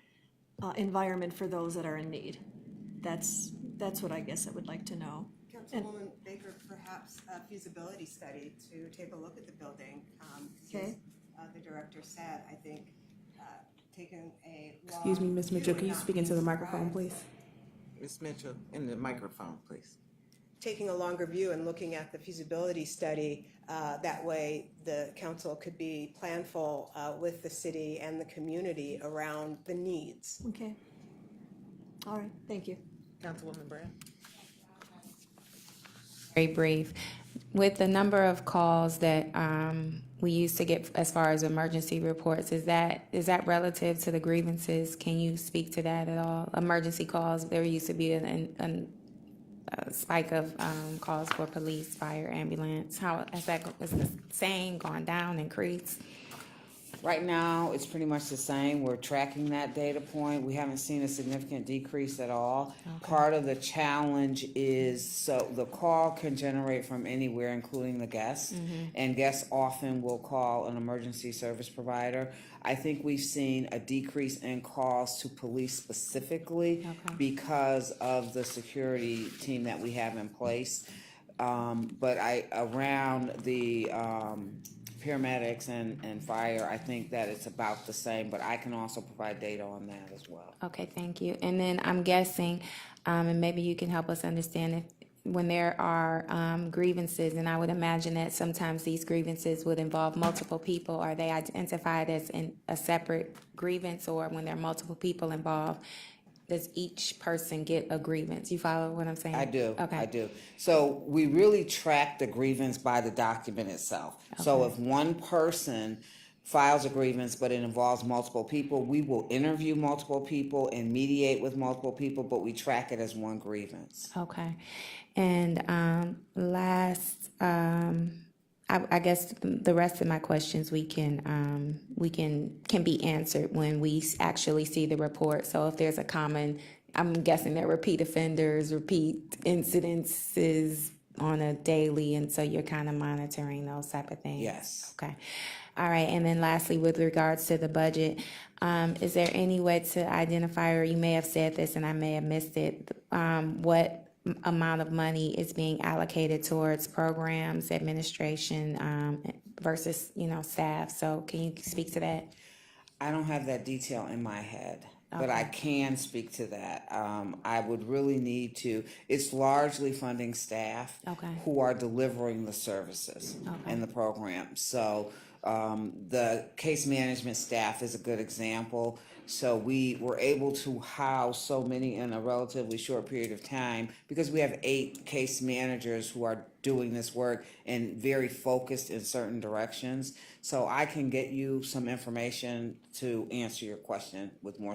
environment for those that are in need? That's what I guess I would like to know. Councilwoman Baker, perhaps a feasibility study to take a look at the building. Okay. As the director said, I think taking a long Excuse me, Ms. Mitchell, view can you and speak not into the being microphone, surprised. please? Ms. Mitchell, in the microphone, please. Taking a longer view and looking at the feasibility study, that way the council could be planful with the city and the community around the needs. Okay. All right, thank you. Councilwoman Brown? Very brief. With the number of calls that we used to get as far as emergency reports, is that relative to the grievances? Can you speak to that at all? Emergency calls, there used to be a spike of calls for police, fire, ambulance. How is the same, gone down, increased? Right now, it's pretty much the same. We're tracking that data point. We haven't seen a significant decrease at all. Okay. Part of the challenge is, so the call can generate from anywhere, including the guests, and guests often will call an emergency service provider. I think we've seen a decrease in calls to police specifically because of the security team that we have in place. But around the paramedics and fire, I think that it's about the same, but I can also provide data on that as well. Okay, thank you. And then I'm guessing, and maybe you can help us understand, if when there are grievances, and I would imagine that sometimes these grievances would involve multiple people, are they identified as a separate grievance, or when there are multiple people involved, does each person get a grievance? You follow what I'm saying? I do. Okay. I do. So we really track the grievance by the document itself. So if one person files a grievance, but it involves multiple people, we will interview multiple people and mediate with multiple people, but we track it as one grievance. Okay. And last, I guess the rest of my questions can be answered when we actually see the report. So if there's a common, I'm guessing they're repeat offenders, repeat incidences on a daily, and so you're kind of monitoring those type of things. Yes. Okay. All right. And then lastly, with regards to the budget, is there any way to identify, or you may have said this and I may have missed it, what amount of money is being allocated towards programs, administration, versus, staff? So can you speak to that? I don't have that detail in my head, but I can speak to that. I would really need to, it's largely funding staff who are delivering the services in the program. So the case management staff is a good example. So we were able to house so many in a relatively short period of time because we have 8 case managers who are doing this work and very focused in certain directions. So I can get you some information to answer your question with more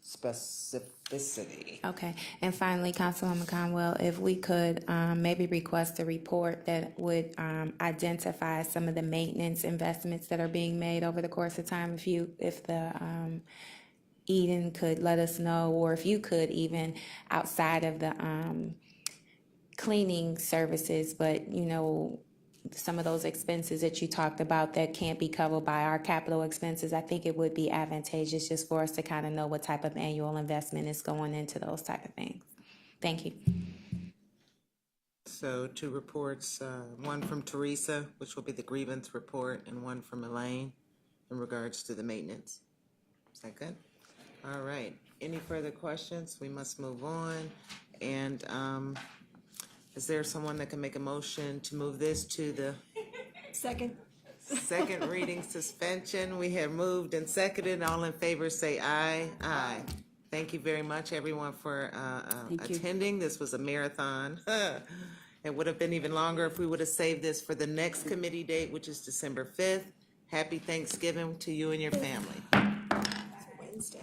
specificity. Okay. And finally, Councilwoman Conwell, if we could maybe request a report that would identify some of the maintenance investments that are being made over the course of time, if Eden could let us know, or if you could, even outside of the cleaning services, but some of those expenses that you talked about that can't be covered by our capital expenses, I think it would be advantageous just for us to kind of know what type of annual investment is going into those type of things. Thank you. So 2 reports, one from Teresa, which will be the grievance report, and one from Elaine in regards to the maintenance. Is that good? All right. Any further questions? We must move on. And is there someone that can make a motion to move this to the Second. second reading suspension? We have moved and seconded. All in favor say aye. Aye. Thank you very much, everyone, for attending. This was a marathon. It would have been even longer if we would have saved this for the next committee date, which is December 5th. Happy Thanksgiving to you and your family. Wednesday.